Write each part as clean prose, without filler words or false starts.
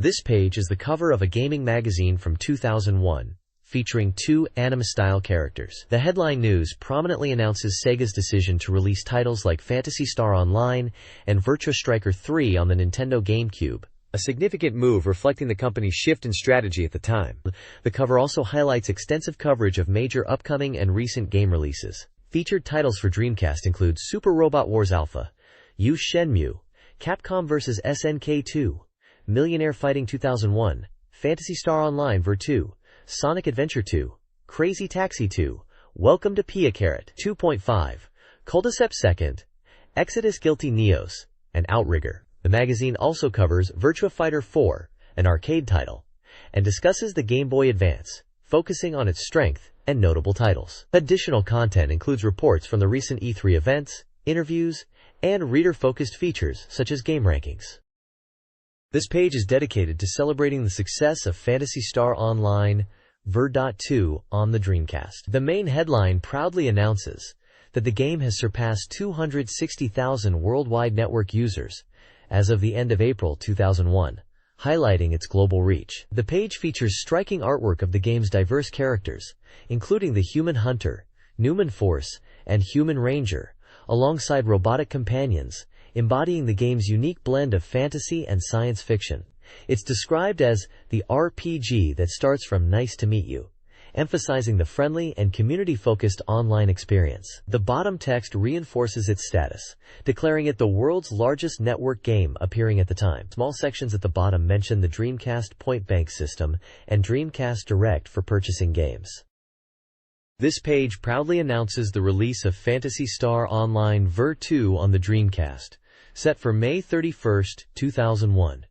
This page is the cover of a gaming magazine from 2001, featuring two anime-style characters. The headline news prominently announces Sega's decision to release titles like Phantasy Star Online and Virtua Striker 3 on the Nintendo GameCube, a significant move reflecting the company's shift in strategy at the time. The cover also highlights extensive coverage of major upcoming and recent game releases. Featured titles for Dreamcast include Super Robot Wars Alpha, Yu Shenmue, Capcom vs. SNK 2, Millionaire Fighting 2001, Phantasy Star Online Ver 2, Sonic Adventure 2, Crazy Taxi 2, Welcome to Pia Carrot 2.5, Cul-de-Sac 2nd, Exodus Guilty Neos, and Outrigger. The magazine also covers Virtua Fighter 4, an arcade title, and discusses the Game Boy Advance, focusing on its strength and notable titles. Additional content includes reports from the recent E3 events, interviews, and reader-focused features such as game rankings. This page is dedicated to celebrating the success of Phantasy Star Online Ver. 2 on the Dreamcast. The main headline proudly announces that the game has surpassed 260,000 worldwide network users as of the end of April 2001, highlighting its global reach. The page features striking artwork of the game's diverse characters, including the Human Hunter, Newman Force, and Human Ranger, alongside robotic companions, embodying the game's unique blend of fantasy and science fiction. It's described as the RPG that starts from nice to meet you, emphasizing the friendly and community-focused online experience. The bottom text reinforces its status, declaring it the world's largest network game appearing at the time. Small sections at the bottom mention the Dreamcast Point Bank system and Dreamcast Direct for purchasing games. This page proudly announces the release of Phantasy Star Online Ver. 2 on the Dreamcast, set for May 31, 2001.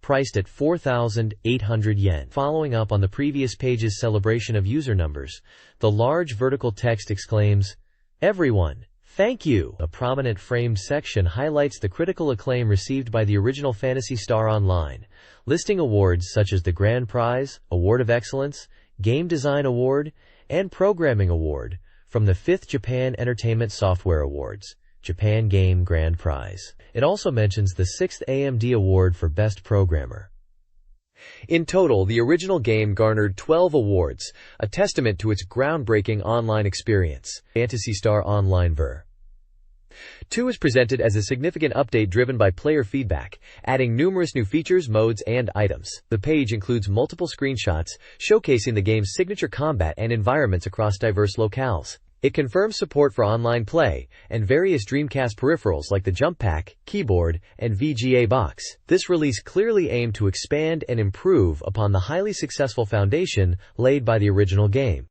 Priced at 4,800 yen. Following up on the previous page's celebration of user numbers, the large vertical text exclaims, "Everyone, thank you!" A prominent framed section highlights the critical acclaim received by the original Phantasy Star Online, listing awards such as the Grand Prize, Award of Excellence, Game Design Award, and Programming Award from the 5th Japan Entertainment Software Awards, Japan Game Grand Prize. It also mentions the 6th AMD Award for Best Programmer. In total, the original game garnered 12 awards, a testament to its groundbreaking online experience. Phantasy Star Online Ver. 2 is presented as a significant update driven by player feedback, adding numerous new features, modes, and items. The page includes multiple screenshots showcasing the game's signature combat and environments across diverse locales. It confirms support for online play and various Dreamcast peripherals like the Jump Pack, keyboard, and VGA box. This release clearly aimed to expand and improve upon the highly successful foundation laid by the original game.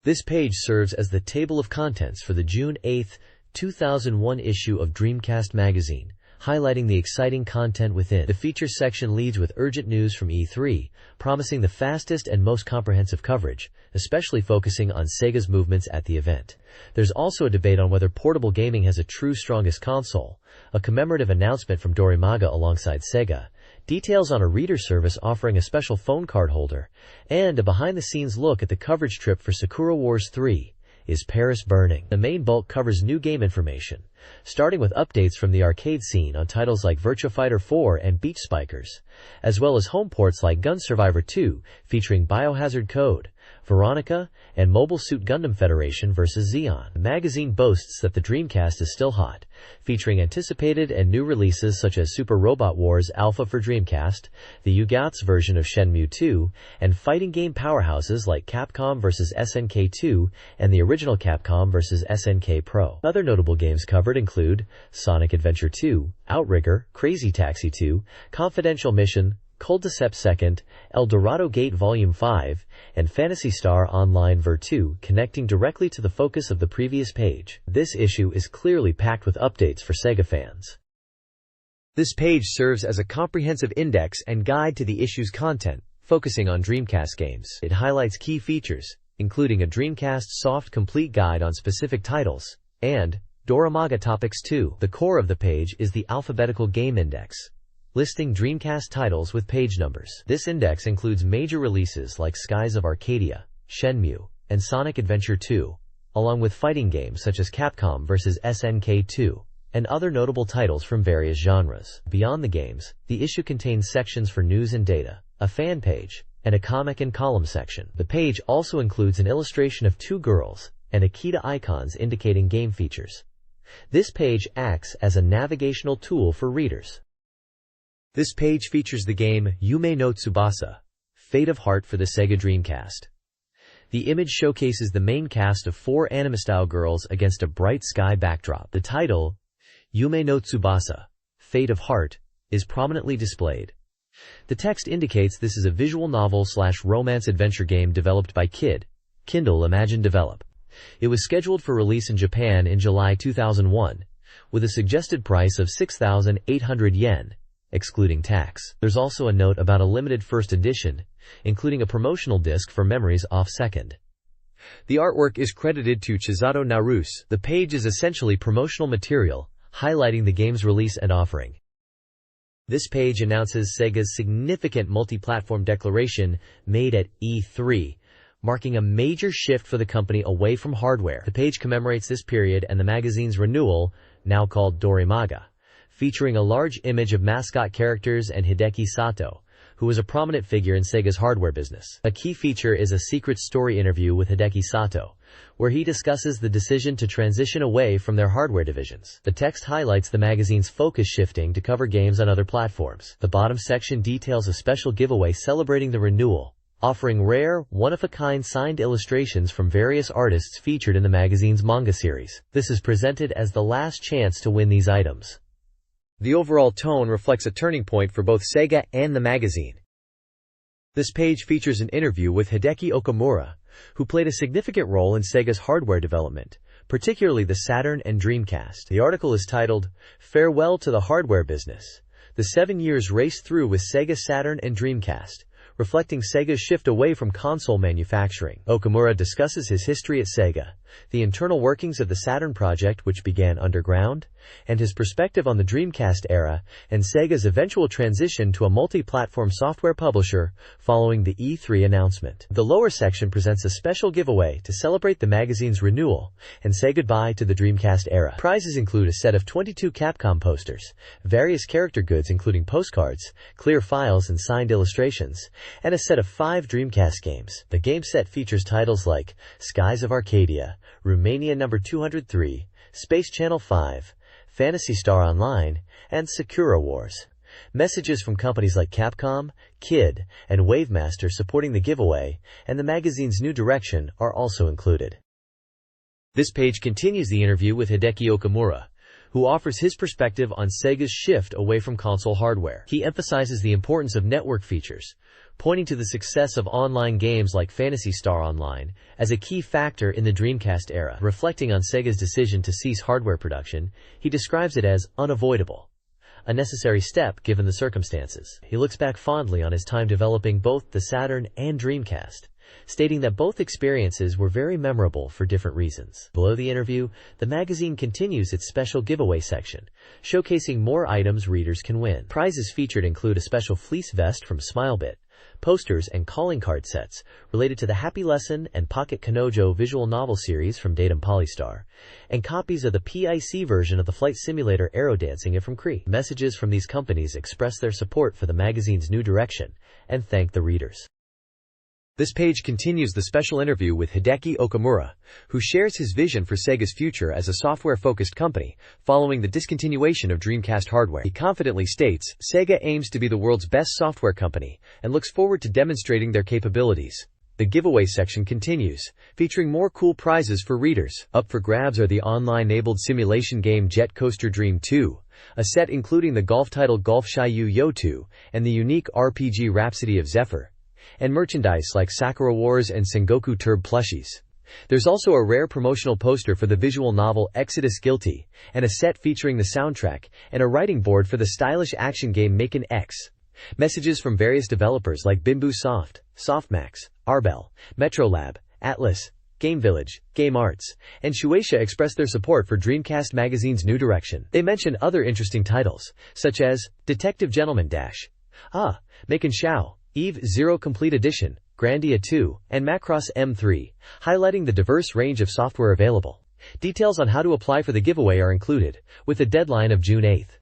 This page serves as the table of contents for the June 8, 2001 issue of Dreamcast Magazine, highlighting the exciting content within. The features section leads with urgent news from E3, promising the fastest and most comprehensive coverage, especially focusing on Sega's movements at the event. There's also a debate on whether portable gaming has a true strongest console, a commemorative announcement from Dorimaga alongside Sega, details on a reader service offering a special phone card holder, and a behind-the-scenes look at the coverage trip for Sakura Wars 3. Is Paris Burning? The main bulk covers new game information, starting with updates from the arcade scene on titles like Virtua Fighter 4 and Beach Spikers, as well as home ports like Gun Survivor 2 featuring Biohazard Code, Veronica, and Mobile Suit Gundam Federation vs. Xeon. The magazine boasts that the Dreamcast is still hot, featuring anticipated and new releases such as Super Robot Wars Alpha for Dreamcast, the UGATS version of Shenmue 2, and fighting game powerhouses like Capcom vs. SNK 2 and the original Capcom vs. SNK Pro. Other notable games covered include Sonic Adventure 2, Outrigger, Crazy Taxi 2, Confidential Mission, Cul-de-Sac 2nd, El Dorado Gate Volume 5, and Phantasy Star Online Ver. 2, connecting directly to the focus of the previous page. This issue is clearly packed with updates for Sega fans. This page serves as a comprehensive index and guide to the issue's content, focusing on Dreamcast games. It highlights key features, including a Dreamcast Soft Complete Guide on specific titles, and Dorimaga Topics 2. The core of the page is the alphabetical game index, listing Dreamcast titles with page numbers. This index includes major releases like Skies of Arcadia, Shenmue, and Sonic Adventure 2, along with fighting games such as Capcom vs. SNK 2. and other notable titles from various genres. Beyond the games, the issue contains sections for news and data, a fan page, and a comic and column section. The page also includes an illustration of two girls and Akita icons indicating game features. This page acts as a navigational tool for readers. This page features the game Yume no Tsubasa, Fate of Heart for the Sega Dreamcast. The image showcases the main cast of 4 anime-style girls against a bright sky backdrop. The title, Yume no Tsubasa, Fate of Heart, is prominently displayed. The text indicates this is a visual novel/romance adventure game developed by Kindle Imagine Develop. It was scheduled for release in Japan in July 2001, with a suggested price of 6,800 yen, excluding tax. There's also a note about a limited first edition, including a promotional disc for Memories Off Second. The artwork is credited to Chisato Naruse. The page is essentially promotional material, highlighting the game's release and offering. This page announces Sega's significant multi-platform declaration made at E3, marking a major shift for the company away from hardware. The page commemorates this period and the magazine's renewal, now called Dorimaga, featuring a large image of mascot characters and Hideki Sato, who was a prominent figure in Sega's hardware business. A key feature is a secret story interview with Hideki Sato, where he discusses the decision to transition away from their hardware divisions. The text highlights the magazine's focus shifting to cover games on other platforms. The bottom section details a special giveaway celebrating the renewal, offering rare, one-of-a-kind signed illustrations from various artists featured in the magazine's manga series. This is presented as the last chance to win these items. The overall tone reflects a turning point for both Sega and the magazine. This page features an interview with Hideki Okamura, who played a significant role in Sega's hardware development, particularly the Saturn and Dreamcast. The article is titled, Farewell to the Hardware Business. The 7 years raced through with Sega Saturn and Dreamcast, reflecting Sega's shift away from console manufacturing. Okamura discusses his history at Sega, the internal workings of the Saturn project which began underground, and his perspective on the Dreamcast era and Sega's eventual transition to a multi-platform software publisher following the E3 announcement. The lower section presents a special giveaway to celebrate the magazine's renewal and say goodbye to the Dreamcast era. Prizes include a set of 22 Capcom posters, various character goods including postcards, clear files and signed illustrations, and a set of 5 Dreamcast games. The game set features titles like Skies of Arcadia, Romania No. 203, Space Channel 5, Phantasy Star Online, and Sakura Wars. Messages from companies like Capcom, Kid, and Wavemaster supporting the giveaway and the magazine's new direction are also included. This page continues the interview with Hideki Okamura, who offers his perspective on Sega's shift away from console hardware. He emphasizes the importance of network features, pointing to the success of online games like Phantasy Star Online as a key factor in the Dreamcast era. Reflecting on Sega's decision to cease hardware production, he describes it as unavoidable, a necessary step given the circumstances. He looks back fondly on his time developing both the Saturn and Dreamcast, stating that both experiences were very memorable for different reasons. Below the interview, the magazine continues its special giveaway section, showcasing more items readers can win. Prizes featured include a special fleece vest from Smilebit, posters and calling card sets related to the Happy Lesson and Pocket Kanojo visual novel series from Datum Polystar, and copies of the PIC version of the flight simulator Aerodancing from Cree. Messages from these companies express their support for the magazine's new direction and thank the readers. This page continues the special interview with Hideki Okamura, who shares his vision for Sega's future as a software-focused company following the discontinuation of Dreamcast hardware. He confidently states, Sega aims to be the world's best software company and looks forward to demonstrating their capabilities. The giveaway section continues, featuring more cool prizes for readers. Up for grabs are the online-enabled simulation game Jet Coaster Dream 2, a set including the golf title Golf Shiryu Yo 2, and the unique RPG Rhapsody of Zephyr, and merchandise like Sakura Wars and Sengoku Turb plushies. There's also a rare promotional poster for the visual novel Exodus Guilty, and a set featuring the soundtrack, and a writing board for the stylish action game Maken X. Messages from various developers like Bimbu Soft, Softmax, Arbel, Metrolab, Atlas, Game Village, Game Arts, and Shueisha express their support for Dreamcast Magazine's new direction. They mention other interesting titles, such as Detective Gentleman Dash, Maken Shao, Eve Zero Complete Edition, Grandia 2, and Macross M3, highlighting the diverse range of software available. Details on how to apply for the giveaway are included, with a deadline of June 8th.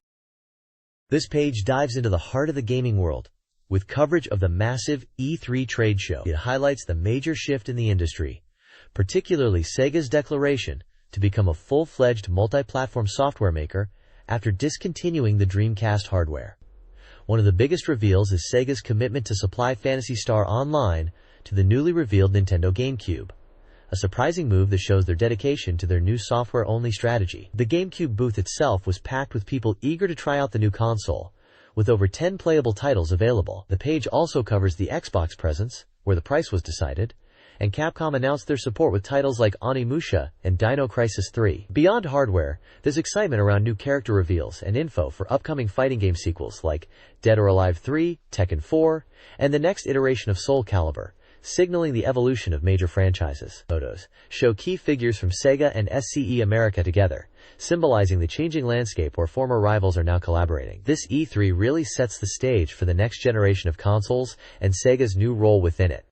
This page dives into the heart of the gaming world, with coverage of the massive E3 trade show. It highlights the major shift in the industry, particularly Sega's declaration to become a full-fledged multi-platform software maker after discontinuing the Dreamcast hardware. One of the biggest reveals is Sega's commitment to supply Phantasy Star Online to the newly revealed Nintendo GameCube, a surprising move that shows their dedication to their new software-only strategy. The GameCube booth itself was packed with people eager to try out the new console, with over 10 playable titles available. The page also covers the Xbox presence, where the price was decided, and Capcom announced their support with titles like Onimusha and Dino Crisis 3. Beyond hardware, there's excitement around new character reveals and info for upcoming fighting game sequels like Dead or Alive 3, Tekken 4, and the next iteration of Soul Calibur, signaling the evolution of major franchises. Photos show key figures from Sega and SCE America together, symbolizing the changing landscape where former rivals are now collaborating. This E3 really sets the stage for the next generation of consoles and Sega's new role within it.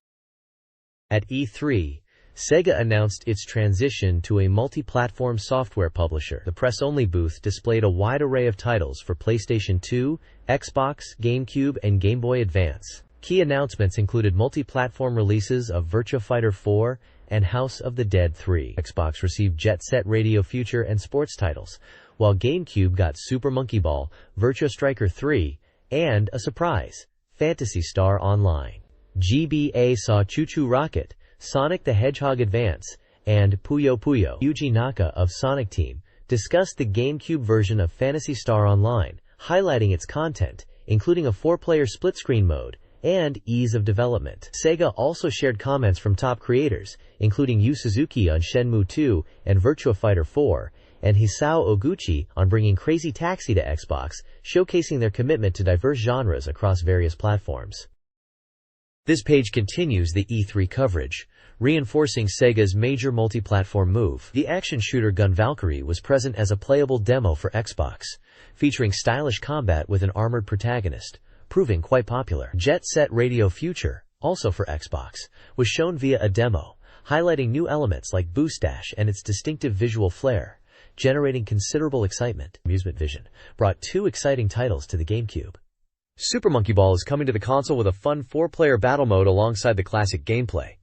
At E3, Sega announced its transition to a multi-platform software publisher. The press-only booth displayed a wide array of titles for PlayStation 2, Xbox, GameCube, and Game Boy Advance. Key announcements included multi-platform releases of Virtua Fighter 4 and House of the Dead 3. Xbox received Jet Set Radio Future and sports titles, while GameCube got Super Monkey Ball, Virtua Striker 3, and a surprise, Phantasy Star Online. GBA saw Choo Choo Rocket, Sonic the Hedgehog Advance, and Puyo Puyo. Yuji Naka of Sonic Team discussed the GameCube version of Phantasy Star Online, highlighting its content, including a 4-player split-screen mode, and ease of development. Sega also shared comments from top creators, including Yu Suzuki on Shenmue 2 and Virtua Fighter 4, and Hisao Oguchi on bringing Crazy Taxi to Xbox, showcasing their commitment to diverse genres across various platforms. This page continues the E3 coverage, reinforcing Sega's major multi-platform move. The action shooter Gun Valkyrie was present as a playable demo for Xbox, featuring stylish combat with an armored protagonist, proving quite popular. Jet Set Radio Future, also for Xbox, was shown via a demo, highlighting new elements like Boost Dash and its distinctive visual flair, generating considerable excitement. Amusement Vision brought 2 exciting titles to the GameCube. Super Monkey Ball is coming to the console with a fun 4-player battle mode alongside the classic gameplay.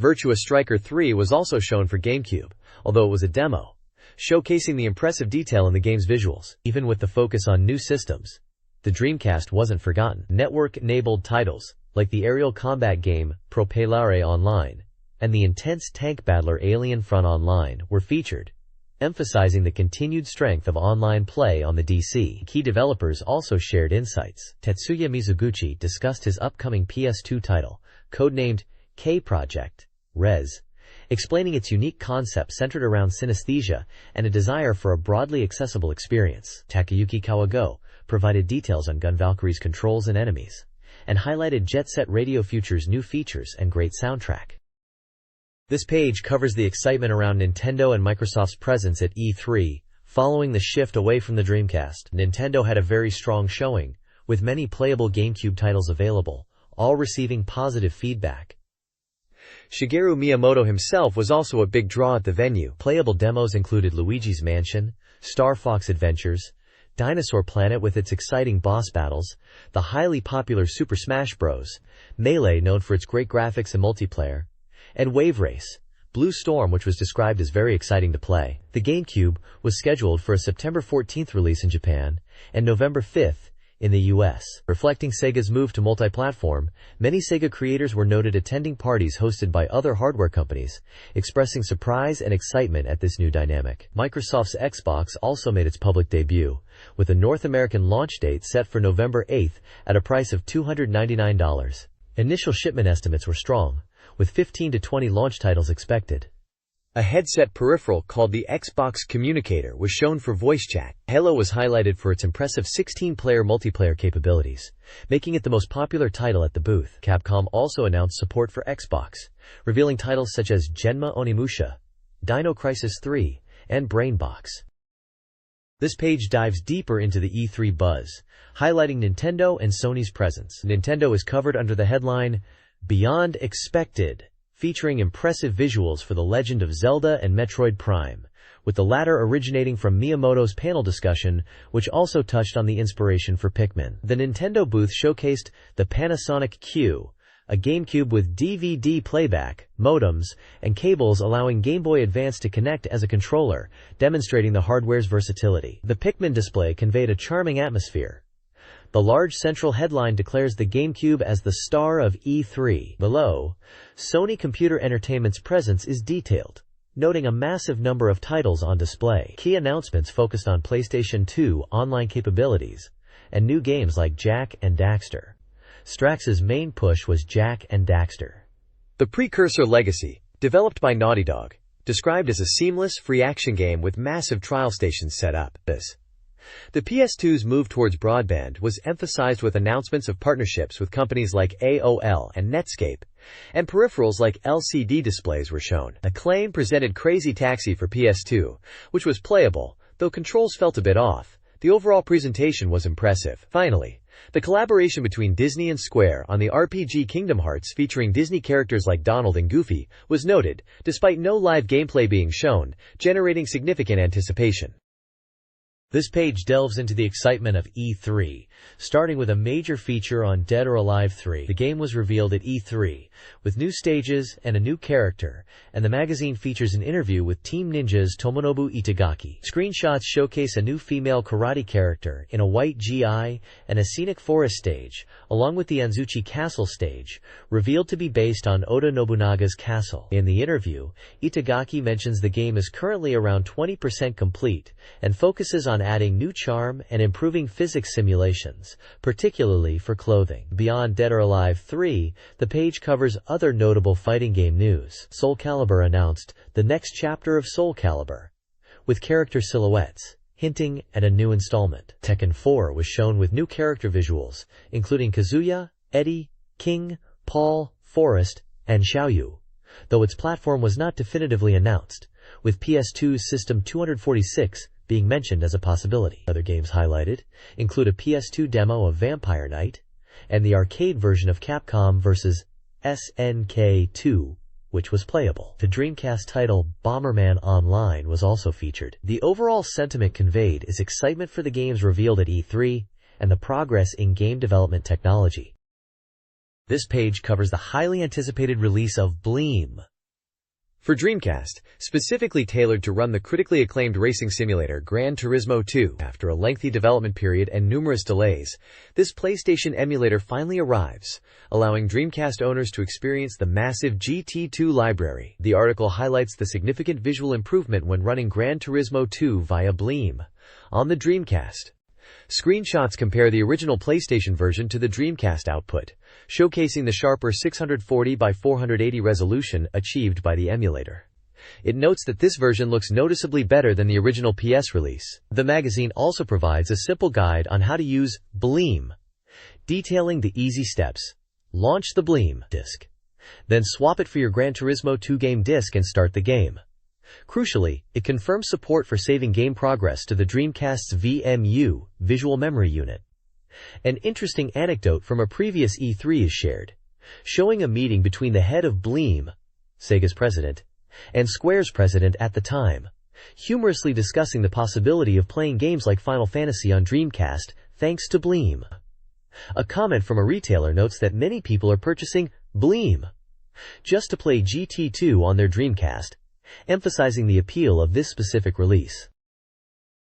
Virtua Striker 3 was also shown for GameCube, although it was a demo, showcasing the impressive detail in the game's visuals. Even with the focus on new systems, the Dreamcast wasn't forgotten. Network-enabled titles, like the aerial combat game Propellare Online, and the intense tank battler Alien Front Online, were featured, emphasizing the continued strength of online play on the DC. Key developers also shared insights. Tetsuya Mizuguchi discussed his upcoming PS2 title, codenamed K-Project, Res, explaining its unique concept centered around synesthesia and a desire for a broadly accessible experience. Takayuki Kawago provided details on Gun Valkyrie's controls and enemies, and highlighted Jet Set Radio Future's new features and great soundtrack. This page covers the excitement around Nintendo and Microsoft's presence at E3, following the shift away from the Dreamcast. Nintendo had a very strong showing, with many playable GameCube titles available, all receiving positive feedback. Shigeru Miyamoto himself was also a big draw at the venue. Playable demos included Luigi's Mansion, Star Fox Adventures, Dinosaur Planet with its exciting boss battles, the highly popular Super Smash Bros., Melee known for its great graphics and multiplayer, and Wave Race, Blue Storm, which was described as very exciting to play. The GameCube was scheduled for a September 14th release in Japan and November 5th in the US. Reflecting Sega's move to multi-platform, many Sega creators were noted attending parties hosted by other hardware companies, expressing surprise and excitement at this new dynamic. Microsoft's Xbox also made its public debut, with a North American launch date set for November 8th at a price of $299. Initial shipment estimates were strong, with 15 to 20 launch titles expected. A headset peripheral called the Xbox Communicator was shown for voice chat. Halo was highlighted for its impressive 16-player multiplayer capabilities, making it the most popular title at the booth. Capcom also announced support for Xbox, revealing titles such as Genma Onimusha, Dino Crisis 3, and Brainbox. This page dives deeper into the E3 buzz, highlighting Nintendo and Sony's presence. Nintendo is covered under the headline, Beyond Expected featuring impressive visuals for The Legend of Zelda and Metroid Prime, with the latter originating from Miyamoto's panel discussion, which also touched on the inspiration for Pikmin. The Nintendo booth showcased the Panasonic Q, a GameCube with DVD playback, modems, and cables allowing Game Boy Advance to connect as a controller, demonstrating the hardware's versatility. The Pikmin display conveyed a charming atmosphere. The large central headline declares the GameCube as the star of E3. Below, Sony Computer Entertainment's presence is detailed, noting a massive number of titles on display. Key announcements focused on PlayStation 2 online capabilities and new games like Jak and Daxter. Strax's main push was Jak and Daxter, the precursor Legacy, developed by Naughty Dog, described as a seamless, free action game with massive trial stations set up. The PS2's move towards broadband was emphasized with announcements of partnerships with companies like AOL and Netscape, and peripherals like LCD displays were shown. Acclaim presented Crazy Taxi for PS2, which was playable, though controls felt a bit off. The overall presentation was impressive. Finally, the collaboration between Disney and Square on the RPG Kingdom Hearts featuring Disney characters like Donald and Goofy was noted, despite no live gameplay being shown, generating significant anticipation. This page delves into the excitement of E3, starting with a major feature on Dead or Alive 3. The game was revealed at E3, with new stages and a new character, and the magazine features an interview with Team Ninja's Tomonobu Itagaki. Screenshots showcase a new female karate character in a white GI and a scenic forest stage, along with the Anzuchi Castle stage, revealed to be based on Oda Nobunaga's castle. In the interview, Itagaki mentions the game is currently around 20% complete, and focuses on adding new charm and improving physics simulations, particularly for clothing. Beyond Dead or Alive 3, the page covers other notable fighting game news. Soul Calibur announced the next chapter of Soul Calibur, with character silhouettes, hinting at a new installment. Tekken 4 was shown with new character visuals, including Kazuya, Eddie, King, Paul, Forrest, and Xiaoyu, though its platform was not definitively announced, with PS2's System 246 being mentioned as a possibility. Other games highlighted include a PS2 demo of Vampire Knight and the arcade version of Capcom vs. SNK 2, which was playable. The Dreamcast title Bomberman Online was also featured. The overall sentiment conveyed is excitement for the games revealed at E3 and the progress in game development technology. This page covers the highly anticipated release of Bleem for Dreamcast, specifically tailored to run the critically acclaimed racing simulator Gran Turismo 2. After a lengthy development period and numerous delays, this PlayStation emulator finally arrives, allowing Dreamcast owners to experience the massive GT2 library. The article highlights the significant visual improvement when running Gran Turismo 2 via Bleem on the Dreamcast. Screenshots compare the original PlayStation version to the Dreamcast output, showcasing the sharper 640 by 480 resolution achieved by the emulator. It notes that this version looks noticeably better than the original PS release. The magazine also provides a simple guide on how to use Bleem, detailing the easy steps. Launch the Bleem disc, then swap it for your Gran Turismo 2 game disc and start the game. Crucially, it confirms support for saving game progress to the Dreamcast's VMU, Visual Memory Unit. An interesting anecdote from a previous E3 is shared, showing a meeting between the head of Bleem, Sega's president, and Square's president at the time, humorously discussing the possibility of playing games like Final Fantasy on Dreamcast thanks to Bleem. A comment from a retailer notes that many people are purchasing Bleem just to play GT2 on their Dreamcast, emphasizing the appeal of this specific release.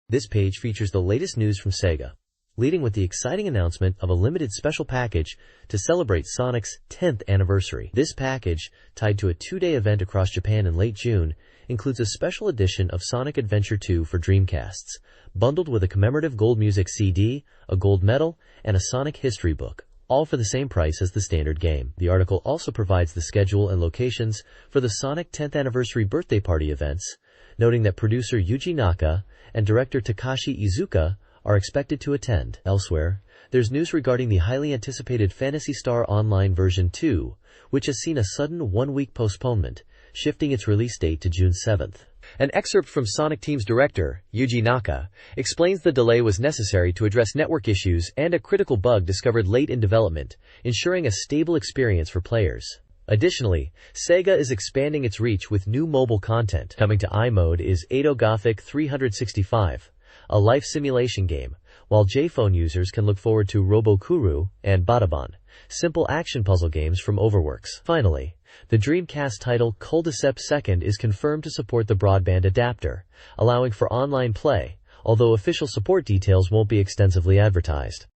This page features the latest news from Sega, leading with the exciting announcement of a limited special package to celebrate Sonic's 10th anniversary. This package, tied to a 2-day event across Japan in late June, includes a special edition of Sonic Adventure 2 for Dreamcasts, bundled with a commemorative gold music CD, a gold medal, and a Sonic history book, all for the same price as the standard game. The article also provides the schedule and locations for the Sonic 10th Anniversary Birthday Party events, noting that producer Yuji Naka and director Takashi Iizuka are expected to attend. Elsewhere, there's news regarding the highly anticipated Phantasy Star Online version 2, which has seen a sudden 1-week postponement, shifting its release date to June 7th. An excerpt from Sonic Team's director, Yuji Naka, explains the delay was necessary to address network issues and a critical bug discovered late in development, ensuring a stable experience for players. Additionally, Sega is expanding its reach with new mobile content. Coming to iMode is Edo Gothic 365, a life simulation game, while J-Phone users can look forward to Robokuru and Badaban, simple action puzzle games from Overworks. Finally, the Dreamcast title Culdicep 2nd is confirmed to support the broadband adapter, allowing for online play, although official support details won't be extensively advertised.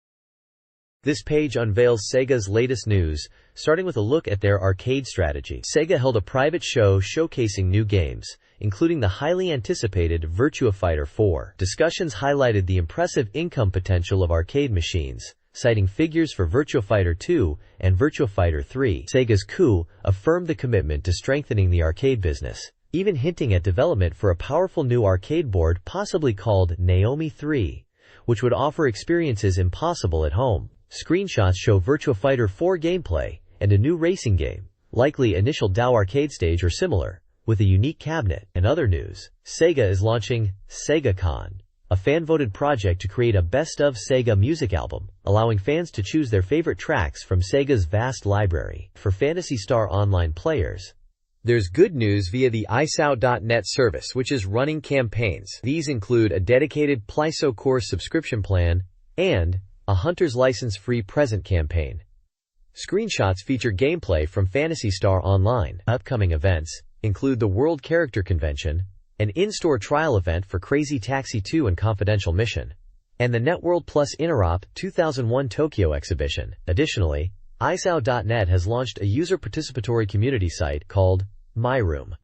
This page unveils Sega's latest news, starting with a look at their arcade strategy. Sega held a private show showcasing new games, including the highly anticipated Virtua Fighter 4. Discussions highlighted the impressive income potential of arcade machines, citing figures for Virtua Fighter 2 and Virtua Fighter 3. Sega's coup affirmed the commitment to strengthening the arcade business, even hinting at development for a powerful new arcade board possibly called Naomi 3, which would offer experiences impossible at home. Screenshots show Virtua Fighter 4 gameplay and a new racing game, likely initial DAO arcade stage or similar, with a unique cabinet. And other news, Sega is launching SegaCon, a fan-voted project to create a best-of Sega music album, allowing fans to choose their favorite tracks from Sega's vast library. For Phantasy Star Online players, there's good news via the iSow.net service, which is running campaigns. These include a dedicated Plyso Core subscription plan and a Hunter's License-free present campaign. Screenshots feature gameplay from Phantasy Star Online. Upcoming events include the World Character Convention, an in-store trial event for Crazy Taxi 2 and Confidential Mission, and the Networld Plus Interop 2001 Tokyo exhibition. Additionally, iSow.net has launched a user participatory community site called My Room.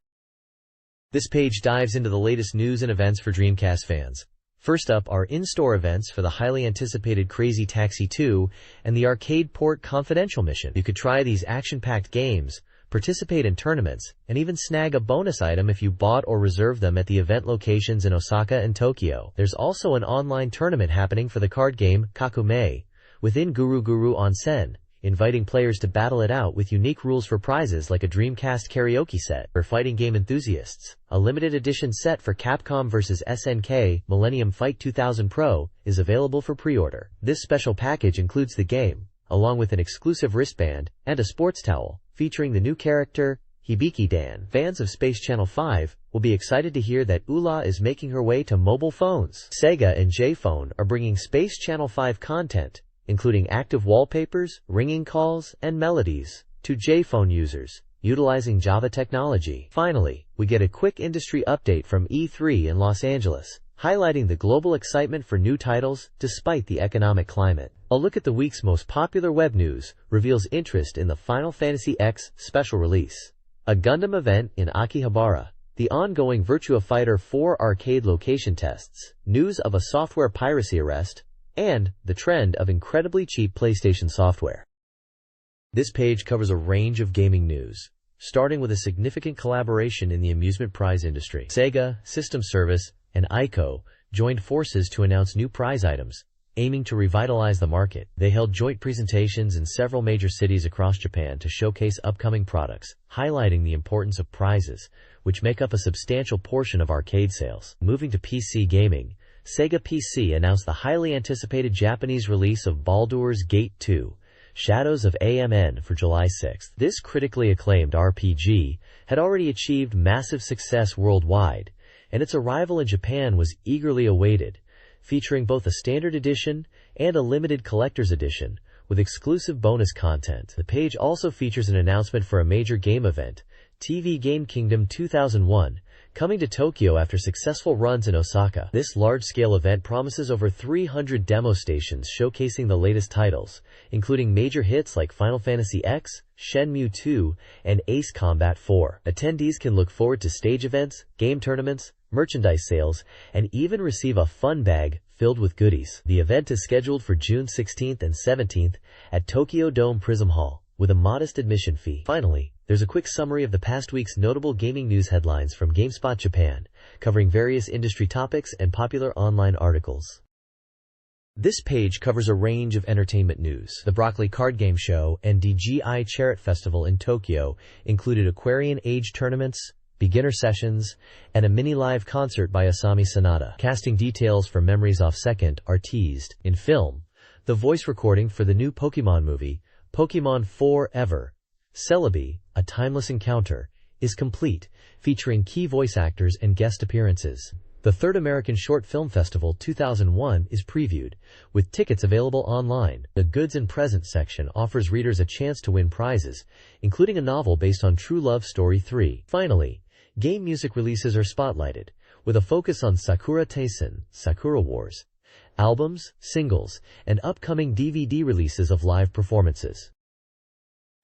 This page dives into the latest news and events for Dreamcast fans. First up are in-store events for the highly anticipated Crazy Taxi 2 and the arcade port Confidential Mission. You could try these action-packed games, participate in tournaments, and even snag a bonus item if you bought or reserved them at the event locations in Osaka and Tokyo. There's also an online tournament happening for the card game Kakume within Guru Guru Onsen, inviting players to battle it out with unique rules for prizes like a Dreamcast karaoke set. For fighting game enthusiasts, a limited edition set for Capcom vs. SNK Millennium Fight 2000 Pro is available for pre-order. This special package includes the game, along with an exclusive wristband and a sports towel, featuring the new character, Hibiki Dan. Fans of Space Channel 5 will be excited to hear that Ula is making her way to mobile phones. Sega and J-Phone are bringing Space Channel 5 content, including active wallpapers, ringing calls, and melodies, to J-Phone users, utilizing Java technology. Finally, we get a quick industry update from E3 in Los Angeles, highlighting the global excitement for new titles despite the economic climate. A look at the week's most popular web news reveals interest in the Final Fantasy X special release, a Gundam event in Akihabara, the ongoing Virtua Fighter 4 arcade location tests, news of a software piracy arrest, and the trend of incredibly cheap PlayStation software. This page covers a range of gaming news, starting with a significant collaboration in the amusement prize industry. Sega, System Service, and Ico joined forces to announce new prize items, aiming to revitalize the market. They held joint presentations in several major cities across Japan to showcase upcoming products, highlighting the importance of prizes, which make up a substantial portion of arcade sales. Moving to PC gaming, Sega PC announced the highly anticipated Japanese release of Baldur's Gate 2, Shadows of AMN for July 6th. This critically acclaimed RPG had already achieved massive success worldwide, and its arrival in Japan was eagerly awaited, featuring both a standard edition and a limited collector's edition, with exclusive bonus content. The page also features an announcement for a major game event, TV Game Kingdom 2001, coming to Tokyo after successful runs in Osaka. This large-scale event promises over 300 demo stations showcasing the latest titles, including major hits like Final Fantasy X, Shenmue 2, and Ace Combat 4. Attendees can look forward to stage events, game tournaments, merchandise sales, and even receive a fun bag filled with goodies. The event is scheduled for June 16th and 17th at Tokyo Dome Prism Hall, with a modest admission fee. Finally, there's a quick summary of the past week's notable gaming news headlines from GameSpot Japan, covering various industry topics and popular online articles. This page covers a range of entertainment news. The Broccoli Card Game Show and DGI Chariot Festival in Tokyo included Aquarian Age tournaments, beginner sessions, and a mini-live concert by Asami Sanada. Casting details for Memories Off Second are teased. In film, the voice recording for the new Pokemon movie, Pokemon Forever, Celebi, A Timeless Encounter, is complete, featuring key voice actors and guest appearances. The Third American Short Film Festival 2001 is previewed, with tickets available online. The Goods and Presents section offers readers a chance to win prizes, including a novel based on True Love Story 3. Finally, game music releases are spotlighted, with a focus on Sakura Taisen, Sakura Wars, albums, singles, and upcoming DVD releases of live performances.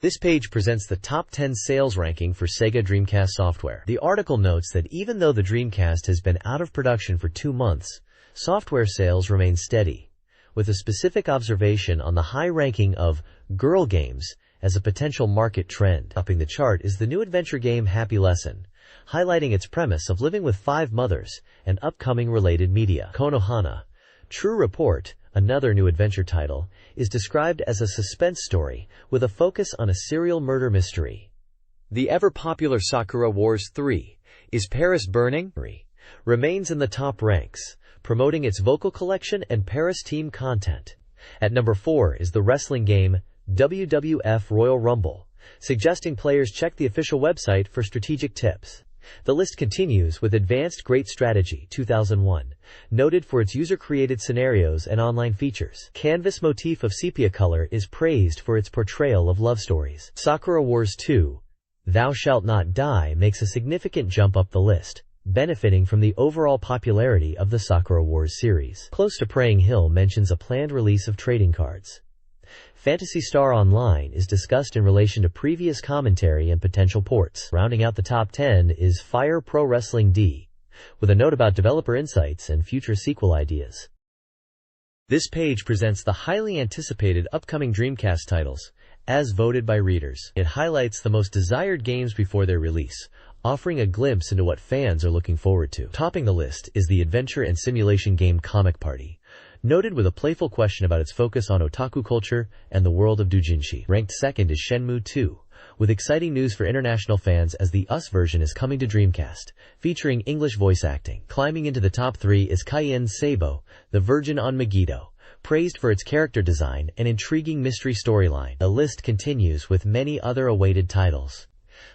This page presents the top 10 sales ranking for Sega Dreamcast software. The article notes that even though the Dreamcast has been out of production for 2 months, software sales remain steady, with a specific observation on the high ranking of girl games as a potential market trend. Topping the chart is the new adventure game Happy Lesson, highlighting its premise of living with 5 mothers and upcoming related media. Konohana, True Report, another new adventure title, is described as a suspense story with a focus on a serial murder mystery. The ever-popular Sakura Wars 3, Is Paris Burning?, remains in the top ranks, promoting its vocal collection and Paris team content. At number 4 is the wrestling game WWF Royal Rumble, suggesting players check the official website for strategic tips. The list continues with Advanced Great Strategy 2001, noted for its user-created scenarios and online features. Canvas motif of sepia color is praised for its portrayal of love stories. Sakura Wars 2, Thou Shalt Not Die makes a significant jump up the list, benefiting from the overall popularity of the Sakura Wars series. Close to Praying Hill mentions a planned release of trading cards. Phantasy Star Online is discussed in relation to previous commentary and potential ports. Rounding out the top 10 is Fire Pro Wrestling D, with a note about developer insights and future sequel ideas. This page presents the highly anticipated upcoming Dreamcast titles, as voted by readers. It highlights the most desired games before their release, offering a glimpse into what fans are looking forward to. Topping the list is the adventure and simulation game Comic Party, noted with a playful question about its focus on otaku culture and the world of doujinshi. Ranked second is Shenmue 2, with exciting news for international fans as the US version is coming to Dreamcast, featuring English voice acting. Climbing into the top 3 is Cayenne Seibo, the Virgin on Megiddo, praised for its character design and intriguing mystery storyline. The list continues with many other awaited titles.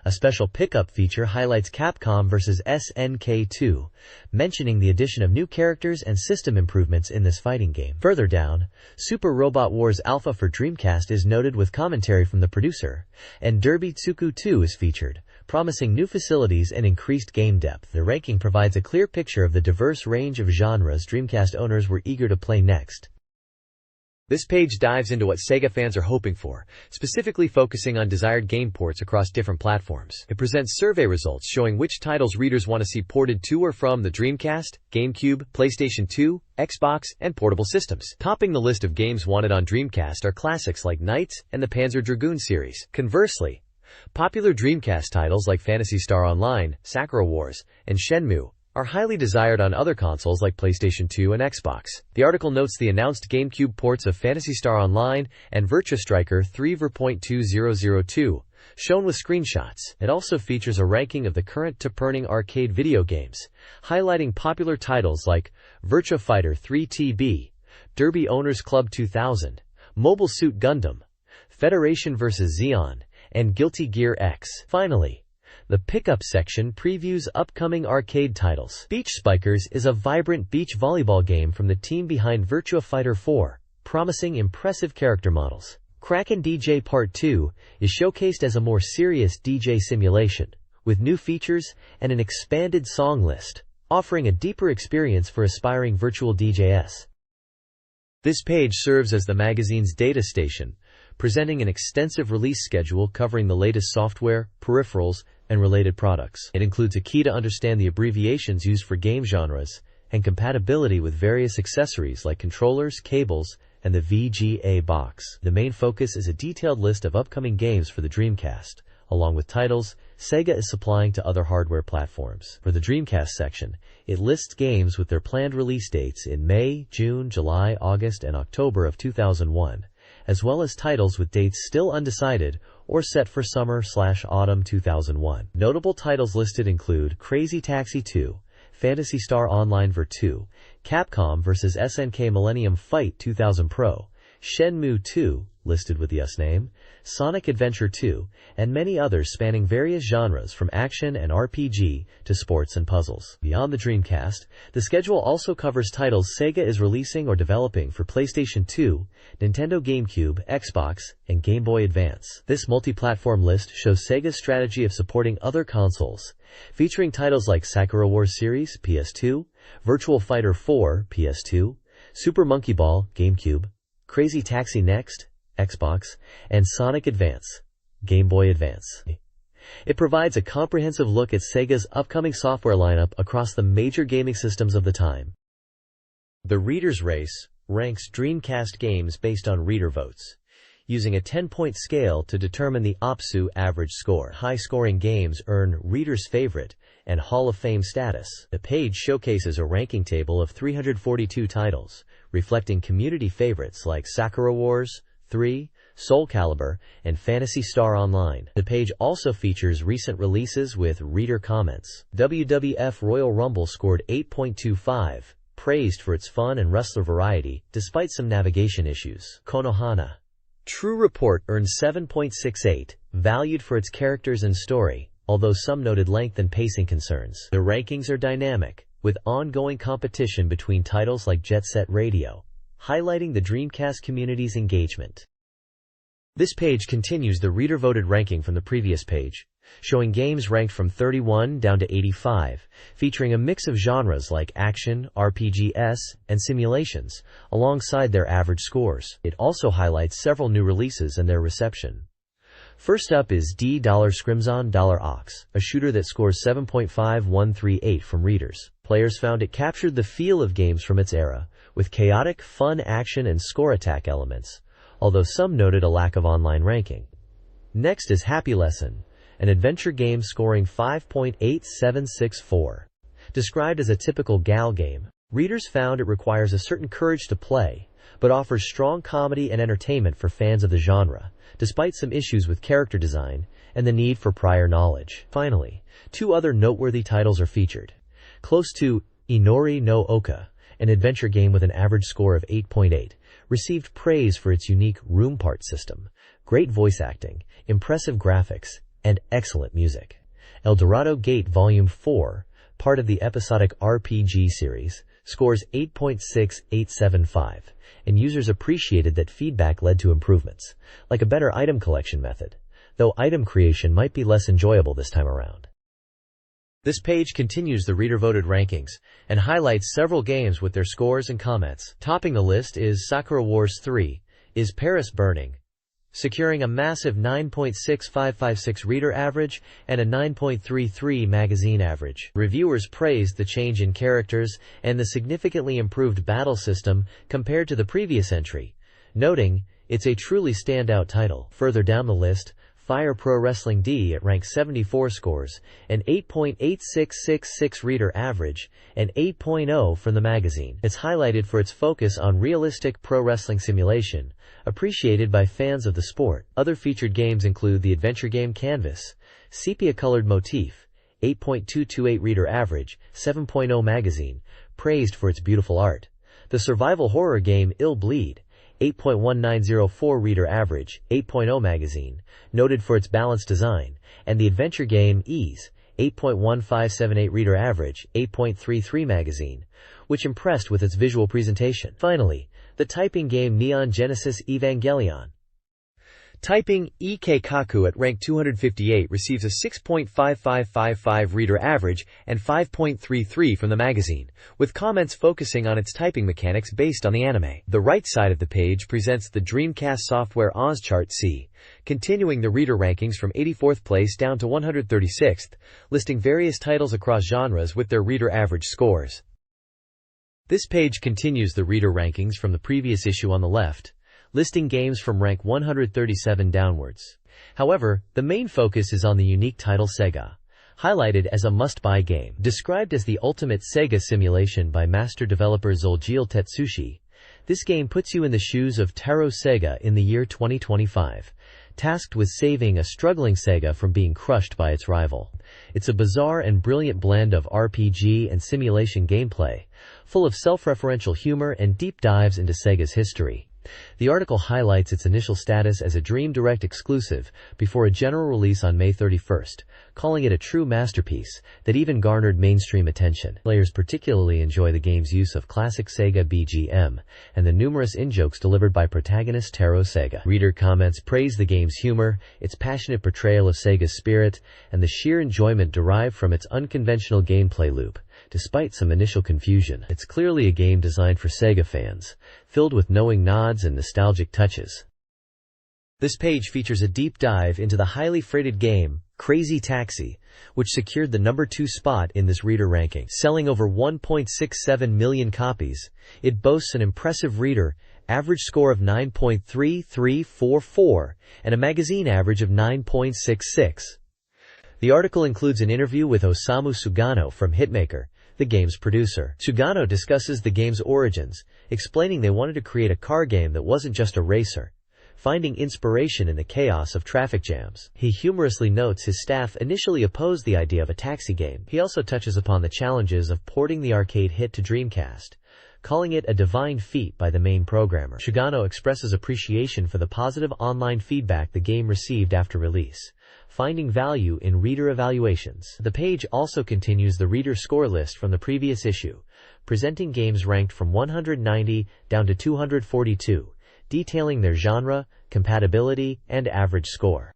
A special pickup feature highlights Capcom vs. SNK 2, mentioning the addition of new characters and system improvements in this fighting game. Further down, Super Robot Wars Alpha for Dreamcast is noted with commentary from the producer, and Derby Tsuku 2 is featured, promising new facilities and increased game depth. The ranking provides a clear picture of the diverse range of genres Dreamcast owners were eager to play next. This page dives into what Sega fans are hoping for, specifically focusing on desired game ports across different platforms. It presents survey results showing which titles readers want to see ported to or from the Dreamcast, GameCube, PlayStation 2, Xbox, and portable systems. Topping the list of games wanted on Dreamcast are classics like Knights and the Panzer Dragoon series. Conversely, popular Dreamcast titles like Phantasy Star Online, Sakura Wars, and Shenmue are highly desired on other consoles like PlayStation 2 and Xbox. The article notes the announced GameCube ports of Phantasy Star Online and Virtua Striker 3 v.2002, shown with screenshots. It also features a ranking of the current top-earning arcade video games, highlighting popular titles like Virtua Fighter 3 TB, Derby Owners Club 2000, Mobile Suit Gundam, Federation vs. Xeon, and Guilty Gear X. Finally, the pickup section previews upcoming arcade titles. Beach Spikers is a vibrant beach volleyball game from the team behind Virtua Fighter 4, promising impressive character models. Kraken DJ Part 2 is showcased as a more serious DJ simulation, with new features and an expanded song list, offering a deeper experience for aspiring virtual DJs. This page serves as the magazine's data station, presenting an extensive release schedule covering the latest software, peripherals, and related products. It includes a key to understand the abbreviations used for game genres and compatibility with various accessories like controllers, cables, and the VGA box. The main focus is a detailed list of upcoming games for the Dreamcast, along with titles Sega is supplying to other hardware platforms. For the Dreamcast section, it lists games with their planned release dates in May, June, July, August, and October of 2001, as well as titles with dates still undecided or set for summer/autumn 2001. Notable titles listed include Crazy Taxi 2, Phantasy Star Online Ver 2, Capcom vs. SNK Millennium Fight 2000 Pro, Shenmue 2, listed with the US name, Sonic Adventure 2, and many others spanning various genres from action and RPG to sports and puzzles. Beyond the Dreamcast, the schedule also covers titles Sega is releasing or developing for PlayStation 2, Nintendo GameCube, Xbox, and Game Boy Advance. This multi-platform list shows Sega's strategy of supporting other consoles, featuring titles like Sakura Wars Series, PS2, Virtual Fighter 4, PS2, Super Monkey Ball, GameCube, Crazy Taxi Next, Xbox, and Sonic Advance, Game Boy Advance. It provides a comprehensive look at Sega's upcoming software lineup across the major gaming systems of the time. The Reader's Race ranks Dreamcast games based on reader votes, using a 10-point scale to determine the OPSU average score. High-scoring games earn Reader's Favorite and Hall of Fame status. The page showcases a ranking table of 342 titles, reflecting community favorites like Sakura Wars 3, Soul Calibur, and Phantasy Star Online. The page also features recent releases with reader comments. WWF Royal Rumble scored 8.25, praised for its fun and wrestler variety, despite some navigation issues. Konohana True Report earned 7.68, valued for its characters and story, although some noted length and pacing concerns. The rankings are dynamic, with ongoing competition between titles like Jet Set Radio, highlighting the Dreamcast community's engagement. This page continues the reader-voted ranking from the previous page, showing games ranked from 31 down to 85, featuring a mix of genres like action, RPGs, and simulations, alongside their average scores. It also highlights several new releases and their reception. First up is D Crimson Ox, a shooter that scores 7.5138 from readers. Players found it captured the feel of games from its era, with chaotic, fun action and score attack elements, although some noted a lack of online ranking. Next is Happy Lesson, an adventure game scoring 5.8764. Described as a typical gal game, readers found it requires a certain courage to play, but offers strong comedy and entertainment for fans of the genre, despite some issues with character design and the need for prior knowledge. Finally, two other noteworthy titles are featured. Close to Inori no Oka, an adventure game with an average score of 8.8, received praise for its unique room part system, great voice acting, impressive graphics, and excellent music. El Dorado Gate Volume 4, part of the episodic RPG series, scores 8.6875, and users appreciated that feedback led to improvements, like a better item collection method, though item creation might be less enjoyable this time around. This page continues the reader-voted rankings and highlights several games with their scores and comments. Topping the list is Sakura Wars 3, Is Paris Burning?, securing a massive 9.6556 reader average and a 9.33 magazine average. Reviewers praised the change in characters and the significantly improved battle system compared to the previous entry, noting, "It's a truly standout title." Further down the list, Fire Pro Wrestling D at rank 74 scores, an 8.8666 reader average, and 8.0 from the magazine. It's highlighted for its focus on realistic pro wrestling simulation, appreciated by fans of the sport. Other featured games include the adventure game Canvas, sepia-colored motif, 8.228 reader average, 7.0 magazine, praised for its beautiful art. The survival horror game Ill Bleed, 8.1904 reader average, 8.0 magazine, noted for its balanced design, and the adventure game Ease, 8.1578 reader average, 8.33 magazine, which impressed with its visual presentation. Finally, the typing game Neon Genesis Evangelion. Typing Kaku at rank 258 receives a 6.5555 reader average and 5.33 from the magazine, with comments focusing on its typing mechanics based on the anime. The right side of the page presents the Dreamcast Software Ozchart C, continuing the reader rankings from 84th place down to 136th, listing various titles across genres with their reader average scores. This page continues the reader rankings from the previous issue on the left, listing games from rank 137 downwards. However, the main focus is on the unique title Sega, highlighted as a must-buy game. Described as the ultimate Sega simulation by master developer Zulgil Tetsushi, this game puts you in the shoes of Taro Sega in the year 2025, tasked with saving a struggling Sega from being crushed by its rival. It's a bizarre and brilliant blend of RPG and simulation gameplay, full of self-referential humor and deep dives into Sega's history, The article highlights its initial status as a Dream Direct exclusive before a general release on May 31st, calling it a true masterpiece that even garnered mainstream attention. Players particularly enjoy the game's use of classic Sega BGM and the numerous in-jokes delivered by protagonist Taro Sega. Reader comments praise the game's humor, its passionate portrayal of Sega's spirit, and the sheer enjoyment derived from its unconventional gameplay loop. Despite some initial confusion, it's clearly a game designed for Sega fans, filled with knowing nods and nostalgic touches. This page features a deep dive into the highly freighted game, Crazy Taxi, which secured the number 2 spot in this reader ranking. Selling over 1.67 million copies, it boasts an impressive reader average score of 9.3344 and a magazine average of 9.66. The article includes an interview with Osamu Sugano from Hitmaker, the game's producer. Sugano discusses the game's origins, explaining they wanted to create a car game that wasn't just a racer, finding inspiration in the chaos of traffic jams. He humorously notes his staff initially opposed the idea of a taxi game. He also touches upon the challenges of porting the arcade hit to Dreamcast, calling it a divine feat by the main programmer. Sugano expresses appreciation for the positive online feedback the game received after release, finding value in reader evaluations. The page also continues the reader score list from the previous issue, presenting games ranked from 190 down to 242, detailing their genre, compatibility, and average score.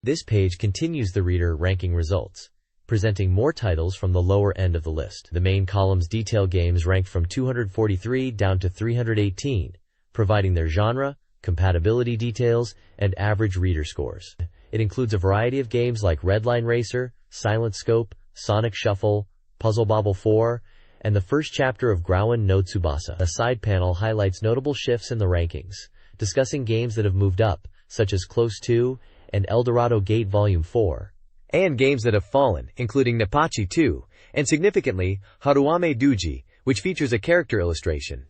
This page continues the reader ranking results, presenting more titles from the lower end of the list. The main columns detail games ranked from 243 down to 318, providing their genre, compatibility details, and average reader scores. It includes a variety of games like Redline Racer, Silent Scope, Sonic Shuffle, Puzzle Bobble 4, and the first chapter of Grauen no Tsubasa. A side panel highlights notable shifts in the rankings, discussing games that have moved up, such as Close 2 and Eldorado Gate Volume 4, and games that have fallen, including Napachi 2, and significantly, Haruame Duji, which features a character illustration.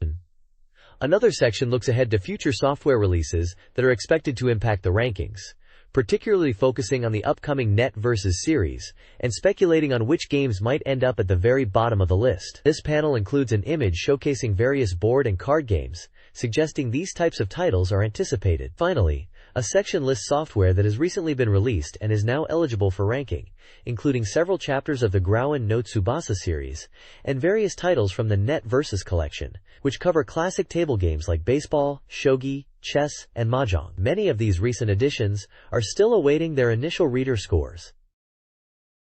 Another section looks ahead to future software releases that are expected to impact the rankings, particularly focusing on the upcoming Net vs. series, and speculating on which games might end up at the very bottom of the list. This panel includes an image showcasing various board and card games, suggesting these types of titles are anticipated. Finally, a section lists software that has recently been released and is now eligible for ranking, including several chapters of the Grauen no Tsubasa series, and various titles from the Net vs. collection, which cover classic table games like baseball, shogi, chess, and mahjong. Many of these recent additions are still awaiting their initial reader scores.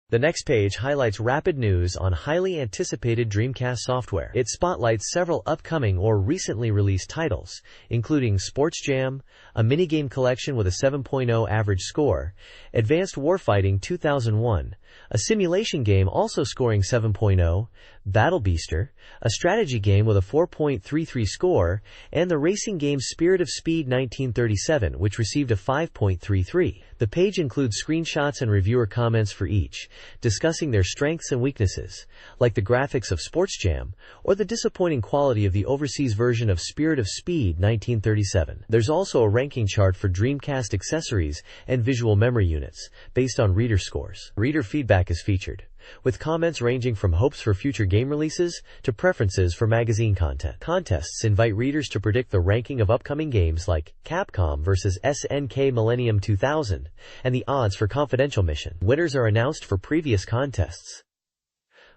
The next page highlights rapid news on highly anticipated Dreamcast software. It spotlights several upcoming or recently released titles, including Sports Jam, a minigame collection with a 7.0 average score, Advanced Warfighting 2001, a simulation game also scoring 7.0, Battle Beaster, a strategy game with a 4.33 score, and the racing game Spirit of Speed 1937, which received a 5.33. The page includes screenshots and reviewer comments for each, discussing their strengths and weaknesses, like the graphics of Sports Jam, or the disappointing quality of the overseas version of Spirit of Speed 1937. There's also a ranking chart for Dreamcast accessories and visual memory units, based on reader scores. Reader feedback is featured, with comments ranging from hopes for future game releases to preferences for magazine content. Contests invite readers to predict the ranking of upcoming games like Capcom vs. SNK Millennium 2000 and the odds for Confidential Mission. Winners are announced for previous contests.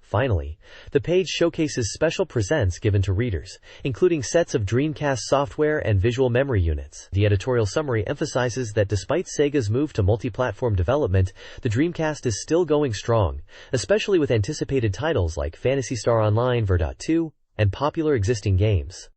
Finally, the page showcases special presents given to readers, including sets of Dreamcast software and visual memory units. The editorial summary emphasizes that despite Sega's move to multi-platform development, the Dreamcast is still going strong, especially with anticipated titles like Phantasy Star Online Verdot 2 and popular existing games.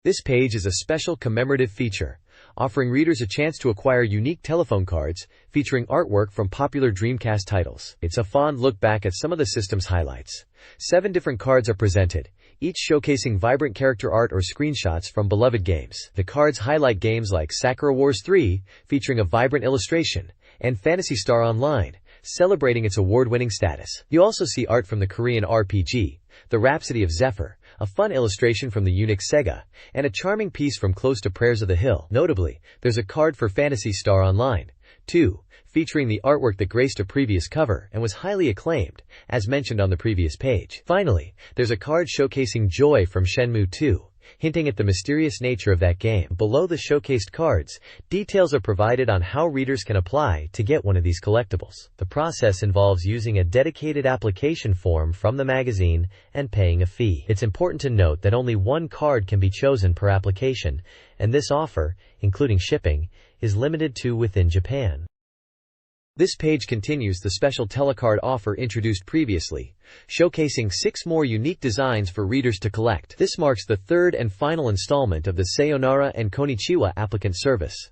This page is a special commemorative feature, offering readers a chance to acquire unique telephone cards featuring artwork from popular Dreamcast titles. It's a fond look back at some of the system's highlights. 7 different cards are presented, each showcasing vibrant character art or screenshots from beloved games. The cards highlight games like Sakura Wars 3, featuring a vibrant illustration, and Phantasy Star Online, celebrating its award-winning status. You also see art from the Korean RPG, The Rhapsody of Zephyr, a fun illustration from the Unix Sega, and a charming piece from Close to Prayers of the Hill. Notably, there's a card for Phantasy Star Online, 2, featuring the artwork that graced a previous cover and was highly acclaimed, as mentioned on the previous page. Finally, there's a card showcasing Joy from Shenmue 2, hinting at the mysterious nature of that game. Below the showcased cards, details are provided on how readers can apply to get one of these collectibles. The process involves using a dedicated application form from the magazine and paying a fee. It's important to note that only one card can be chosen per application, and this offer, including shipping, is limited to within Japan. This page continues the special telecard offer introduced previously, showcasing 6 more unique designs for readers to collect. This marks the third and final installment of the Sayonara and Konnichiwa applicant service.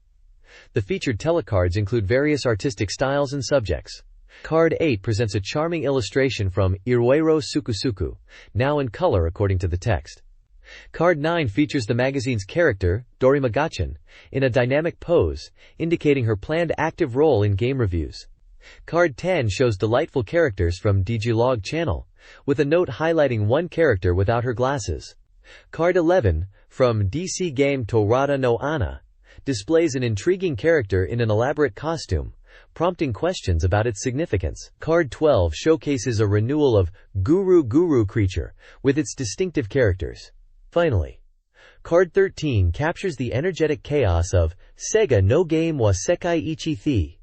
The featured telecards include various artistic styles and subjects. Card 8 presents a charming illustration from Iroero Sukusuku, now in color according to the text. Card 9 features the magazine's character, Dorimaga, in a dynamic pose, indicating her planned active role in game reviews. Card 10 shows delightful characters from Digilog channel, with a note highlighting one character without her glasses. Card 11, from DC game Torada no Ana, displays an intriguing character in an elaborate costume, prompting questions about its significance. Card 12 showcases a renewal of Guru Guru creature, with its distinctive characters. Finally, Card 13 captures the energetic chaos of Sega no Game wa Sekai Ichi Thi,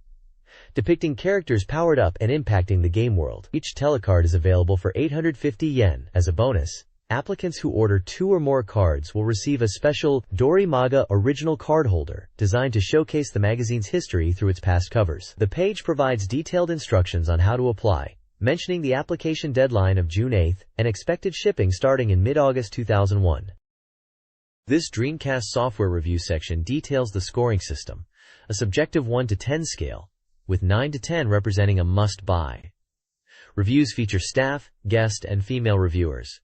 depicting characters powered up and impacting the game world. Each telecard is available for 850 yen. As a bonus, applicants who order 2 or more cards will receive a special Dorimaga original card holder, designed to showcase the magazine's history through its past covers. The page provides detailed instructions on how to apply, mentioning the application deadline of June 8 and expected shipping starting in mid-August 2001. This Dreamcast software review section details the scoring system, a subjective 1 to 10 scale, with 9 to 10 representing a must-buy. Reviews feature staff, guest, and female reviewers.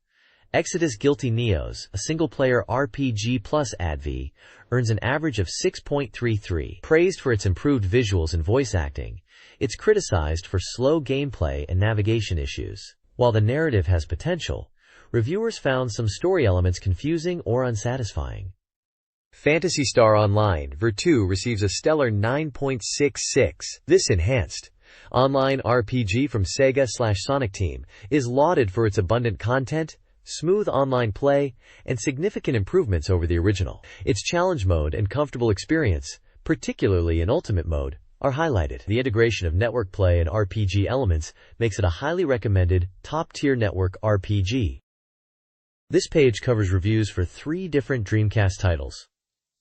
Exodus Guilty Neos, a single-player RPG plus ADV, earns an average of 6.33. Praised for its improved visuals and voice acting, it's criticized for slow gameplay and navigation issues. While the narrative has potential, reviewers found some story elements confusing or unsatisfying. Phantasy Star Online Ver2 receives a stellar 9.66. This enhanced online RPG from Sega/Sonic Team is lauded for its abundant content, smooth online play, and significant improvements over the original. Its challenge mode and comfortable experience, particularly in Ultimate Mode, are highlighted. The integration of network play and RPG elements makes it a highly recommended, top-tier network RPG. This page covers reviews for 3 different Dreamcast titles.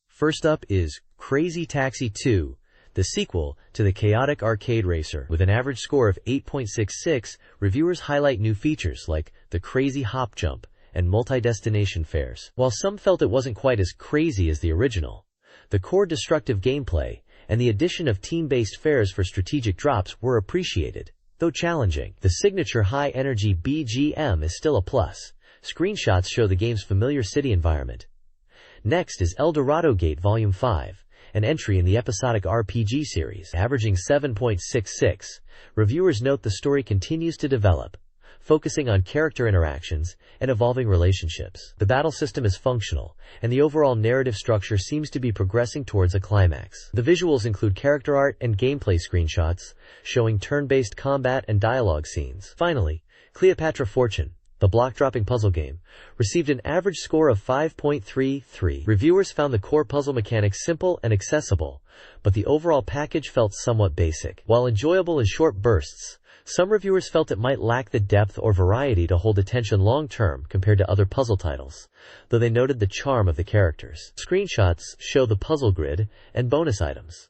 First up is Crazy Taxi 2, the sequel to the chaotic arcade racer. With an average score of 8.66, reviewers highlight new features like the crazy hop jump and multi-destination fares. While some felt it wasn't quite as crazy as the original, the core destructive gameplay and the addition of team-based fares for strategic drops were appreciated, though challenging. The signature high-energy BGM is still a plus. Screenshots show the game's familiar city environment. Next is El Dorado Gate Volume 5, an entry in the episodic RPG series. Averaging 7.66, reviewers note the story continues to develop, focusing on character interactions and evolving relationships. The battle system is functional, and the overall narrative structure seems to be progressing towards a climax. The visuals include character art and gameplay screenshots, showing turn-based combat and dialogue scenes. Finally, Cleopatra Fortune, the block-dropping puzzle game, received an average score of 5.33. Reviewers found the core puzzle mechanics simple and accessible, but the overall package felt somewhat basic. While enjoyable in short bursts, some reviewers felt it might lack the depth or variety to hold attention long-term compared to other puzzle titles, though they noted the charm of the characters. Screenshots show the puzzle grid and bonus items.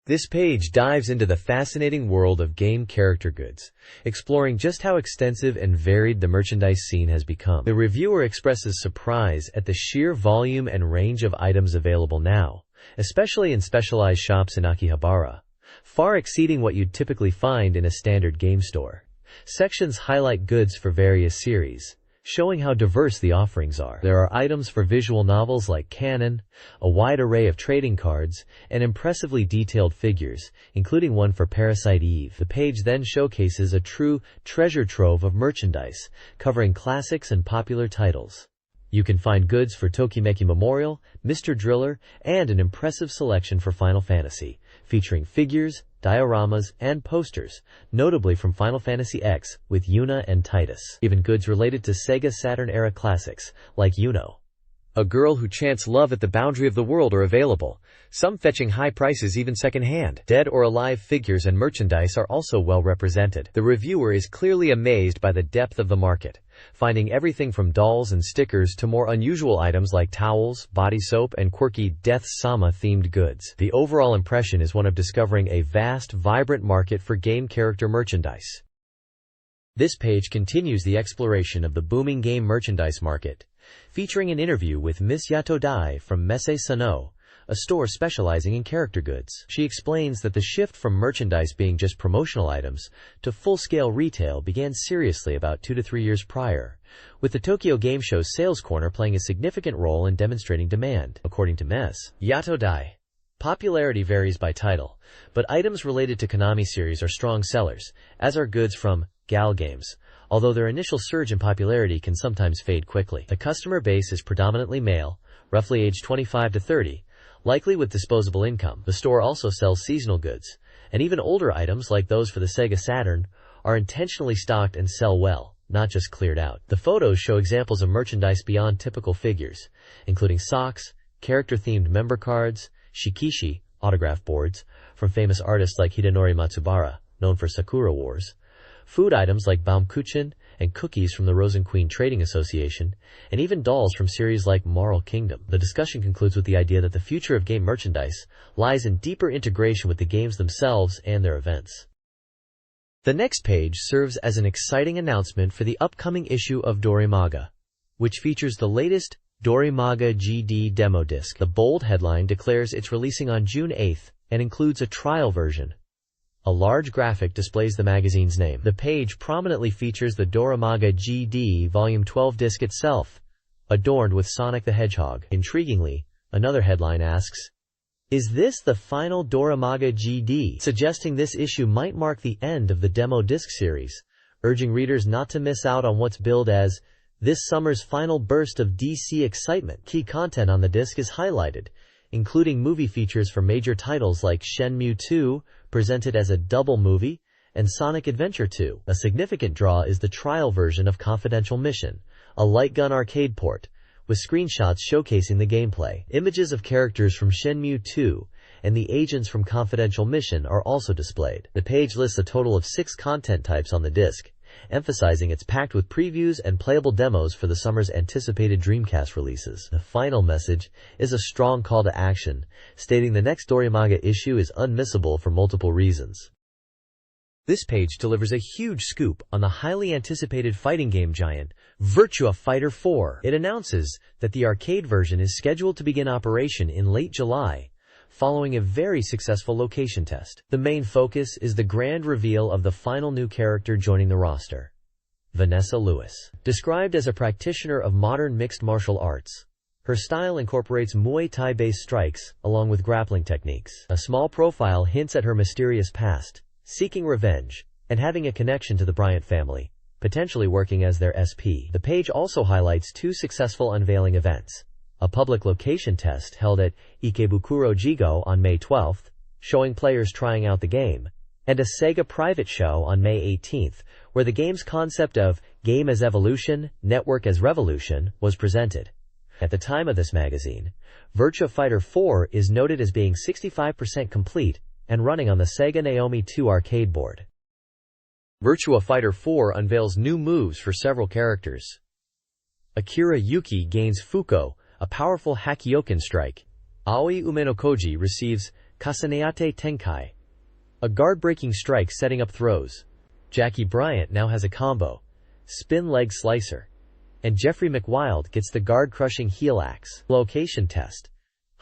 This page dives into the fascinating world of game character goods, exploring just how extensive and varied the merchandise scene has become. The reviewer expresses surprise at the sheer volume and range of items available now, especially in specialized shops in Akihabara, far exceeding what you'd typically find in a standard game store. Sections highlight goods for various series, showing how diverse the offerings are. There are items for visual novels like canon, a wide array of trading cards, and impressively detailed figures, including one for Parasite Eve. The page then showcases a true treasure trove of merchandise, covering classics and popular titles. You can find goods for Tokimeki Memorial, Mr. Driller, and an impressive selection for Final Fantasy, featuring figures, dioramas, and posters, notably from Final Fantasy X, with Yuna and Titus. Even goods related to Sega Saturn-era classics, like Uno, A girl who chants love at the boundary of the world are available, some fetching high prices even second-hand. Dead or alive figures and merchandise are also well represented. The reviewer is clearly amazed by the depth of the market, finding everything from dolls and stickers to more unusual items like towels, body soap, and quirky Death Sama-themed goods. The overall impression is one of discovering a vast, vibrant market for game character merchandise. This page continues the exploration of the booming game merchandise market, featuring an interview with Miss Yato Dai from Messe Sano, a store specializing in character goods. She explains that the shift from merchandise being just promotional items to full-scale retail began seriously about 2 to 3 years prior, with the Tokyo Game Show's sales corner playing a significant role in demonstrating demand. According to Ms. Yato Dai, popularity varies by title, but items related to Konami series are strong sellers, as are goods from GAL games, although their initial surge in popularity can sometimes fade quickly. The customer base is predominantly male, roughly aged 25 to 30, likely with disposable income. The store also sells seasonal goods, and even older items like those for the Sega Saturn are intentionally stocked and sell well, not just cleared out. The photos show examples of merchandise beyond typical figures, including socks, character-themed member cards, shikishi, autograph boards, from famous artists like Hidenori Matsubara, known for Sakura Wars, food items like Baumkuchen and cookies from the Rosen Queen Trading Association, and even dolls from series like Moral Kingdom. The discussion concludes with the idea that the future of game merchandise lies in deeper integration with the games themselves and their events. The next page serves as an exciting announcement for the upcoming issue of Dorimaga, which features the latest Dorimaga GD demo disc. The bold headline declares it's releasing on June 8th and includes a trial version. A large graphic displays the magazine's name. The page prominently features the Dorimaga GD Volume 12 disc itself, adorned with Sonic the Hedgehog. Intriguingly, another headline asks, "Is this the final Dorimaga GD?" suggesting this issue might mark the end of the demo disc series, urging readers not to miss out on what's billed as this summer's final burst of DC excitement. Key content on the disc is highlighted, including movie features for major titles like Shenmue 2, presented as a double movie, and Sonic Adventure 2. A significant draw is the trial version of Confidential Mission, a light gun arcade port, with screenshots showcasing the gameplay. Images of characters from Shenmue 2 and the agents from Confidential Mission are also displayed. The page lists a total of 6 content types on the disc, emphasizing it's packed with previews and playable demos for the summer's anticipated Dreamcast releases. The final message is a strong call to action, stating the next Dorimaga issue is unmissable for multiple reasons. This page delivers a huge scoop on the highly anticipated fighting game giant, Virtua Fighter 4. It announces that the arcade version is scheduled to begin operation in late July, following a very successful location test. The main focus is the grand reveal of the final new character joining the roster, Vanessa Lewis. Described as a practitioner of modern mixed martial arts, her style incorporates Muay Thai-based strikes along with grappling techniques. A small profile hints at her mysterious past, seeking revenge, and having a connection to the Bryant family, potentially working as their SP. The page also highlights 2 successful unveiling events: a public location test held at Ikebukuro Jigo on May 12th, showing players trying out the game, and a Sega private show on May 18th, where the game's concept of game as evolution, network as revolution was presented. At the time of this magazine, Virtua Fighter 4 is noted as being 65% complete and running on the Sega Naomi 2 arcade board. Virtua Fighter 4 unveils new moves for several characters. Akira Yuki gains Fuko, a powerful Hakioken strike. Aoi Umenokoji receives Kasaneate Tenkai, a guard-breaking strike setting up throws. Jackie Bryant now has a combo, Spin Leg Slicer, and Jeffrey McWild gets the guard-crushing heel axe. Location test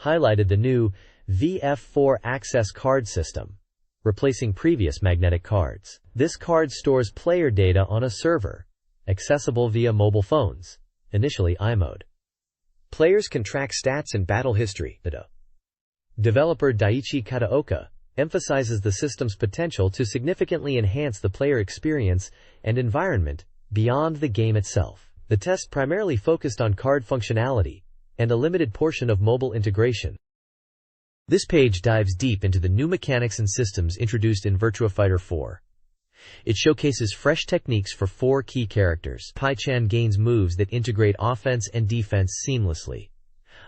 highlighted the new VF4 Access card system, replacing previous magnetic cards. This card stores player data on a server, accessible via mobile phones, initially iMode. Players can track stats and battle history. Developer Daiichi Kataoka emphasizes the system's potential to significantly enhance the player experience and environment beyond the game itself. The test primarily focused on card functionality and a limited portion of mobile integration. This page dives deep into the new mechanics and systems introduced in Virtua Fighter 4. It showcases fresh techniques for 4 key characters. Pai-chan gains moves that integrate offense and defense seamlessly.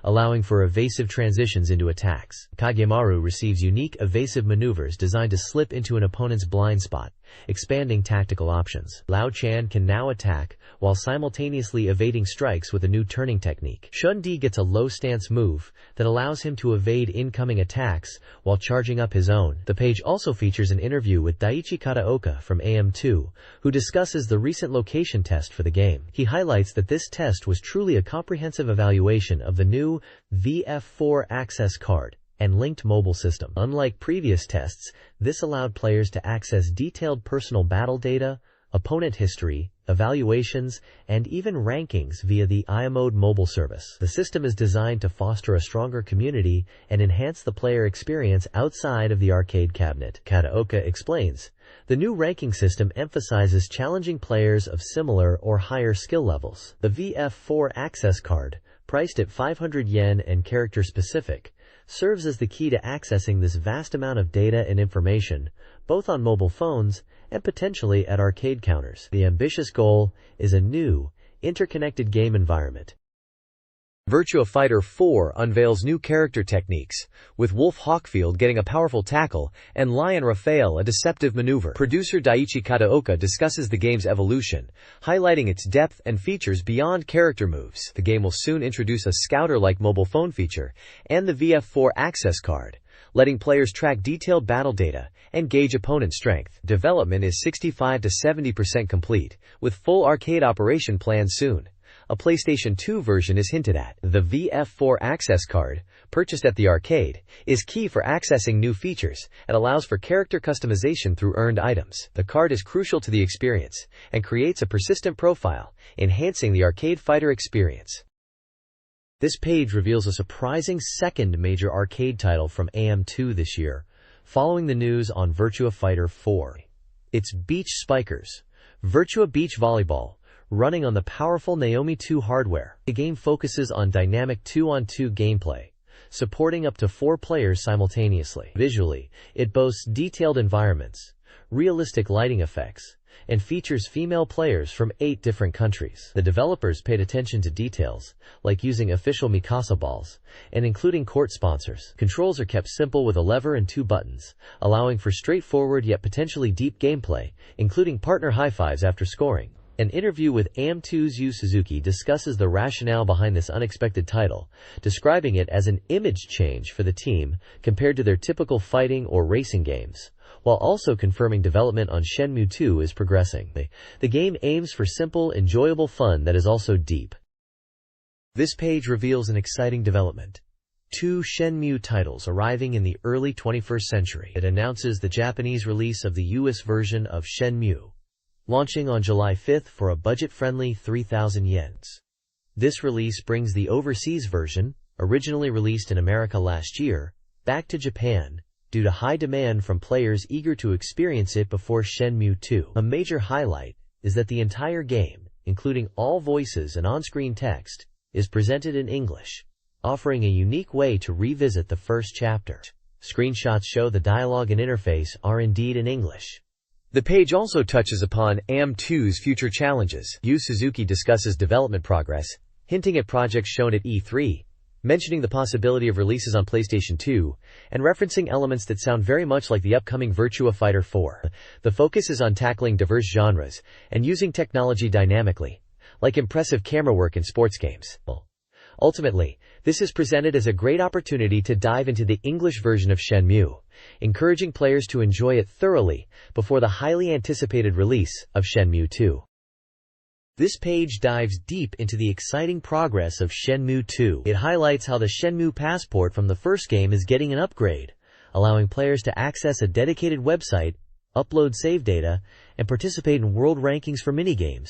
allowing for evasive transitions into attacks. Kagemaru receives unique evasive maneuvers designed to slip into an opponent's blind spot, expanding tactical options. Lao Chan can now attack while simultaneously evading strikes with a new turning technique. Shun Di gets a low stance move that allows him to evade incoming attacks while charging up his own. The page also features an interview with Daiichi Kataoka from AM2, who discusses the recent location test for the game. He highlights that this test was truly a comprehensive evaluation of the new VF4 access card and linked mobile system. Unlike previous tests, this allowed players to access detailed personal battle data, opponent history, evaluations, and even rankings via the iMode mobile service. The system is designed to foster a stronger community and enhance the player experience outside of the arcade cabinet. Kataoka explains, the new ranking system emphasizes challenging players of similar or higher skill levels. The VF4 access card, priced at 500 yen and character specific, serves as the key to accessing this vast amount of data and information, both on mobile phones and potentially at arcade counters. The ambitious goal is a new, interconnected game environment. Virtua Fighter 4 unveils new character techniques, with Wolf Hawkfield getting a powerful tackle and Lion Raphael a deceptive maneuver. Producer Daiichi Kataoka discusses the game's evolution, highlighting its depth and features beyond character moves. The game will soon introduce a scouter-like mobile phone feature and the VF4 access card, letting players track detailed battle data and gauge opponent strength. Development is 65 to 70% complete, with full arcade operation planned soon. A PlayStation 2 version is hinted at. The VF4 access card, purchased at the arcade, is key for accessing new features and allows for character customization through earned items. The card is crucial to the experience and creates a persistent profile, enhancing the arcade fighter experience. This page reveals a surprising second major arcade title from AM2 this year, following the news on Virtua Fighter 4. It's Beach Spikers, Virtua Beach Volleyball, running on the powerful Naomi 2 hardware. The game focuses on dynamic 2-on-2 gameplay, supporting up to 4 players simultaneously. Visually, it boasts detailed environments, realistic lighting effects, and features female players from 8 different countries. The developers paid attention to details, like using official Mikasa balls, and including court sponsors. Controls are kept simple with a lever and 2 buttons, allowing for straightforward yet potentially deep gameplay, including partner high-fives after scoring. An interview with AM2's Yu Suzuki discusses the rationale behind this unexpected title, describing it as an image change for the team compared to their typical fighting or racing games, while also confirming development on Shenmue 2 is progressing. The game aims for simple, enjoyable fun that is also deep. This page reveals an exciting development. 2 Shenmue titles arriving in the early 21st century. It announces the Japanese release of the US version of Shenmue, launching on July 5th for a budget-friendly 3,000 yens. This release brings the overseas version, originally released in America last year, back to Japan, due to high demand from players eager to experience it before Shenmue 2. A major highlight is that the entire game, including all voices and on-screen text, is presented in English, offering a unique way to revisit the first chapter. Screenshots show the dialogue and interface are indeed in English. The page also touches upon AM2's future challenges. Yu Suzuki discusses development progress, hinting at projects shown at E3, mentioning the possibility of releases on PlayStation 2, and referencing elements that sound very much like the upcoming Virtua Fighter 4. The focus is on tackling diverse genres and using technology dynamically, like impressive camera work in sports games. Ultimately, this is presented as a great opportunity to dive into the English version of Shenmue, encouraging players to enjoy it thoroughly before the highly anticipated release of Shenmue 2. This page dives deep into the exciting progress of Shenmue 2. It highlights how the Shenmue Passport from the first game is getting an upgrade, allowing players to access a dedicated website, upload save data, and participate in world rankings for minigames,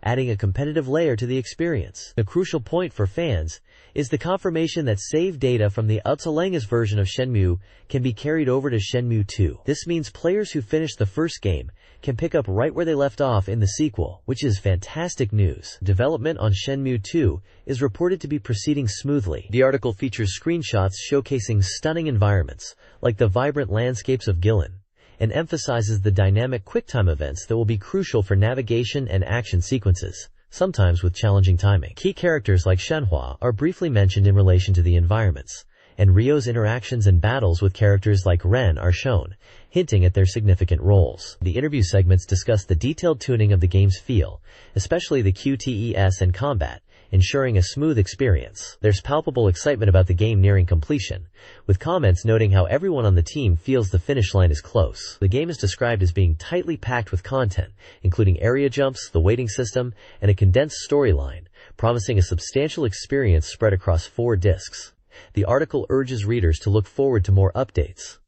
adding a competitive layer to the experience. The crucial point for fans is the confirmation that save data from the Utsalengas version of Shenmue can be carried over to Shenmue 2. This means players who finished the first game can pick up right where they left off in the sequel, which is fantastic news. Development on Shenmue 2 is reported to be proceeding smoothly. The article features screenshots showcasing stunning environments, like the vibrant landscapes of Gillen, and emphasizes the dynamic QuickTime events that will be crucial for navigation and action sequences. sometimes with challenging timing. Key characters like Shenhua are briefly mentioned in relation to the environments, and Ryo's interactions and battles with characters like Ren are shown, hinting at their significant roles. The interview segments discuss the detailed tuning of the game's feel, especially the QTES and combat, ensuring a smooth experience. There's palpable excitement about the game nearing completion, with comments noting how everyone on the team feels the finish line is close. The game is described as being tightly packed with content, including area jumps, the waiting system, and a condensed storyline, promising a substantial experience spread across 4 discs. The article urges readers to look forward to more updates.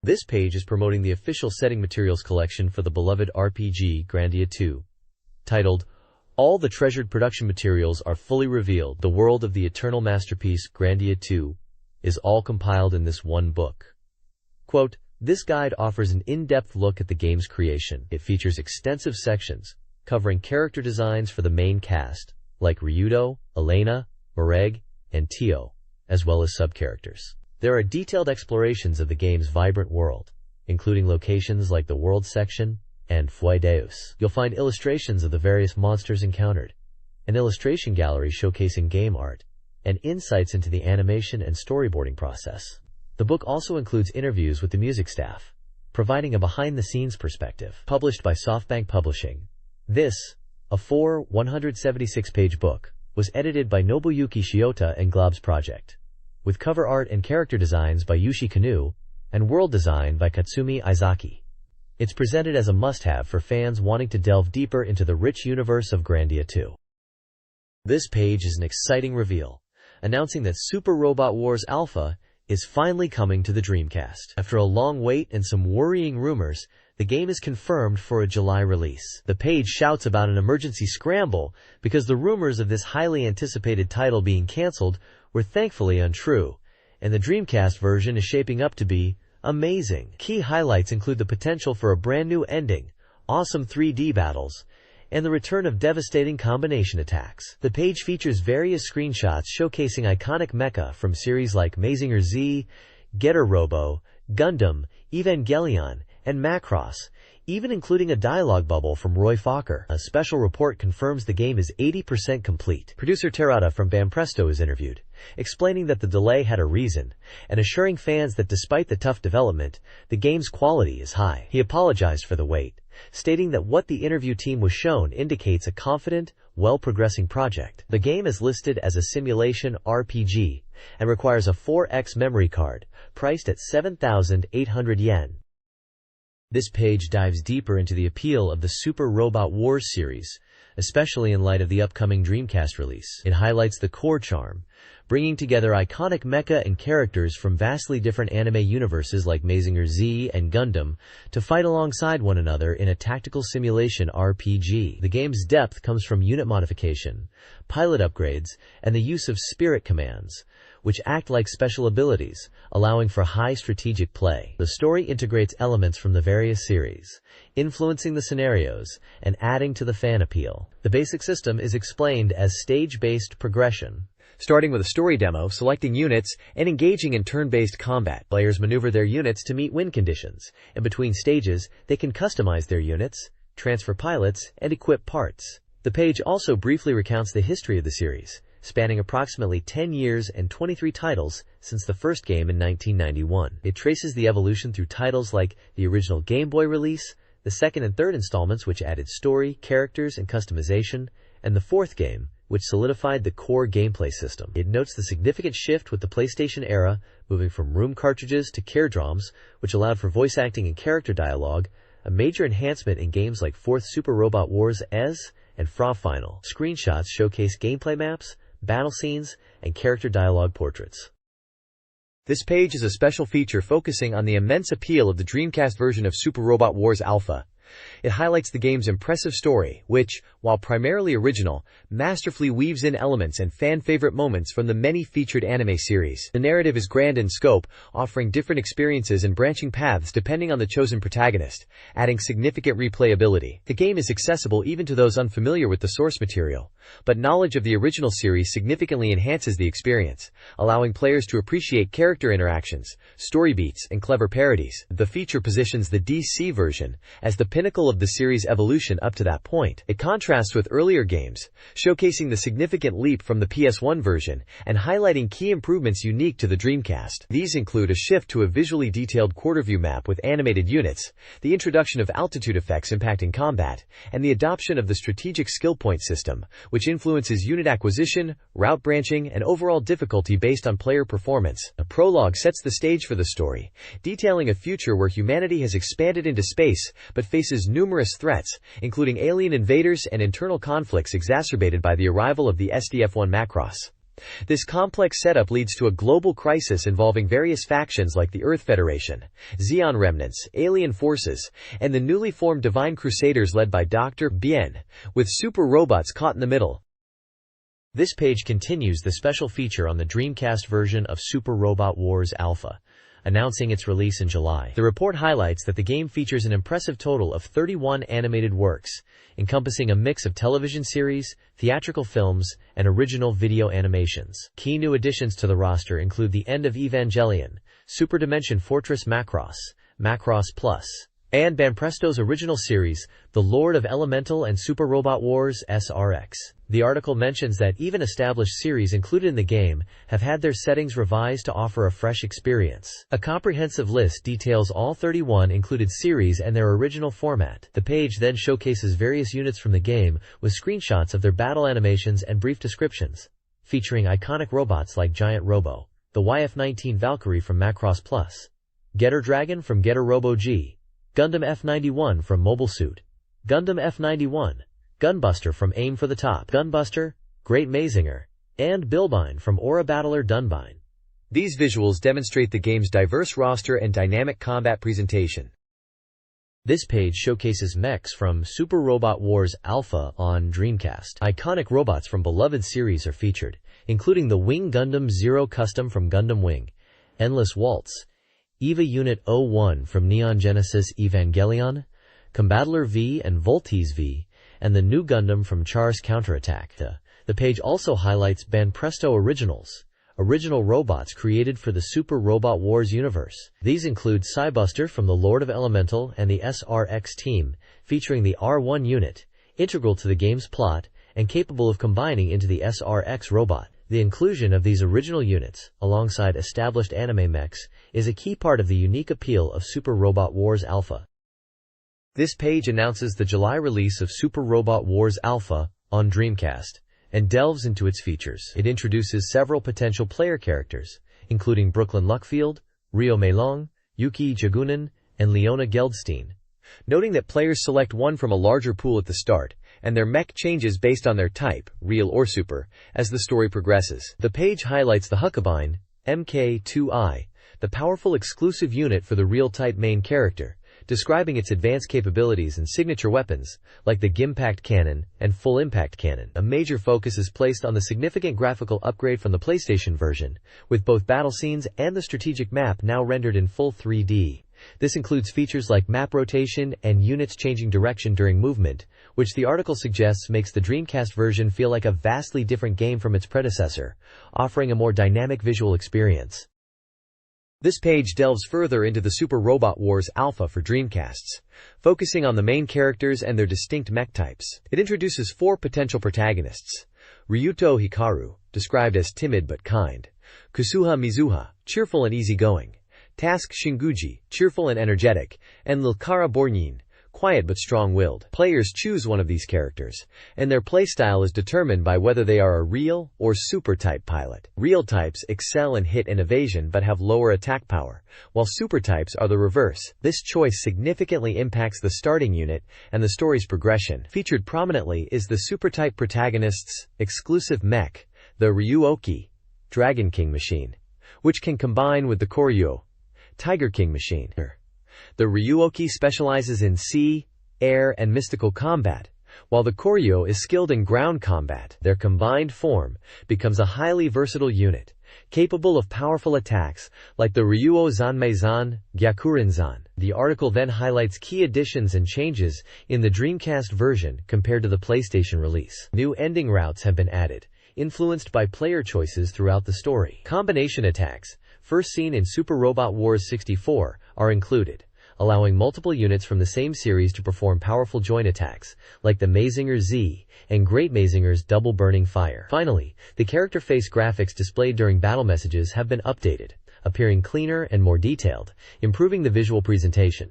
This page is promoting the official setting materials collection for the beloved RPG Grandia 2, titled, "All the treasured production materials are fully revealed. The world of the eternal masterpiece Grandia 2 is all compiled in this one book." Quote, "This guide offers an in-depth look at the game's creation. It features extensive sections covering character designs for the main cast, like Ryudo, Elena, Moreg, and Tio, as well as sub-characters. There are detailed explorations of the game's vibrant world, including locations like the World section and Fue Deus. You'll find illustrations of the various monsters encountered, an illustration gallery showcasing game art, and insights into the animation and storyboarding process. The book also includes interviews with the music staff, providing a behind-the-scenes perspective. Published by SoftBank Publishing, this, a 176-page book, was edited by Nobuyuki Shiota and Glob's Project, with cover art and character designs by Yushi Kanu, and world design by Katsumi Izaki. It's presented as a must-have for fans wanting to delve deeper into the rich universe of Grandia 2. This page is an exciting reveal, announcing that Super Robot Wars Alpha is finally coming to the Dreamcast. After a long wait and some worrying rumors, the game is confirmed for a July release. The page shouts about an emergency scramble because the rumors of this highly anticipated title being cancelled were thankfully untrue, and the Dreamcast version is shaping up to be amazing. Key highlights include the potential for a brand new ending, awesome 3D battles, and the return of devastating combination attacks. The page features various screenshots showcasing iconic mecha from series like Mazinger Z, Getter Robo, Gundam, Evangelion, and Macross, even including a dialogue bubble from Roy Fokker. A special report confirms the game is 80% complete. Producer Terada from Banpresto is interviewed, explaining that the delay had a reason, and assuring fans that despite the tough development, the game's quality is high. He apologized for the wait, stating that what the interview team was shown indicates a confident, well-progressing project. The game is listed as a simulation RPG and requires a 4X memory card, priced at 7,800 yen. This page dives deeper into the appeal of the Super Robot Wars series, especially in light of the upcoming Dreamcast release. It highlights the core charm, bringing together iconic mecha and characters from vastly different anime universes like Mazinger Z and Gundam to fight alongside one another in a tactical simulation RPG. The game's depth comes from unit modification, pilot upgrades, and the use of spirit commands, which act like special abilities, allowing for high strategic play. The story integrates elements from the various series, influencing the scenarios and adding to the fan appeal. The basic system is explained as stage-based progression, starting with a story demo, selecting units, and engaging in turn-based combat. Players maneuver their units to meet win conditions, and between stages, they can customize their units, transfer pilots, and equip parts. The page also briefly recounts the history of the series, spanning approximately 10 years and 23 titles since the first game in 1991. It traces the evolution through titles like the original Game Boy release, the second and third installments which added story, characters, and customization, and the fourth game, which solidified the core gameplay system. It notes the significant shift with the PlayStation era, moving from room cartridges to CareDroms, which allowed for voice acting and character dialogue, a major enhancement in games like 4th Super Robot Wars ES and Fra Final. Screenshots showcase gameplay maps, battle scenes, and character dialogue portraits. This page is a special feature focusing on the immense appeal of the Dreamcast version of Super Robot Wars Alpha. It highlights the game's impressive story, which, while primarily original, masterfully weaves in elements and fan-favorite moments from the many featured anime series. The narrative is grand in scope, offering different experiences and branching paths depending on the chosen protagonist, adding significant replayability. The game is accessible even to those unfamiliar with the source material, but knowledge of the original series significantly enhances the experience, allowing players to appreciate character interactions, story beats, and clever parodies. The feature positions the DC version as the pinnacle of of the series' evolution up to that point. It contrasts with earlier games, showcasing the significant leap from the PS1 version and highlighting key improvements unique to the Dreamcast. These include a shift to a visually detailed quarter-view map with animated units, the introduction of altitude effects impacting combat, and the adoption of the strategic skill point system, which influences unit acquisition, route branching, and overall difficulty based on player performance. A prologue sets the stage for the story, detailing a future where humanity has expanded into space but faces numerous threats, including alien invaders and internal conflicts exacerbated by the arrival of the SDF-1 Macross. This complex setup leads to a global crisis involving various factions like the Earth Federation, Xeon remnants, alien forces, and the newly formed Divine Crusaders led by Dr. Bien, with super robots caught in the middle. This page continues the special feature on the Dreamcast version of Super Robot Wars Alpha, announcing its release in July. The report highlights that the game features an impressive total of 31 animated works, encompassing a mix of television series, theatrical films, and original video animations. Key new additions to the roster include The End of Evangelion, Super Dimension Fortress Macross, Macross Plus, and Banpresto's original series, The Lord of Elemental and Super Robot Wars SRX. The article mentions that even established series included in the game have had their settings revised to offer a fresh experience. A comprehensive list details all 31 included series and their original format. The page then showcases various units from the game with screenshots of their battle animations and brief descriptions, featuring iconic robots like Giant Robo, the YF-19 Valkyrie from Macross Plus, Getter Dragon from Getter Robo G, Gundam F91 from Mobile Suit, Gundam F91, Gunbuster from Aim for the Top, Gunbuster, Great Mazinger, and Bilbine from Aura Battler Dunbine. These visuals demonstrate the game's diverse roster and dynamic combat presentation. This page showcases mechs from Super Robot Wars Alpha on Dreamcast. Iconic robots from beloved series are featured, including the Wing Gundam Zero Custom from Gundam Wing, Endless Waltz, EVA Unit 01 from Neon Genesis Evangelion, Combattler V and Voltes V, and the new Gundam from Char's Counterattack. The page also highlights Banpresto Originals, original robots created for the Super Robot Wars universe. These include Cybuster from the Lord of Elemental and the SRX team, featuring the R1 unit, integral to the game's plot, and capable of combining into the SRX robot. The inclusion of these original units, alongside established anime mechs, is a key part of the unique appeal of Super Robot Wars Alpha. This page announces the July release of Super Robot Wars Alpha on Dreamcast, and delves into its features. It introduces several potential player characters, including Brooklyn Luckfield, Rio Meilong, Yuki Jagunin, and Leona Geldstein, noting that players select one from a larger pool at the start, and their mech changes based on their type, real or super, as the story progresses. The page highlights the Huckabine, MK2I, the powerful exclusive unit for the real-type main character, describing its advanced capabilities and signature weapons, like the Gimpact Cannon and Full Impact Cannon. A major focus is placed on the significant graphical upgrade from the PlayStation version, with both battle scenes and the strategic map now rendered in full 3D. This includes features like map rotation and units changing direction during movement, which the article suggests makes the Dreamcast version feel like a vastly different game from its predecessor, offering a more dynamic visual experience. This page delves further into the Super Robot Wars Alpha for Dreamcasts, focusing on the main characters and their distinct mech types. It introduces 4 potential protagonists: Ryuto Hikaru, described as timid but kind; Kusuha Mizuha, cheerful and easygoing; Task Shinguji, cheerful and energetic; and Lilkara Borgnin, quiet but strong-willed. Players choose one of these characters, and their playstyle is determined by whether they are a real or super-type pilot. Real types excel in hit and evasion but have lower attack power, while super types are the reverse. This choice significantly impacts the starting unit and the story's progression. Featured prominently is the super-type protagonist's exclusive mech, the Ryuoki, Dragon King machine, which can combine with the Koryo, Tiger King machine. The Ryuoki specializes in sea, air, and mystical combat, while the Koryo is skilled in ground combat. Their combined form becomes a highly versatile unit, capable of powerful attacks like the Ryuo Zanmei-zan, Gyakurin-zan. The article then highlights key additions and changes in the Dreamcast version compared to the PlayStation release. New ending routes have been added, influenced by player choices throughout the story. Combination attacks, first seen in Super Robot Wars 64, are included, allowing multiple units from the same series to perform powerful joint attacks, like the Mazinger Z and Great Mazinger's double burning fire. Finally, the character face graphics displayed during battle messages have been updated, appearing cleaner and more detailed, improving the visual presentation.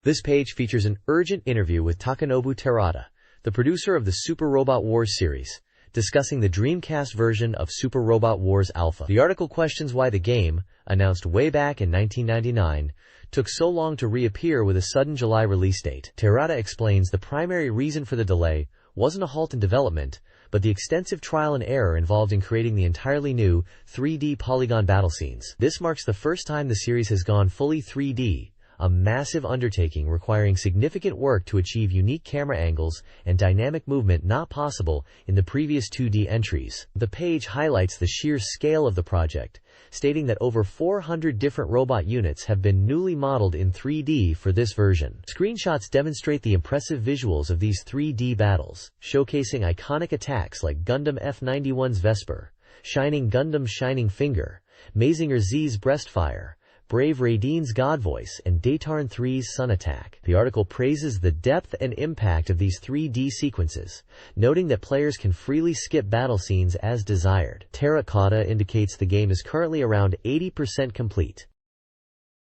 This page features an urgent interview with Takanobu Terada, the producer of the Super Robot Wars series, discussing the Dreamcast version of Super Robot Wars Alpha. The article questions why the game, announced way back in 1999, took so long to reappear with a sudden July release date. Terada explains the primary reason for the delay wasn't a halt in development, but the extensive trial and error involved in creating the entirely new 3D polygon battle scenes. This marks the first time the series has gone fully 3D, a massive undertaking requiring significant work to achieve unique camera angles and dynamic movement not possible in the previous 2D entries. The page highlights the sheer scale of the project, stating that over 400 different robot units have been newly modeled in 3D for this version. Screenshots demonstrate the impressive visuals of these 3D battles, showcasing iconic attacks like Gundam F-91's Vesper, Shining Gundam's Shining Finger, Mazinger Z's Breastfire, Brave Radine's God Voice, and Daytarn 3's Sun Attack. The article praises the depth and impact of these 3D sequences, noting that players can freely skip battle scenes as desired. Terracotta indicates the game is currently around 80% complete.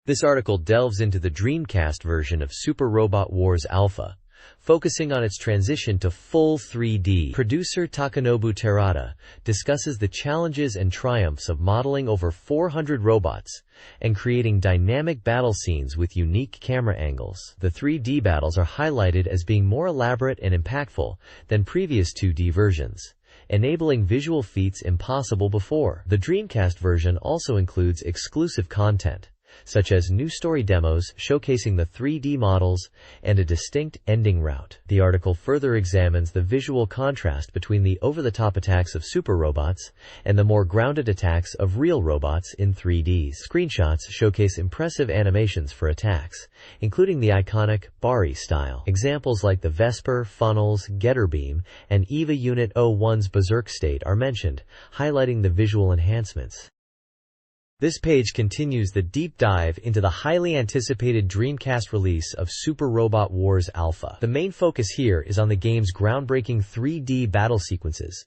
This article delves into the Dreamcast version of Super Robot Wars Alpha, focusing on its transition to full 3D. Producer Takanobu Terada discusses the challenges and triumphs of modeling over 400 robots and creating dynamic battle scenes with unique camera angles. The 3D battles are highlighted as being more elaborate and impactful than previous 2D versions, enabling visual feats impossible before. The Dreamcast version also includes exclusive content, such as new story demos showcasing the 3D models and a distinct ending route. The article further examines the visual contrast between the over-the-top attacks of super robots and the more grounded attacks of real robots in 3D. Screenshots showcase impressive animations for attacks, including the iconic Bari style. Examples like the Vesper, Funnels, Getter Beam, and EVA Unit 01's Berserk State are mentioned, highlighting the visual enhancements. This page continues the deep dive into the highly anticipated Dreamcast release of Super Robot Wars Alpha. The main focus here is on the game's groundbreaking 3D battle sequences,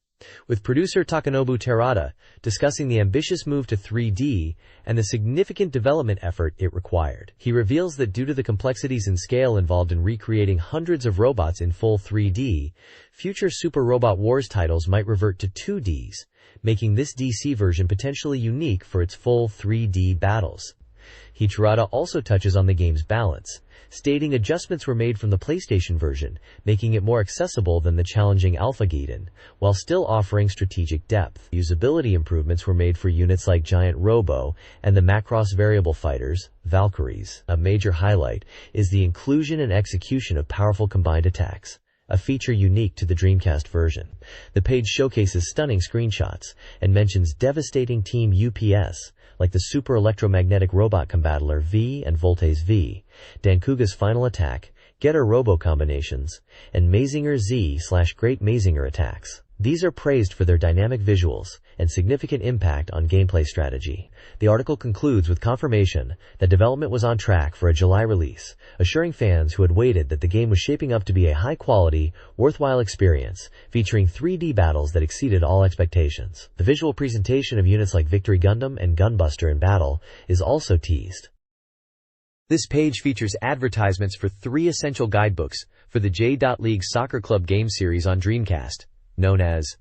with producer Takanobu Terada discussing the ambitious move to 3D and the significant development effort it required. He reveals that due to the complexities and scale involved in recreating hundreds of robots in full 3D, future Super Robot Wars titles might revert to 2Ds, making this DC version potentially unique for its full 3D battles. Terada also touches on the game's balance, stating adjustments were made from the PlayStation version, making it more accessible than the challenging Alpha Gaiden, while still offering strategic depth. Usability improvements were made for units like Giant Robo and the Macross variable fighters, Valkyries. A major highlight is the inclusion and execution of powerful combined attacks, a feature unique to the Dreamcast version. The page showcases stunning screenshots and mentions devastating Team UPS, like the Super Electromagnetic Robot Combattler V and Voltes V, Dankuga's Final Attack, Getter Robo combinations, and Mazinger Z/Great Mazinger attacks. These are praised for their dynamic visuals and significant impact on gameplay strategy. The article concludes with confirmation that development was on track for a July release, assuring fans who had waited that the game was shaping up to be a high-quality, worthwhile experience, featuring 3D battles that exceeded all expectations. The visual presentation of units like Victory Gundam and Gunbuster in battle is also teased. This page features advertisements for 3 essential guidebooks for the J.League Soccer Club game series on Dreamcast, known as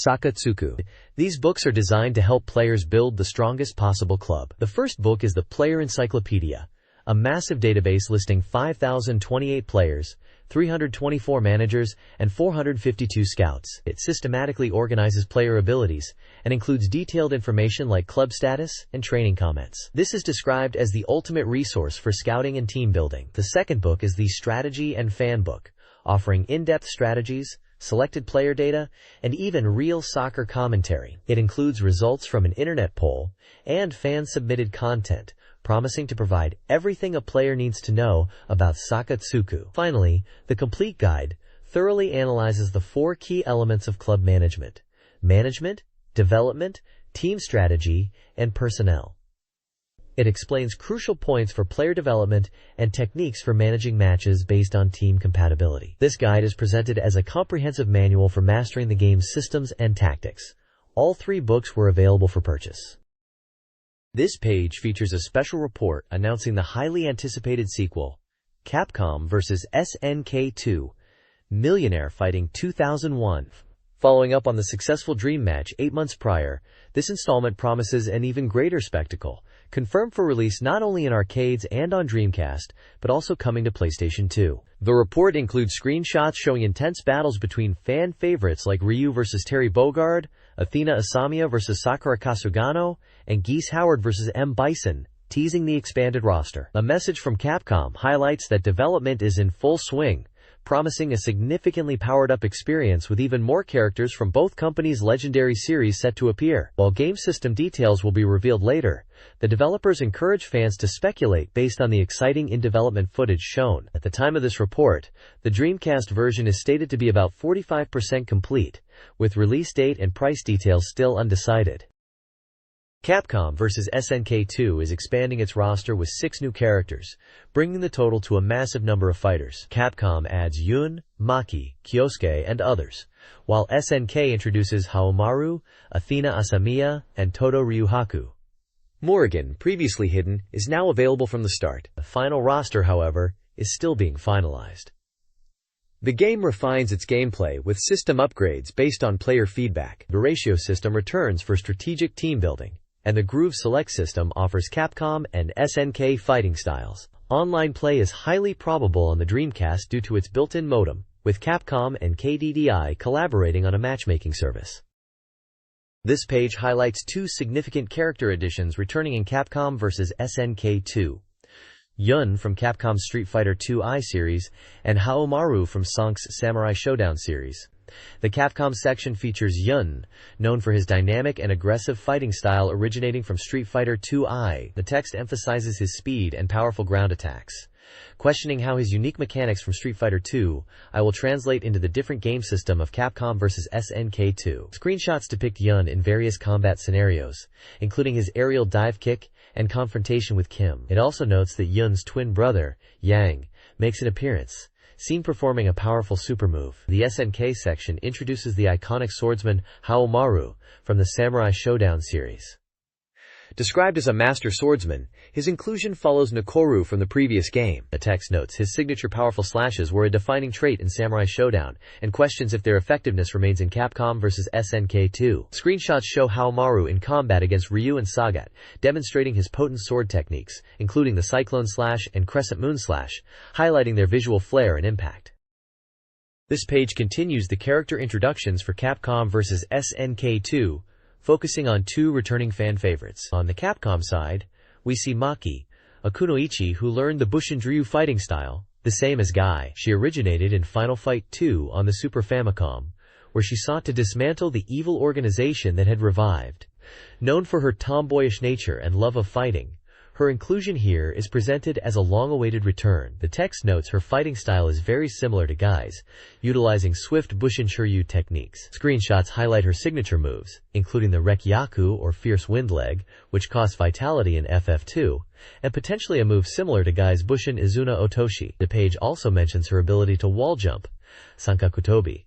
Sakatsuku. These books are designed to help players build the strongest possible club. The first book is the Player Encyclopedia, a massive database listing 5,028 players, 324 managers, and 452 scouts. It systematically organizes player abilities and includes detailed information like club status and training comments. This is described as the ultimate resource for scouting and team building. The second book is the Strategy and Fan Book, offering in-depth strategies, selected player data, and even real soccer commentary. It includes results from an internet poll and fan-submitted content, promising to provide everything a player needs to know about Sakatsuku. Finally, the complete guide thoroughly analyzes the 4 key elements of club management: management, development, team strategy, and personnel. It explains crucial points for player development and techniques for managing matches based on team compatibility. This guide is presented as a comprehensive manual for mastering the game's systems and tactics. All 3 books were available for purchase. This page features a special report announcing the highly anticipated sequel, Capcom vs. SNK 2, Millionaire Fighting 2001. Following up on the successful Dream match 8 months prior, this installment promises an even greater spectacle, confirmed for release not only in arcades and on Dreamcast, but also coming to PlayStation 2. The report includes screenshots showing intense battles between fan favorites like Ryu vs. Terry Bogard, Athena Asamiya vs. Sakura Kasugano, and Geese Howard vs. M. Bison, teasing the expanded roster. A message from Capcom highlights that development is in full swing, promising a significantly powered-up experience with even more characters from both companies' legendary series set to appear. While game system details will be revealed later, the developers encourage fans to speculate based on the exciting in-development footage shown. At the time of this report, the Dreamcast version is stated to be about 45% complete, with release date and price details still undecided. Capcom vs. SNK 2 is expanding its roster with 6 new characters, bringing the total to a massive number of fighters. Capcom adds Yun, Maki, Kyosuke, and others, while SNK introduces Haomaru, Athena Asamiya, and Todo Ryuhaku. Morrigan, previously hidden, is now available from the start. The final roster, however, is still being finalized. The game refines its gameplay with system upgrades based on player feedback. The ratio system returns for strategic team building, and the Groove Select system offers Capcom and SNK fighting styles. Online play is highly probable on the Dreamcast due to its built-in modem, with Capcom and KDDI collaborating on a matchmaking service. This page highlights 2 significant character additions returning in Capcom vs. SNK 2. Yun from Capcom's Street Fighter II-I series, and Haomaru from Sonic's Samurai Showdown series. The Capcom section features Yun, known for his dynamic and aggressive fighting style originating from Street Fighter II-I. The text emphasizes his speed and powerful ground attacks. Questioning how his unique mechanics from Street Fighter II, I will translate into the different game system of Capcom vs. SNK 2. Screenshots depict Yun in various combat scenarios, including his aerial dive kick and confrontation with Kim. It also notes that Yun's twin brother, Yang, makes an appearance, seen performing a powerful super move. The SNK section introduces the iconic swordsman Haomaru from the Samurai Showdown series. Described as a master swordsman, his inclusion follows Nakoru from the previous game. The text notes his signature powerful slashes were a defining trait in Samurai Showdown, and questions if their effectiveness remains in Capcom vs. SNK 2. Screenshots show Haomaru in combat against Ryu and Sagat, demonstrating his potent sword techniques, including the Cyclone Slash and Crescent Moon Slash, highlighting their visual flair and impact. This page continues the character introductions for Capcom vs. SNK 2, focusing on 2 returning fan favorites. On the Capcom side, we see Maki, a kunoichi who learned the Bushinryu fighting style, the same as Guy. She originated in Final Fight 2 on the Super Famicom, where she sought to dismantle the evil organization that had revived. Known for her tomboyish nature and love of fighting, her inclusion here is presented as a long-awaited return. The text notes her fighting style is very similar to Guy's, utilizing swift Bushinryu techniques. Screenshots highlight her signature moves, including the Rekyaku or Fierce Wind Leg, which costs vitality in FF2, and potentially a move similar to Guy's Bushin Izuna Otoshi. The page also mentions her ability to wall jump, Sankakutobi.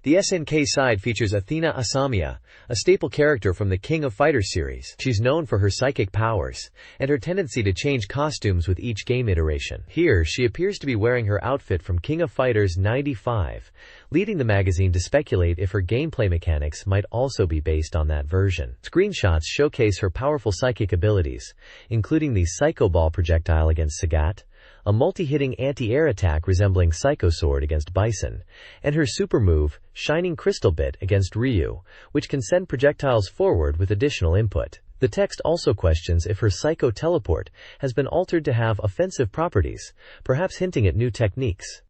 The SNK side features Athena Asamiya, a staple character from the King of Fighters series. She's known for her psychic powers, and her tendency to change costumes with each game iteration. Here, she appears to be wearing her outfit from King of Fighters 95, leading the magazine to speculate if her gameplay mechanics might also be based on that version. Screenshots showcase her powerful psychic abilities, including the Psycho Ball projectile against Sagat, a multi-hitting anti-air attack resembling Psycho Sword against Bison, and her super move, Shining Crystal Bit against Ryu, which can send projectiles forward with additional input. The text also questions if her Psycho Teleport has been altered to have offensive properties, perhaps hinting at new techniques.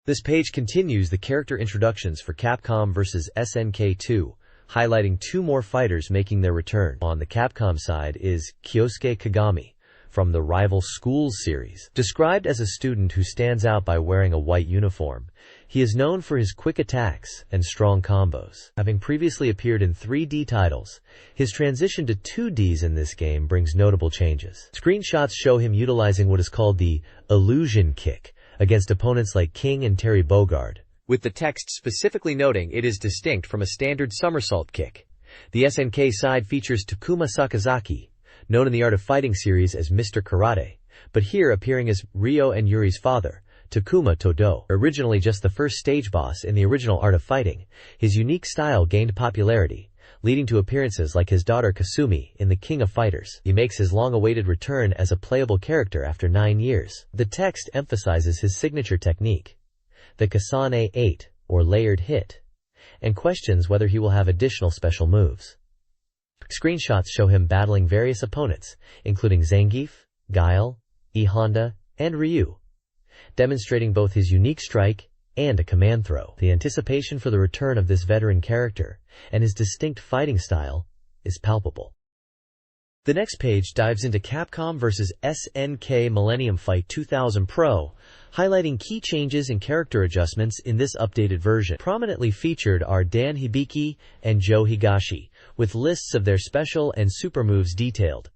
This page continues the character introductions for Capcom vs. SNK 2, highlighting 2 more fighters making their return. On the Capcom side is Kyosuke Kagami, from the Rival Schools series. Described as a student who stands out by wearing a white uniform, He is known for his quick attacks and strong combos. Having previously appeared in 3D titles, his transition to 2Ds in this game brings notable changes. Screenshots show him utilizing what is called the illusion kick against opponents like King and Terry Bogard, with the text specifically noting it is distinct from a standard somersault kick. The SNK side features Takuma Sakazaki, known in the Art of Fighting series as Mr. Karate, but here appearing as Ryo and Yuri's father, Takuma Todo. Originally just the first stage boss in the original Art of Fighting, his unique style gained popularity, leading to appearances like his daughter Kasumi in The King of Fighters. He makes his long-awaited return as a playable character after 9 years. The text emphasizes his signature technique, the Kasane 8, or layered hit, and questions whether he will have additional special moves. Screenshots show him battling various opponents, including Zangief, Guile, E Honda, and Ryu, demonstrating both his unique strike and a command throw. The anticipation for the return of this veteran character and his distinct fighting style is palpable. The next page dives into Capcom vs. SNK Millennium Fight 2000 Pro, highlighting key changes and character adjustments in this updated version. Prominently featured are Dan Hibiki and Joe Higashi, with lists of their special and super moves detailed.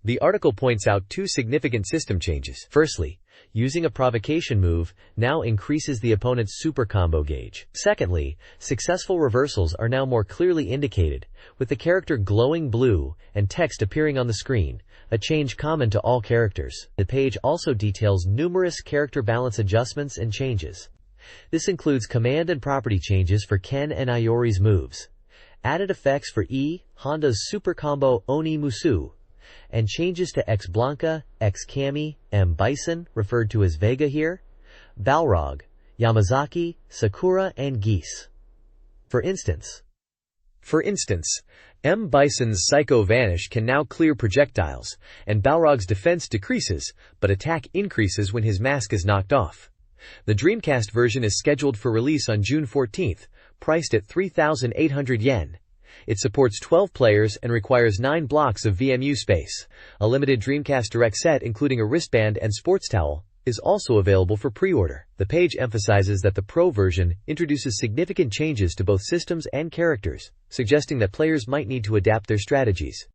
The article points out 2 significant system changes. Firstly, using a provocation move now increases the opponent's super combo gauge. Secondly, successful reversals are now more clearly indicated, with the character glowing blue and text appearing on the screen, a change common to all characters. The page also details numerous character balance adjustments and changes. This includes command and property changes for Ken and Iori's moves, added effects for E Honda's super combo Oni Musu, and changes to X Blanca, X Kami, M Bison, referred to as Vega here, Balrog, Yamazaki, Sakura, and Geese. For instance, M Bison's Psycho Vanish can now clear projectiles, and Balrog's defense decreases, but attack increases when his mask is knocked off. The Dreamcast version is scheduled for release on June 14th, priced at 3,800 yen. It supports 12 players and requires 9 blocks of VMU space. A limited Dreamcast Direct set including a wristband and sports towel is also available for pre-order. The page emphasizes that the Pro version introduces significant changes to both systems and characters, suggesting that players might need to adapt their strategies.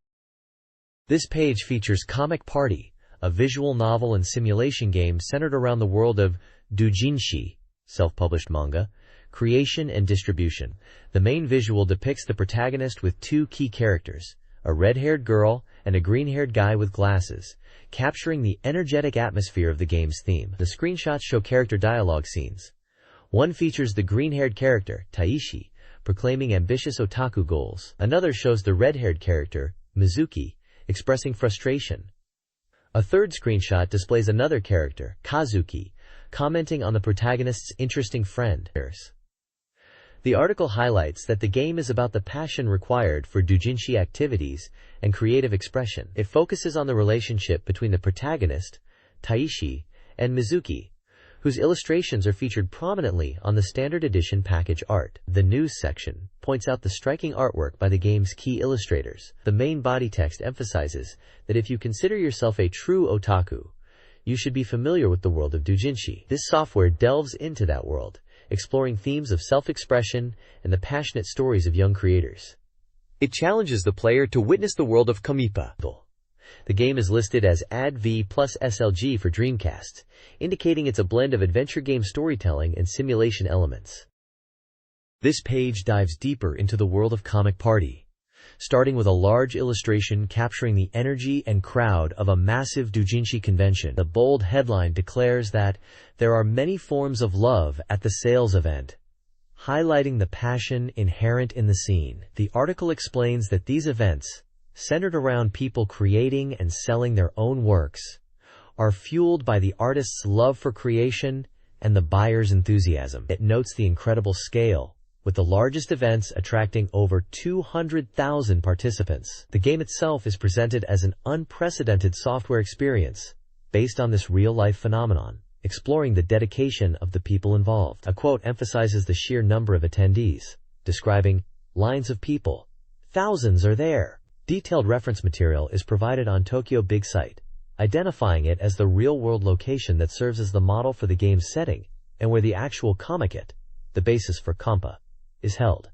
This page features Comic Party, a visual novel and simulation game centered around the world of doujinshi, self-published manga, creation and distribution. The main visual depicts the protagonist with 2 key characters, a red-haired girl and a green-haired guy with glasses, capturing the energetic atmosphere of the game's theme. The screenshots show character dialogue scenes. One features the green-haired character, Taishi, proclaiming ambitious otaku goals. Another shows the red-haired character, Mizuki, expressing frustration. A third screenshot displays another character, Kazuki, commenting on the protagonist's interesting friend. The article highlights that the game is about the passion required for doujinshi activities and creative expression. It focuses on the relationship between the protagonist, Taishi, and Mizuki, whose illustrations are featured prominently on the standard edition package art. The news section points out the striking artwork by the game's key illustrators. The main body text emphasizes that if you consider yourself a true otaku, you should be familiar with the world of doujinshi. This software delves into that world, exploring themes of self-expression and the passionate stories of young creators. It challenges the player to witness the world of Kamipa. The game is listed as ADV plus SLG for Dreamcast, indicating it's a blend of adventure game storytelling and simulation elements. This page dives deeper into the world of Comic Party, starting with a large illustration capturing the energy and crowd of a massive doujinshi convention. The bold headline declares that there are many forms of love at the sales event, highlighting the passion inherent in the scene. The article explains that these events, centered around people creating and selling their own works, are fueled by the artist's love for creation and the buyer's enthusiasm. It notes the incredible scale, with the largest events attracting over 200,000 participants. The game itself is presented as an unprecedented software experience based on this real-life phenomenon, exploring the dedication of the people involved. A quote emphasizes the sheer number of attendees, describing lines of people. Thousands are there. Detailed reference material is provided on Tokyo Big Sight, identifying it as the real-world location that serves as the model for the game's setting and where the actual comiket, the basis for compa, is held.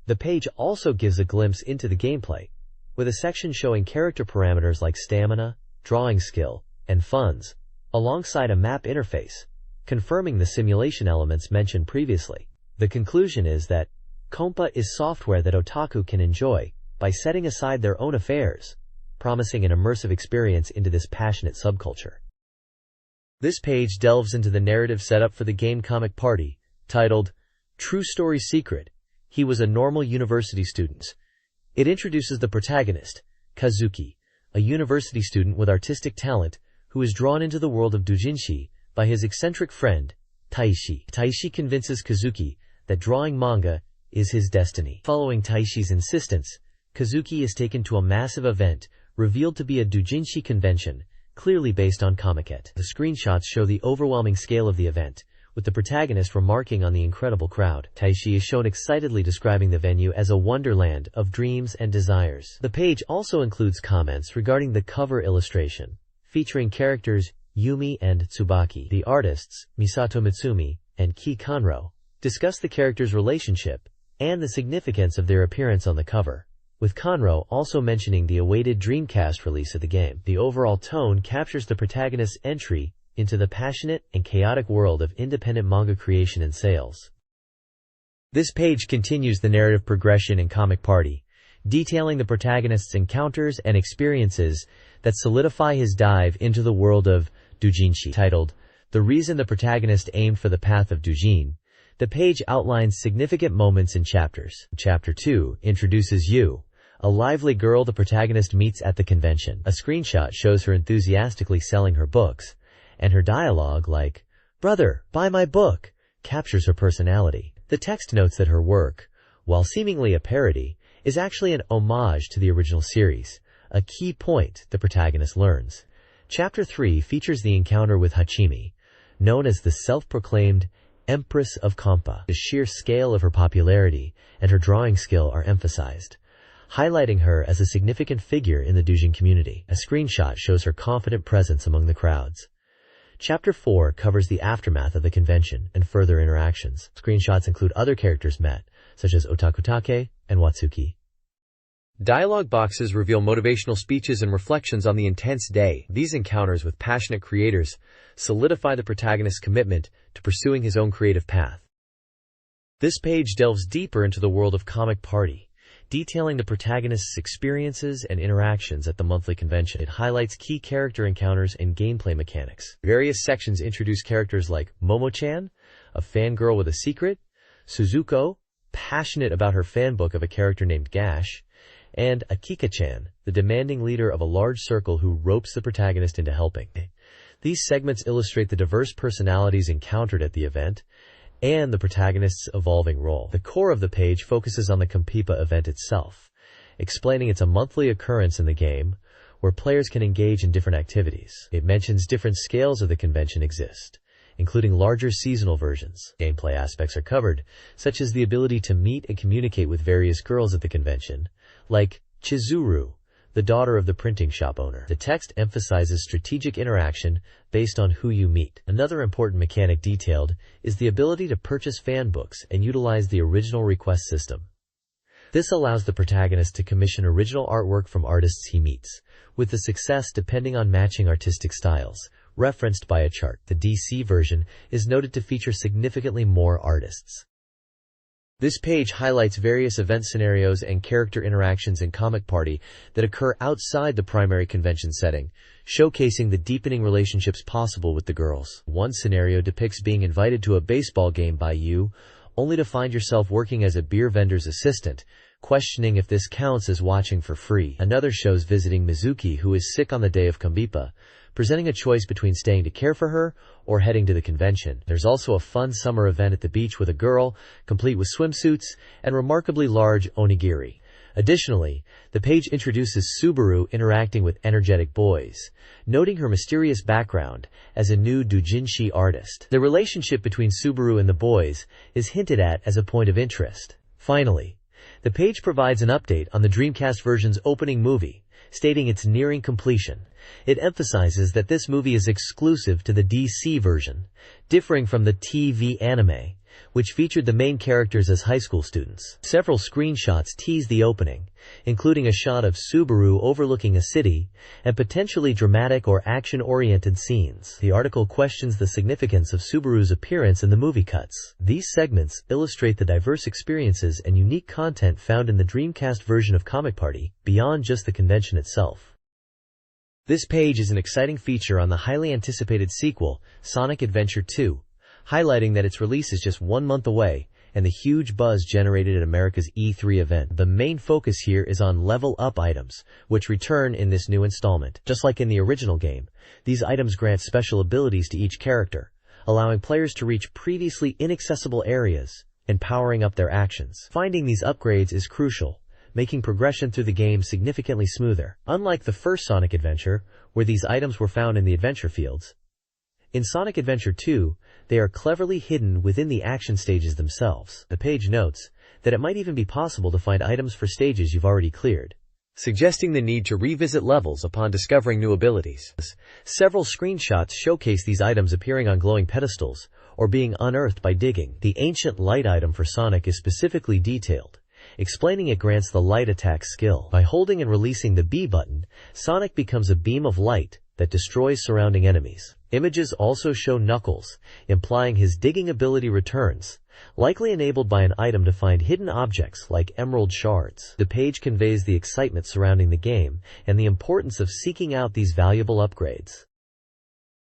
The page also gives a glimpse into the gameplay, with a section showing character parameters like stamina, drawing skill, and funds, alongside a map interface, confirming the simulation elements mentioned previously. The conclusion is that compa is software that otaku can enjoy by setting aside their own affairs, promising an immersive experience into this passionate subculture. This page delves into the narrative setup for the game Comic Party, titled True Story Secret. He was a normal university student. It introduces the protagonist, Kazuki, a university student with artistic talent who is drawn into the world of doujinshi by his eccentric friend, Taishi. Taishi convinces Kazuki that drawing manga is his destiny. Following Taishi's insistence, Kazuki is taken to a massive event revealed to be a doujinshi convention, clearly based on comiket. The screenshots show the overwhelming scale of the event, with the protagonist remarking on the incredible crowd. Taishi is shown excitedly describing the venue as a wonderland of dreams and desires. The page also includes comments regarding the cover illustration, featuring characters Yumi and Tsubaki. The artists, Misato Mitsumi and Ki Kanro, discuss the characters' relationship and the significance of their appearance on the cover, with Kanro also mentioning the awaited Dreamcast release of the game. The overall tone captures the protagonist's entry into the passionate and chaotic world of independent manga creation and sales. This page continues the narrative progression in Comic Party, detailing the protagonist's encounters and experiences that solidify his dive into the world of doujinshi. Titled, The Reason the Protagonist Aimed for the Path of Doujin, the page outlines significant moments in chapters. Chapter 2 introduces Yu, a lively girl the protagonist meets at the convention. A screenshot shows her enthusiastically selling her books, and her dialogue like, "Brother, buy my book," captures her personality. The text notes that her work, while seemingly a parody, is actually an homage to the original series, a key point the protagonist learns. Chapter 3 features the encounter with Hachimi, known as the self-proclaimed Empress of Compa. The sheer scale of her popularity and her drawing skill are emphasized, highlighting her as a significant figure in the doujin community. A screenshot shows her confident presence among the crowds. Chapter 4 covers the aftermath of the convention and further interactions. Screenshots include other characters met, such as Otakutake and Watsuki. Dialogue boxes reveal motivational speeches and reflections on the intense day. These encounters with passionate creators solidify the protagonist's commitment to pursuing his own creative path. This page delves deeper into the world of Comic Party, detailing the protagonist's experiences and interactions at the monthly convention. It highlights key character encounters and gameplay mechanics. Various sections introduce characters like Momo-chan, a fangirl with a secret, Suzuko, passionate about her fanbook of a character named Gash, and Akika-chan, the demanding leader of a large circle who ropes the protagonist into helping. These segments illustrate the diverse personalities encountered at the event and the protagonist's evolving role. The core of the page focuses on the Compipa event itself, explaining it's a monthly occurrence in the game where players can engage in different activities. It mentions different scales of the convention exist, including larger seasonal versions. Gameplay aspects are covered, such as the ability to meet and communicate with various girls at the convention, like Chizuru, the daughter of the printing shop owner. The text emphasizes strategic interaction based on who you meet. Another important mechanic detailed is the ability to purchase fan books and utilize the original request system. This allows the protagonist to commission original artwork from artists he meets, with the success depending on matching artistic styles, referenced by a chart. The DC version is noted to feature significantly more artists. This page highlights various event scenarios and character interactions in Comic Party that occur outside the primary convention setting, showcasing the deepening relationships possible with the girls. One scenario depicts being invited to a baseball game by you, only to find yourself working as a beer vendor's assistant, questioning if this counts as watching for free. Another shows visiting Mizuki, who is sick on the day of Compipa, presenting a choice between staying to care for her or heading to the convention. There's also a fun summer event at the beach with a girl, complete with swimsuits and remarkably large onigiri. Additionally, the page introduces Subaru interacting with energetic boys, noting her mysterious background as a new doujinshi artist. The relationship between Subaru and the boys is hinted at as a point of interest. Finally, the page provides an update on the Dreamcast version's opening movie, stating it's nearing completion. It emphasizes that this movie is exclusive to the DC version, differing from the TV anime, which featured the main characters as high school students. Several screenshots tease the opening, including a shot of Subaru overlooking a city, and potentially dramatic or action-oriented scenes. The article questions the significance of Subaru's appearance in the movie cuts. These segments illustrate the diverse experiences and unique content found in the Dreamcast version of Comic Party, beyond just the convention itself. This page is an exciting feature on the highly anticipated sequel, Sonic Adventure 2, highlighting that its release is just 1 month away, and the huge buzz generated at America's E3 event. The main focus here is on level-up items, which return in this new installment. Just like in the original game, these items grant special abilities to each character, allowing players to reach previously inaccessible areas and powering up their actions. Finding these upgrades is crucial, making progression through the game significantly smoother. Unlike the first Sonic Adventure, where these items were found in the adventure fields, in Sonic Adventure 2, they are cleverly hidden within the action stages themselves. The page notes that it might even be possible to find items for stages you've already cleared, suggesting the need to revisit levels upon discovering new abilities. Several screenshots showcase these items appearing on glowing pedestals or being unearthed by digging. The ancient light item for Sonic is specifically detailed, explaining it grants the light attack skill. By holding and releasing the B button, Sonic becomes a beam of light that destroys surrounding enemies. Images also show Knuckles, implying his digging ability returns, likely enabled by an item to find hidden objects like emerald shards. The page conveys the excitement surrounding the game and the importance of seeking out these valuable upgrades.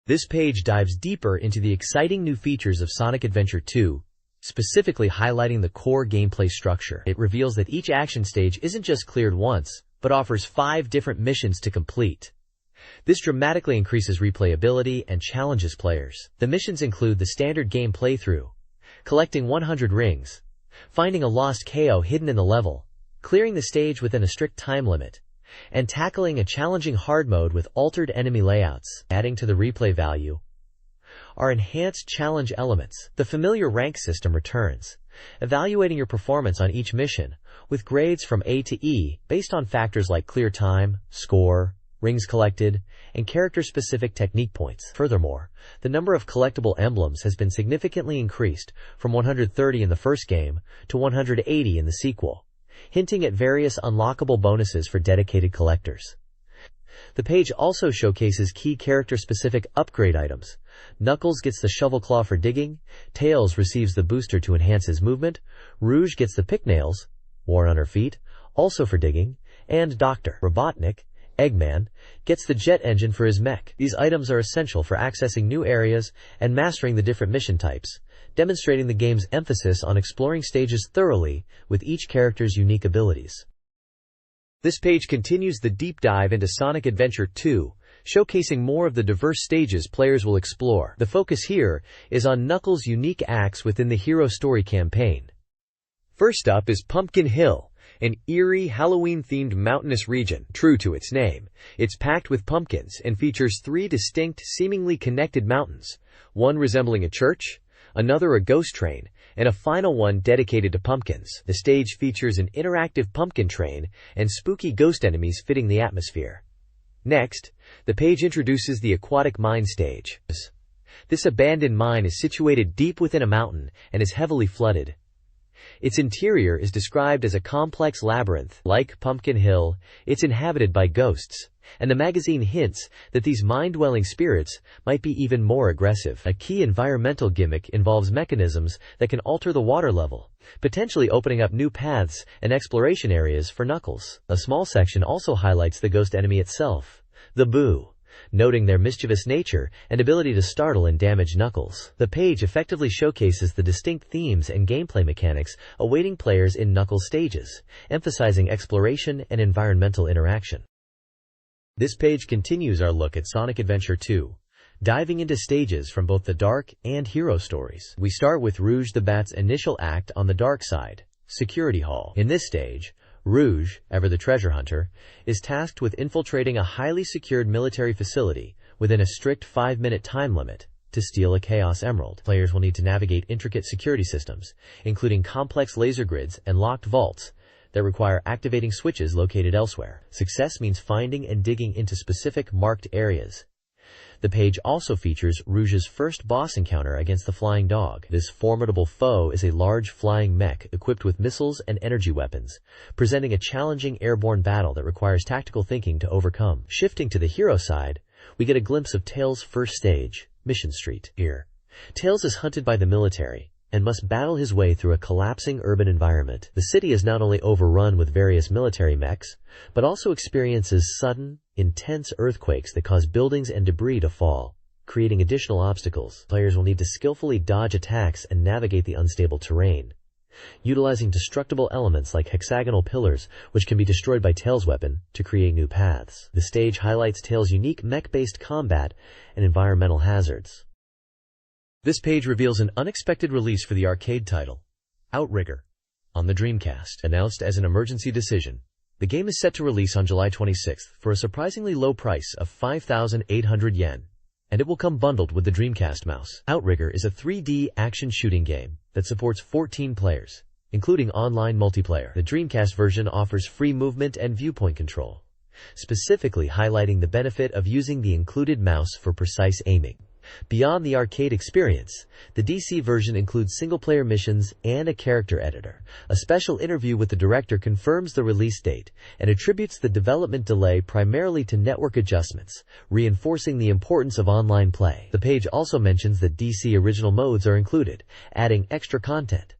This page dives deeper into the exciting new features of Sonic Adventure 2, specifically highlighting the core gameplay structure. It reveals that each action stage isn't just cleared once, but offers 5 different missions to complete. This dramatically increases replayability and challenges players. The missions include the standard game playthrough, collecting 100 rings, finding a lost KO hidden in the level, clearing the stage within a strict time limit, and tackling a challenging hard mode with altered enemy layouts. Adding to the replay value are enhanced challenge elements. The familiar rank system returns, evaluating your performance on each mission, with grades from A to E based on factors like clear time, score, rings collected, and character-specific technique points. Furthermore, the number of collectible emblems has been significantly increased from 130 in the first game to 180 in the sequel, hinting at various unlockable bonuses for dedicated collectors. The page also showcases key character-specific upgrade items. Knuckles gets the shovel claw for digging, Tails receives the booster to enhance his movement, Rouge gets the pick nails, worn on her feet, also for digging, and Dr. Robotnik, Eggman, gets the jet engine for his mech. These items are essential for accessing new areas and mastering the different mission types, demonstrating the game's emphasis on exploring stages thoroughly with each character's unique abilities. This page continues the deep dive into Sonic Adventure 2, showcasing more of the diverse stages players will explore. The focus here is on Knuckles' unique acts within the Hero Story campaign. First up is Pumpkin Hill, an eerie, Halloween-themed mountainous region. True to its name, it's packed with pumpkins and features 3 distinct, seemingly connected mountains, one resembling a church, another a ghost train, and a final one dedicated to pumpkins. The stage features an interactive pumpkin train and spooky ghost enemies fitting the atmosphere. Next, the page introduces the aquatic mine stage. This abandoned mine is situated deep within a mountain and is heavily flooded. Its interior is described as a complex labyrinth. Like Pumpkin Hill, it's inhabited by ghosts, and the magazine hints that these mine-dwelling spirits might be even more aggressive. A key environmental gimmick involves mechanisms that can alter the water level, potentially opening up new paths and exploration areas for Knuckles. A small section also highlights the ghost enemy itself, the Boo, noting their mischievous nature and ability to startle and damage Knuckles. The page effectively showcases the distinct themes and gameplay mechanics awaiting players in Knuckles stages, emphasizing exploration and environmental interaction. This page continues our look at Sonic Adventure 2, diving into stages from both the dark and hero stories. We start with Rouge the Bat's initial act on the dark side, Security Hall. In this stage, Rouge, ever the treasure hunter, is tasked with infiltrating a highly secured military facility within a strict 5-minute time limit to steal a Chaos Emerald. Players will need to navigate intricate security systems, including complex laser grids and locked vaults, that require activating switches located elsewhere. Success means finding and digging into specific marked areas. The page also features Rouge's first boss encounter against the flying dog. This formidable foe is a large flying mech equipped with missiles and energy weapons, presenting a challenging airborne battle that requires tactical thinking to overcome. Shifting to the hero side, we get a glimpse of Tails' first stage, Mission Street. Here, Tails is hunted by the military and must battle his way through a collapsing urban environment. The city is not only overrun with various military mechs, but also experiences sudden, intense earthquakes that cause buildings and debris to fall, creating additional obstacles. Players will need to skillfully dodge attacks and navigate the unstable terrain, utilizing destructible elements like hexagonal pillars, which can be destroyed by Tails' weapon, to create new paths. The stage highlights Tails' unique mech-based combat and environmental hazards. This page reveals an unexpected release for the arcade title, Outrigger, on the Dreamcast. Announced as an emergency decision, the game is set to release on July 26th for a surprisingly low price of 5,800 yen, and it will come bundled with the Dreamcast mouse. Outrigger is a 3D action shooting game that supports 14 players, including online multiplayer. The Dreamcast version offers free movement and viewpoint control, specifically highlighting the benefit of using the included mouse for precise aiming. Beyond the arcade experience, the DC version includes single-player missions and a character editor. A special interview with the director confirms the release date and attributes the development delay primarily to network adjustments, reinforcing the importance of online play. The page also mentions that DC original modes are included, adding extra content.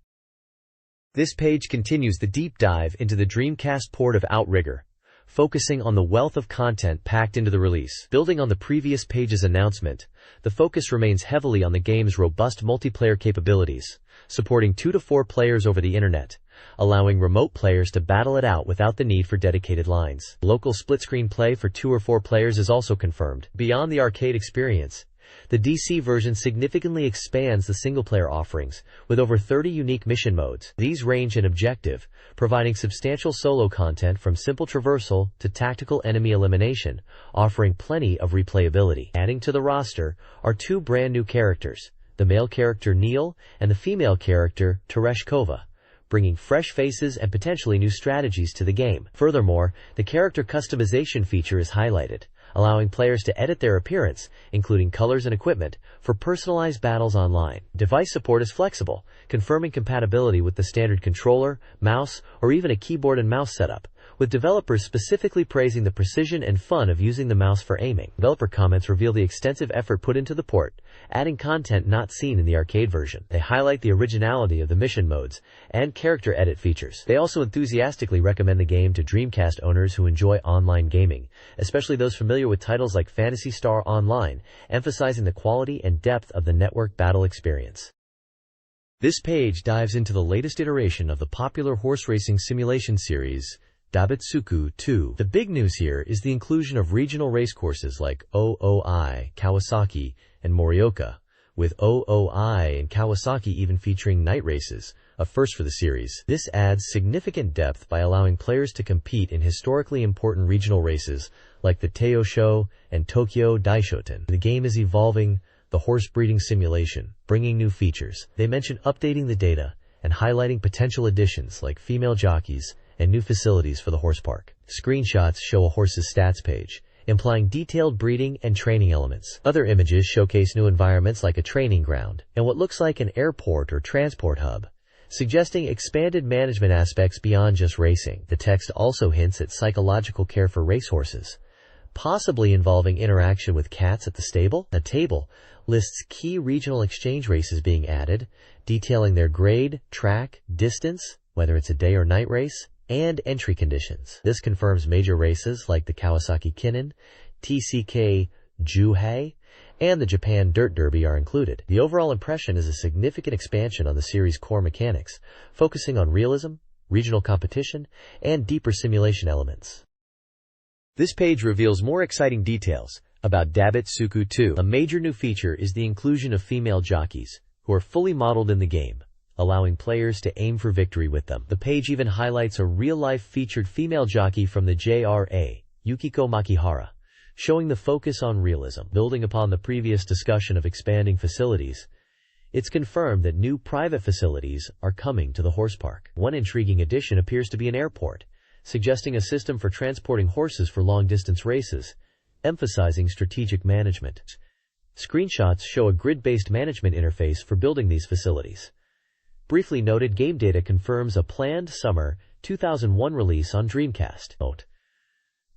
This page continues the deep dive into the Dreamcast port of Outrigger, focusing on the wealth of content packed into the release. Building on the previous page's announcement, the focus remains heavily on the game's robust multiplayer capabilities, supporting 2 to 4 players over the internet, allowing remote players to battle it out without the need for dedicated lines. Local split-screen play for 2 or 4 players is also confirmed. Beyond the arcade experience, the DC version significantly expands the single-player offerings, with over 30 unique mission modes. These range in objective, providing substantial solo content from simple traversal to tactical enemy elimination, offering plenty of replayability. Adding to the roster are 2 brand new characters, the male character Neil and the female character Tereshkova, bringing fresh faces and potentially new strategies to the game. Furthermore, the character customization feature is highlighted, allowing players to edit their appearance, including colors and equipment, for personalized battles online. Device support is flexible, confirming compatibility with the standard controller, mouse, or even a keyboard and mouse setup, with developers specifically praising the precision and fun of using the mouse for aiming. Developer comments reveal the extensive effort put into the port, adding content not seen in the arcade version. They highlight the originality of the mission modes and character edit features. They also enthusiastically recommend the game to Dreamcast owners who enjoy online gaming, especially those familiar with titles like Phantasy Star Online, emphasizing the quality and depth of the network battle experience. This page dives into the latest iteration of the popular horse racing simulation series, Dabetsuku 2. The big news here is the inclusion of regional racecourses like OOI, Kawasaki, and Morioka, with OOI and Kawasaki even featuring night races, a first for the series. This adds significant depth by allowing players to compete in historically important regional races like the Teiyosho and Tokyo Daishoten. The game is evolving the horse breeding simulation, bringing new features. They mention updating the data and highlighting potential additions like female jockeys and new facilities for the horse park. Screenshots show a horse's stats page, implying detailed breeding and training elements. Other images showcase new environments like a training ground and what looks like an airport or transport hub, suggesting expanded management aspects beyond just racing. The text also hints at psychological care for racehorses, possibly involving interaction with cats at the stable. A table lists key regional exchange races being added, detailing their grade, track, distance, whether it's a day or night race, and entry conditions. This confirms major races like the Kawasaki Kinnan, TCK Juhei, and the Japan Dirt Derby are included. The overall impression is a significant expansion on the series' core mechanics, focusing on realism, regional competition, and deeper simulation elements. This page reveals more exciting details about Dabetsuku 2. A major new feature is the inclusion of female jockeys, who are fully modeled in the game, allowing players to aim for victory with them. The page even highlights a real-life featured female jockey from the JRA, Yukiko Makihara, showing the focus on realism. Building upon the previous discussion of expanding facilities, It's confirmed that new private facilities are coming to the horse park. One intriguing addition appears to be an airport, suggesting a system for transporting horses for long-distance races, emphasizing strategic management. Screenshots show a grid-based management interface for building these facilities. Briefly noted, game data confirms a planned summer 2001 release on Dreamcast.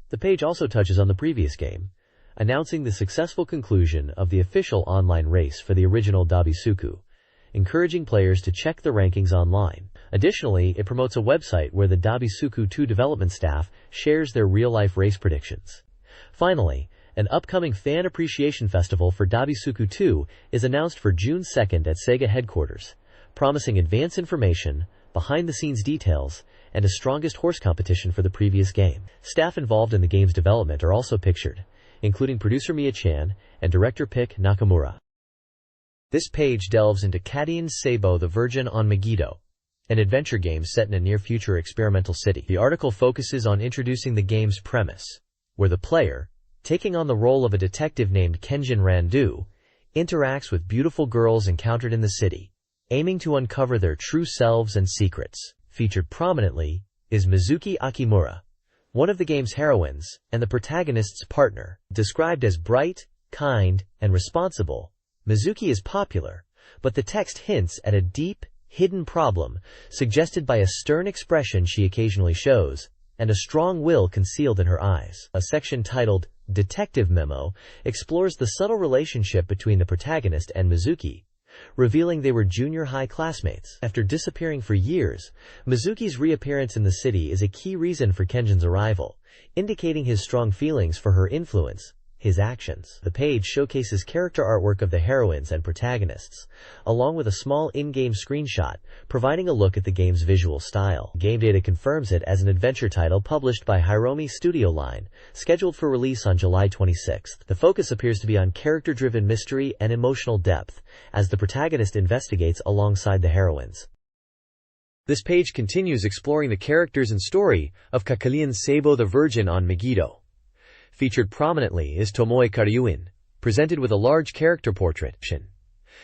The page also touches on the previous game, announcing the successful conclusion of the official online race for the original Dabisuku, encouraging players to check the rankings online. Additionally, it promotes a website where the Dabisuku 2 development staff shares their real-life race predictions. Finally, an upcoming fan appreciation festival for Dabisuku 2 is announced for June 2nd at Sega headquarters, promising advance information, behind-the-scenes details, and a strongest horse competition for the previous game. Staff involved in the game's development are also pictured, including producer Mia-chan and director Pick Nakamura. This page delves into Kadian Seibo the Virgin on Megiddo, an adventure game set in a near-future experimental city. The article focuses on introducing the game's premise, where the player, taking on the role of a detective named Kenjin Randu, interacts with beautiful girls encountered in the city, aiming to uncover their true selves and secrets. Featured prominently is Mizuki Akimura, one of the game's heroines and the protagonist's partner. Described as bright, kind, and responsible, Mizuki is popular, but the text hints at a deep, hidden problem suggested by a stern expression she occasionally shows and a strong will concealed in her eyes. A section titled Detective Memo explores the subtle relationship between the protagonist and Mizuki, revealing they were junior high classmates. After disappearing for years, Mizuki's reappearance in the city is a key reason for Kenjin's arrival, indicating his strong feelings for her influence, his actions. The page showcases character artwork of the heroines and protagonists, along with a small in-game screenshot, providing a look at the game's visual style. Game data confirms it as an adventure title published by Hiromi Studio Line, scheduled for release on July 26. The focus appears to be on character-driven mystery and emotional depth, as the protagonist investigates alongside the heroines. This page continues exploring the characters and story of Kadian Seibo the Virgin on Megiddo. Featured prominently is Tomoe Karyuin, presented with a large character portrait.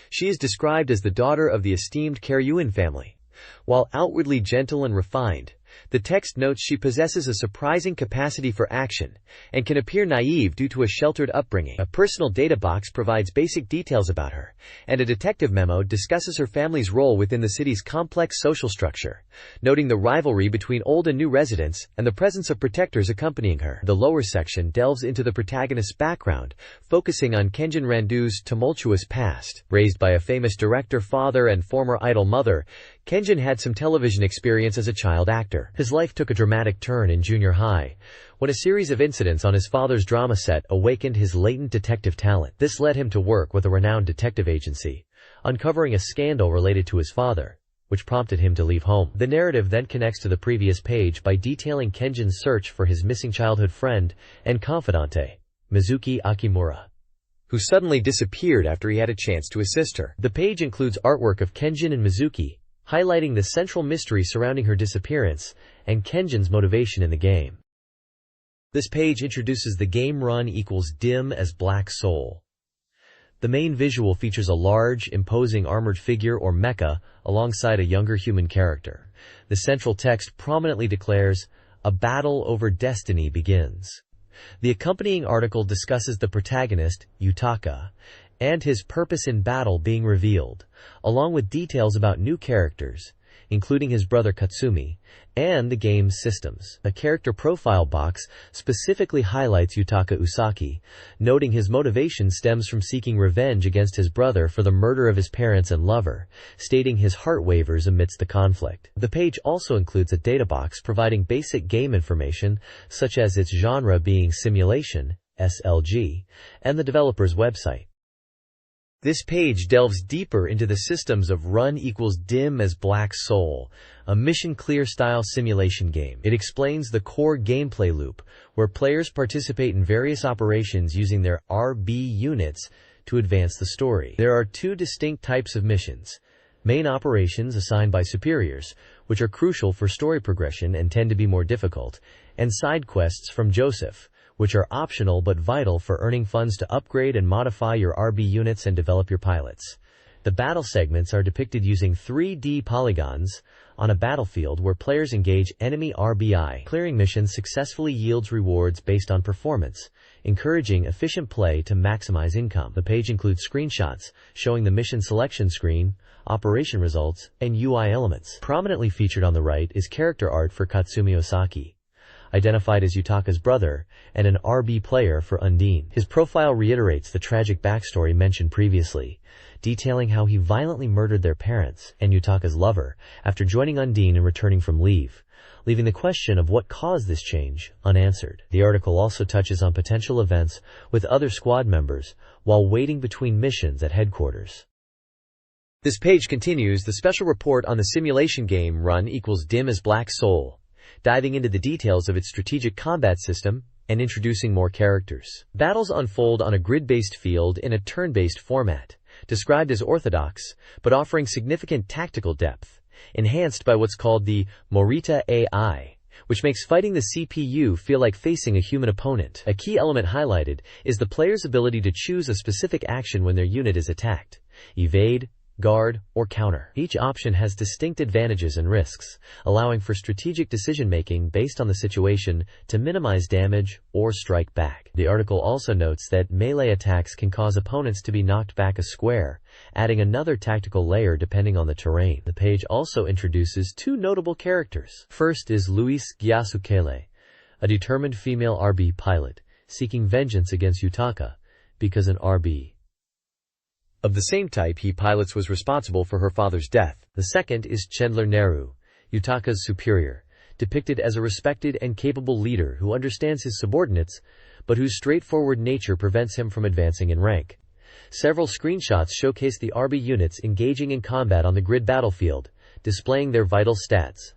She is described as the daughter of the esteemed Karyuin family. While outwardly gentle and refined, the text notes she possesses a surprising capacity for action and can appear naive due to a sheltered upbringing. A personal data box provides basic details about her, and a detective memo discusses her family's role within the city's complex social structure, noting the rivalry between old and new residents and the presence of protectors accompanying her. The lower section delves into the protagonist's background, focusing on Kenjin Randu's tumultuous past. Raised by a famous director father and former idol mother, Kenjin had some television experience as a child actor. His life took a dramatic turn in junior high, when a series of incidents on his father's drama set awakened his latent detective talent. This led him to work with a renowned detective agency, uncovering a scandal related to his father, which prompted him to leave home. The narrative then connects to the previous page by detailing Kenjin's search for his missing childhood friend and confidante, Mizuki Akimura, who suddenly disappeared after he had a chance to assist her. The page includes artwork of Kenjin and Mizuki, highlighting the central mystery surrounding her disappearance and Kenjin's motivation in the game. This page introduces the game run equals dim as Black Soul. The main visual features a large, imposing armored figure or mecha alongside a younger human character. The central text prominently declares, "A battle over destiny begins." The accompanying article discusses the protagonist, Yutaka, and his purpose in battle being revealed, along with details about new characters, including his brother Katsumi, and the game's systems. A character profile box specifically highlights Yutaka Usaki, noting his motivation stems from seeking revenge against his brother for the murder of his parents and lover, stating his heart wavers amidst the conflict. The page also includes a data box providing basic game information, such as its genre being simulation, SLG, and the developer's website. This page delves deeper into the systems of Run equals Dim as Black Soul, a mission-clear style simulation game. It explains the core gameplay loop, where players participate in various operations using their RB units to advance the story. There are two distinct types of missions: main operations assigned by superiors, which are crucial for story progression and tend to be more difficult, and side quests from Joseph, which are optional but vital for earning funds to upgrade and modify your RB units and develop your pilots. The battle segments are depicted using 3D polygons on a battlefield where players engage enemy RBI. Clearing missions successfully yields rewards based on performance, encouraging efficient play to maximize income. The page includes screenshots showing the mission selection screen, operation results, and UI elements. Prominently featured on the right is character art for Katsumi Osaki, identified as Yutaka's brother, and an RB player for Undine. His profile reiterates the tragic backstory mentioned previously, detailing how he violently murdered their parents and Yutaka's lover after joining Undine and returning from leave, leaving the question of what caused this change unanswered. The article also touches on potential events with other squad members while waiting between missions at headquarters. This page continues the special report on the simulation game Run = Dim as Black Soul, diving into the details of its strategic combat system and introducing more characters. Battles unfold on a grid-based field in a turn-based format, described as orthodox, but offering significant tactical depth, enhanced by what's called the Morita AI, which makes fighting the CPU feel like facing a human opponent. A key element highlighted is the player's ability to choose a specific action when their unit is attacked: evade, guard, or counter. Each option has distinct advantages and risks, allowing for strategic decision-making based on the situation to minimize damage or strike back. The article also notes that melee attacks can cause opponents to be knocked back a square, adding another tactical layer depending on the terrain. The page also introduces two notable characters. First is Luis Gyasukele, a determined female RB pilot, seeking vengeance against Yutaka, because an RB of the same type he pilots was responsible for her father's death. The second is Chandler Nehru, Yutaka's superior, depicted as a respected and capable leader who understands his subordinates, but whose straightforward nature prevents him from advancing in rank. Several screenshots showcase the RB units engaging in combat on the grid battlefield, displaying their vital stats.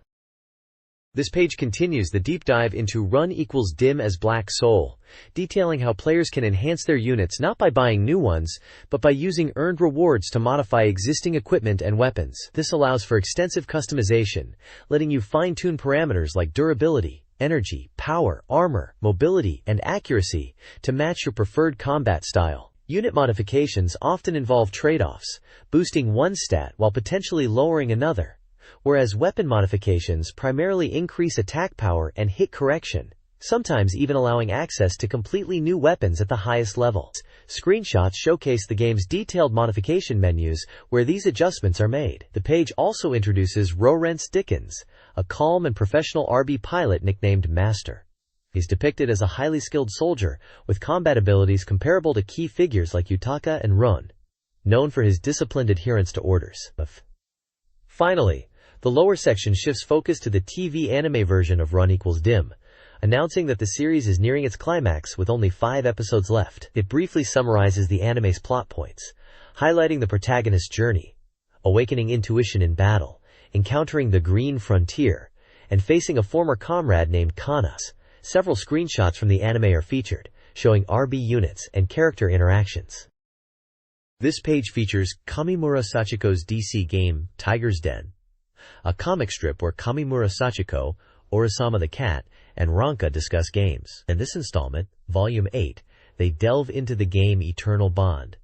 This page continues the deep dive into Run = Dim as Black Soul, detailing how players can enhance their units not by buying new ones, but by using earned rewards to modify existing equipment and weapons. This allows for extensive customization, letting you fine-tune parameters like durability, energy, power, armor, mobility, and accuracy to match your preferred combat style. Unit modifications often involve trade-offs, boosting one stat while potentially lowering another, whereas weapon modifications primarily increase attack power and hit correction, sometimes even allowing access to completely new weapons at the highest level. Screenshots showcase the game's detailed modification menus where these adjustments are made. The page also introduces Rorence Dickens, a calm and professional RB pilot nicknamed Master. He's depicted as a highly skilled soldier with combat abilities comparable to key figures like Yutaka and Run, known for his disciplined adherence to orders. Finally, the lower section shifts focus to the TV anime version of Run = Dim, announcing that the series is nearing its climax with only 5 episodes left. It briefly summarizes the anime's plot points, highlighting the protagonist's journey, awakening intuition in battle, encountering the Green Frontier, and facing a former comrade named Kana. Several screenshots from the anime are featured, showing RB units and character interactions. This page features Kamimura Sachiko's DC game, Tiger's Den, a comic strip where Kamimura Sachiko, Orisama the cat, and Ranka discuss games. In this installment, Volume 8, they delve into the game Eternal Bond,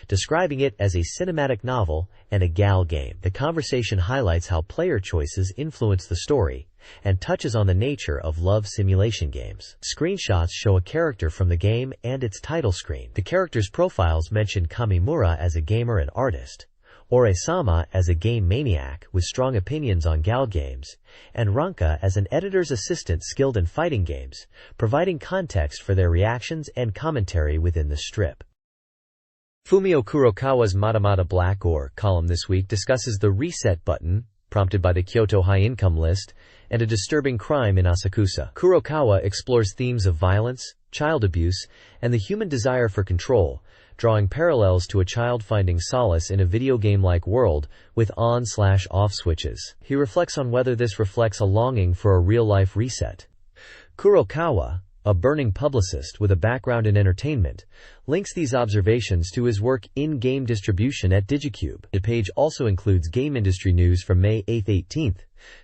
describing it as a cinematic novel and a gal game. The conversation highlights how player choices influence the story and touches on the nature of love simulation games. Screenshots show a character from the game and its title screen. The characters' profiles mention Kamimura as a gamer and artist, Orisama as a game maniac with strong opinions on gal games, and Ranka as an editor's assistant skilled in fighting games, providing context for their reactions and commentary within the strip. Fumio Kurokawa's Matamata Black Ore column this week discusses the reset button, prompted by the Kyoto High Income List, and a disturbing crime in Asakusa. Kurokawa explores themes of violence, child abuse, and the human desire for control, drawing parallels to a child finding solace in a video game-like world with on/off switches. He reflects on whether this reflects a longing for a real-life reset. Kurokawa, a burning publicist with a background in entertainment, links these observations to his work in game distribution at Digicube. The page also includes game industry news from May 8-18,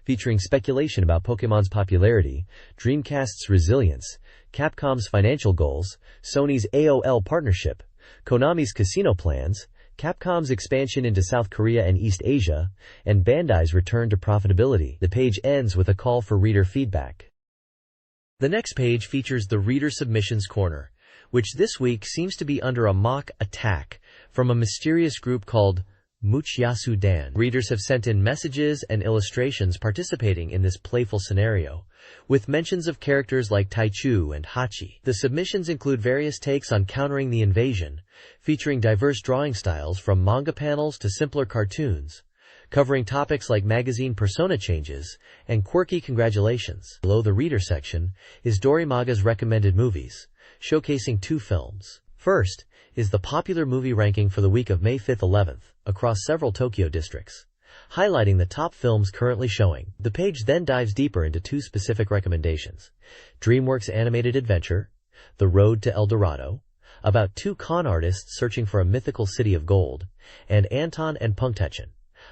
featuring speculation about Pokémon's popularity, Dreamcast's resilience, Capcom's financial goals, Sony's AOL partnership, Konami's casino plans, Capcom's expansion into South Korea and East Asia, and Bandai's return to profitability. The page ends with a call for reader feedback. The next page features the Reader Submissions Corner, which this week seems to be under a mock attack from a mysterious group called Muchyasu Dan. Readers have sent in messages and illustrations participating in this playful scenario, with mentions of characters like Taichu and Hachi. The submissions include various takes on countering the invasion, featuring diverse drawing styles from manga panels to simpler cartoons, covering topics like magazine persona changes and quirky congratulations. Below the reader section is Dorimaga's recommended movies, showcasing 2 films. First is the popular movie ranking for the week of May 5-11th across several Tokyo districts, highlighting the top films currently showing. The page then dives deeper into 2 specific recommendations: DreamWorks' animated adventure, The Road to El Dorado, about 2 con artists searching for a mythical city of gold, and Anton and Punktechen,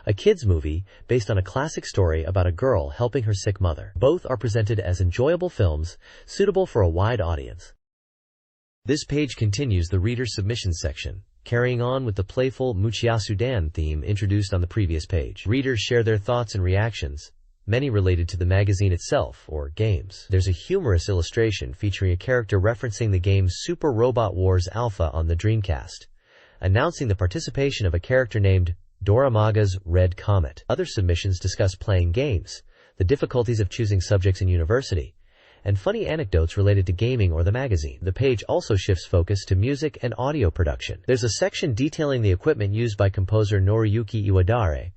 a kids movie based on a classic story about a girl helping her sick mother. Both are presented as enjoyable films, suitable for a wide audience. This page continues the reader submissions section, carrying on with the playful Muchyasu Dan theme introduced on the previous page. Readers share their thoughts and reactions, many related to the magazine itself or games. There's a humorous illustration featuring a character referencing the game Super Robot Wars Alpha on the Dreamcast, announcing the participation of a character named Dorimaga's Red Comet. Other submissions discuss playing games, the difficulties of choosing subjects in university, and funny anecdotes related to gaming or the magazine. The page also shifts focus to music and audio production. There's a section detailing the equipment used by composer Noriyuki Iwadare,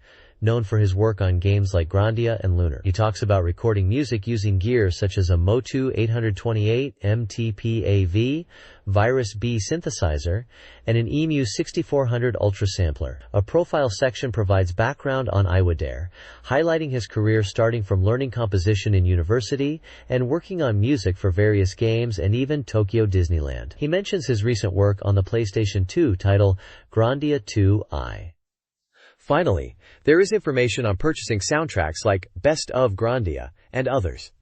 known for his work on games like Grandia and Lunar. He talks about recording music using gear such as a Motu 828 MTPAV, Virus B synthesizer, and an EMU 6400 Ultra sampler. A profile section provides background on Iwadare, highlighting his career starting from learning composition in university and working on music for various games and even Tokyo Disneyland. He mentions his recent work on the PlayStation 2 title Grandia 2i. Finally, there is information on purchasing soundtracks like Best of Grandia and others.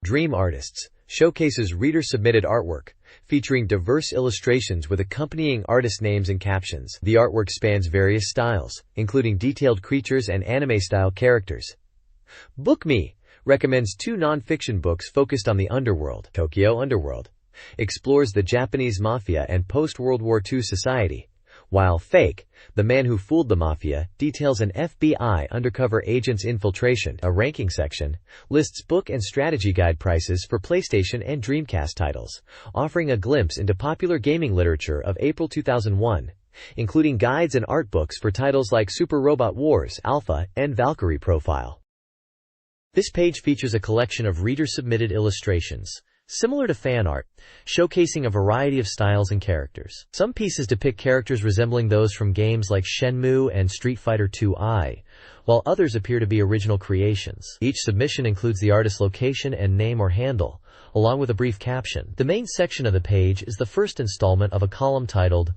Dream Artists showcases reader-submitted artwork, featuring diverse illustrations with accompanying artist names and captions. The artwork spans various styles, including detailed creatures and anime-style characters. Book Me recommends 2 non-fiction books focused on the underworld. Tokyo Underworld explores the Japanese mafia and post-World War II society, while Fake, The Man Who Fooled the Mafia, details an FBI undercover agent's infiltration. A ranking section lists book and strategy guide prices for PlayStation and Dreamcast titles, offering a glimpse into popular gaming literature of April 2001, including guides and art books for titles like Super Robot Wars Alpha and Valkyrie Profile. This page features a collection of reader-submitted illustrations, similar to fan art, showcasing a variety of styles and characters. Some pieces depict characters resembling those from games like Shenmue and Street Fighter 2i, while others appear to be original creations. Each submission includes the artist's location and name or handle, along with a brief caption. The main section of the page is the first installment of a column titled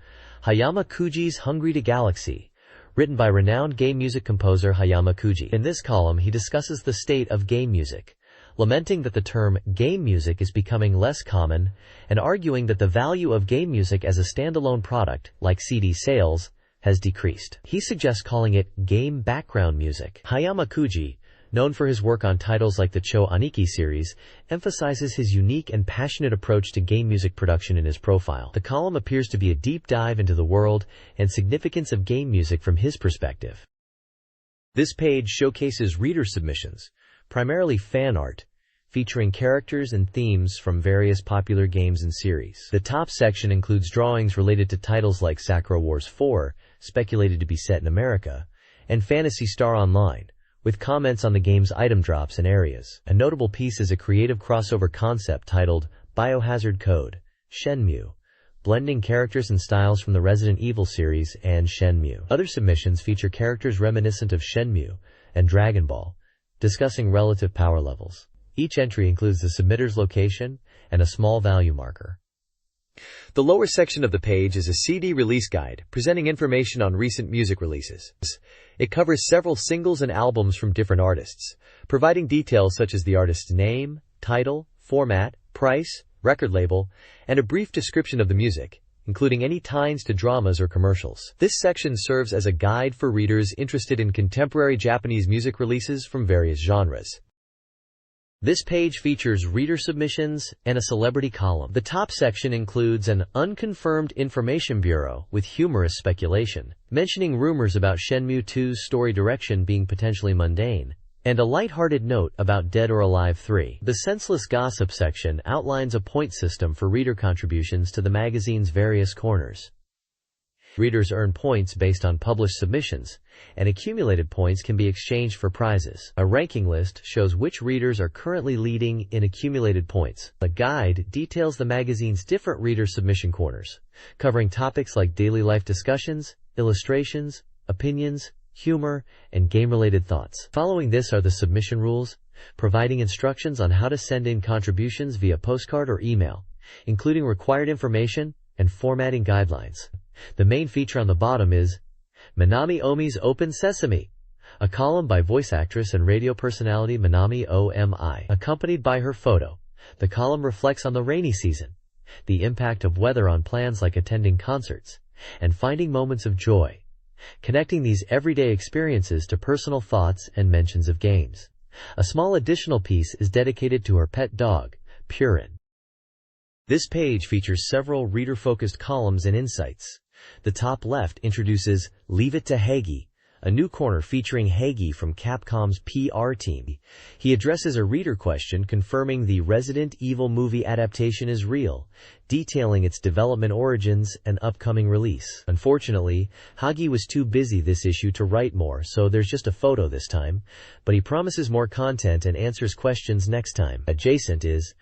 Hayama Kuji's Hungry to Galaxy, written by renowned game music composer Hayama Kuji. In this column, he discusses the state of game music, lamenting that the term game music is becoming less common and arguing that the value of game music as a standalone product, like CD sales, has decreased. He suggests calling it game background music. Hayama Kuji, known for his work on titles like the Cho Aniki series, emphasizes his unique and passionate approach to game music production in his profile. The column appears to be a deep dive into the world and significance of game music from his perspective. This page showcases reader submissions, primarily fan art, featuring characters and themes from various popular games and series. The top section includes drawings related to titles like Sakura Wars 4, speculated to be set in America, and Phantasy Star Online, with comments on the game's item drops and areas. A notable piece is a creative crossover concept titled Biohazard Code, Shenmue, blending characters and styles from the Resident Evil series and Shenmue. Other submissions feature characters reminiscent of Shenmue and Dragon Ball, discussing relative power levels. Each entry includes the submitter's location and a small value marker. The lower section of the page is a CD release guide, presenting information on recent music releases. It covers several singles and albums from different artists, providing details such as the artist's name, title, format, price, record label, and a brief description of the music, including any ties to dramas or commercials. This section serves as a guide for readers interested in contemporary Japanese music releases from various genres. This page features reader submissions and a celebrity column. The top section includes an unconfirmed information bureau with humorous speculation, mentioning rumors about Shenmue 2's story direction being potentially mundane, and a light-hearted note about Dead or Alive 3. The senseless gossip section outlines a point system for reader contributions to the magazine's various corners. Readers earn points based on published submissions, and accumulated points can be exchanged for prizes. A ranking list shows which readers are currently leading in accumulated points. A guide details the magazine's different reader submission corners, covering topics like daily life discussions, illustrations, opinions, humor, and game-related thoughts. Following this are the submission rules, providing instructions on how to send in contributions via postcard or email, including required information and formatting guidelines. The main feature on the bottom is Minami Omi's Open Sesame, a column by voice actress and radio personality Minami Omi, accompanied by her photo. The column reflects on the rainy season, the impact of weather on plans like attending concerts, and finding moments of joy, connecting these everyday experiences to personal thoughts and mentions of games. A small additional piece is dedicated to her pet dog, Purin. This page features several reader-focused columns and insights. The top left introduces Leave It to Hagi, a new corner featuring Hagi from Capcom's PR team. He addresses a reader question confirming the Resident Evil movie adaptation is real, detailing its development origins and upcoming release. Unfortunately, Hagi was too busy this issue to write more, so there's just a photo this time, but he promises more content and answers questions next time. Adjacent is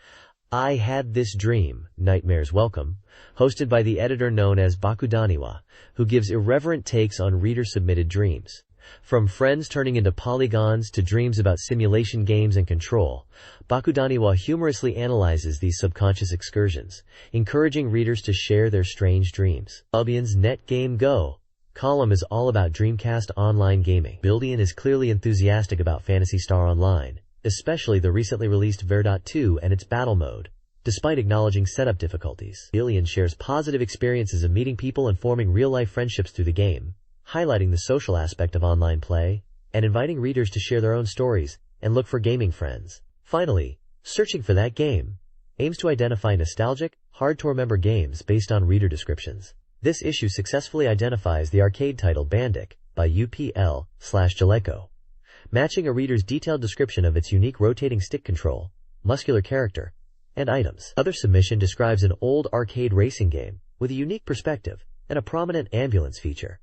I Had This Dream, Nightmares Welcome, hosted by the editor known as Bakudaniwa, who gives irreverent takes on reader-submitted dreams. From friends turning into polygons to dreams about simulation games and control, Bakudaniwa humorously analyzes these subconscious excursions, encouraging readers to share their strange dreams. Albion's Net Game Go column is all about Dreamcast online gaming. Bildian is clearly enthusiastic about Phantasy Star Online, especially the recently released Verdot 2 and its battle mode, despite acknowledging setup difficulties. Billion shares positive experiences of meeting people and forming real-life friendships through the game, highlighting the social aspect of online play, and inviting readers to share their own stories and look for gaming friends. Finally, Searching for That Game aims to identify nostalgic, hard-to-remember games based on reader descriptions. This issue successfully identifies the arcade title Bandic by UPL/Jaleco, matching a reader's detailed description of its unique rotating stick control, muscular character, and items. Other submission describes an old arcade racing game with a unique perspective and a prominent ambulance feature,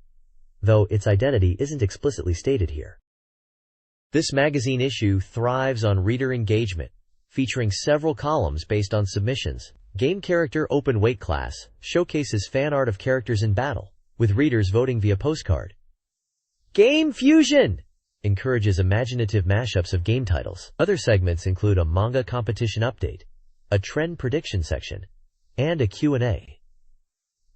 though its identity isn't explicitly stated here. This magazine issue thrives on reader engagement, featuring several columns based on submissions. Game Character Open Weight Class showcases fan art of characters in battle, with readers voting via postcard. Game Fusion encourages imaginative mashups of game titles. Other segments include a manga competition update, a trend prediction section, and a Q&A.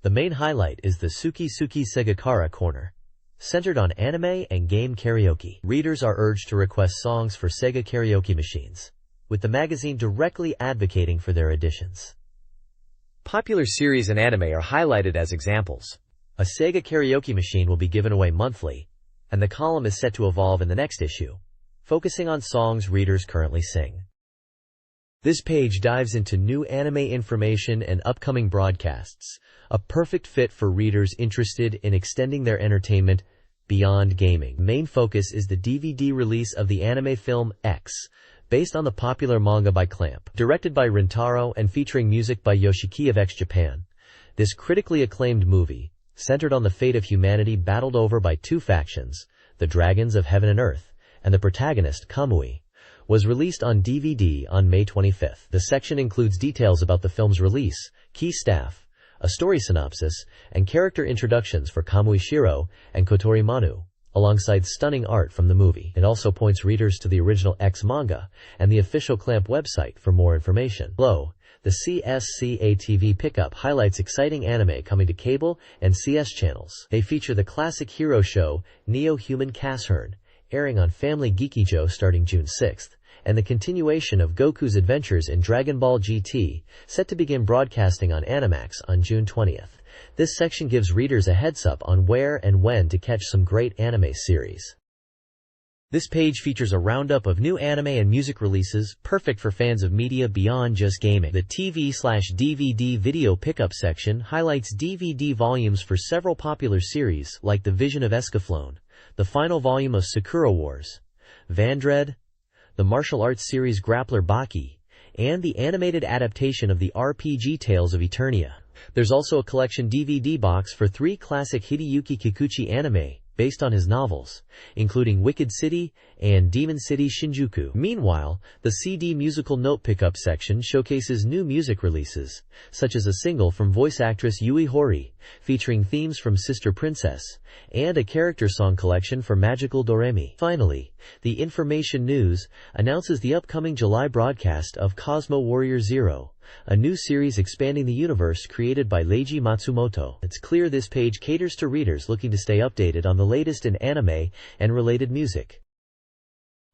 The main highlight is the Suki Suki Segakara corner, centered on anime and game karaoke. Readers are urged to request songs for Sega karaoke machines, with the magazine directly advocating for their additions. Popular series and anime are highlighted as examples. A Sega karaoke machine will be given away monthly, and the column is set to evolve in the next issue, focusing on songs readers currently sing. This page dives into new anime information and upcoming broadcasts, a perfect fit for readers interested in extending their entertainment beyond gaming. Main focus is the DVD release of the anime film X, based on the popular manga by Clamp. Directed by Rintaro and featuring music by Yoshiki of X Japan, this critically acclaimed movie, centered on the fate of humanity battled over by two factions, the Dragons of Heaven and Earth, and the protagonist, Kamui, was released on DVD on May 25th. The section includes details about the film's release, key staff, a story synopsis, and character introductions for Kamui Shiro and Kotori Manu, alongside stunning art from the movie. It also points readers to the original X manga and the official Clamp website for more information. Below, the CSCA TV pickup highlights exciting anime coming to cable and CS channels. They feature the classic hero show Neo-Human Casshern, airing on Family Geekijo starting June 6th, and the continuation of Goku's adventures in Dragon Ball GT, set to begin broadcasting on Animax on June 20th. This section gives readers a heads up on where and when to catch some great anime series. This page features a roundup of new anime and music releases, perfect for fans of media beyond just gaming. The TV/DVD video pickup section highlights DVD volumes for several popular series like The Vision of Escaflowne, the final volume of Sakura Wars, Vandred, the martial arts series Grappler Baki, and the animated adaptation of the RPG Tales of Eternia. There's also a collection DVD box for 3 classic Hideyuki Kikuchi anime, based on his novels, including Wicked City and Demon City Shinjuku. Meanwhile, the CD musical note pickup section showcases new music releases, such as a single from voice actress Yui Horii, featuring themes from Sister Princess, and a character song collection for Magical Doremi. Finally, the Information News announces the upcoming July broadcast of Cosmo Warrior Zero, a new series expanding the universe created by Leiji Matsumoto. It's clear this page caters to readers looking to stay updated on the latest in anime and related music.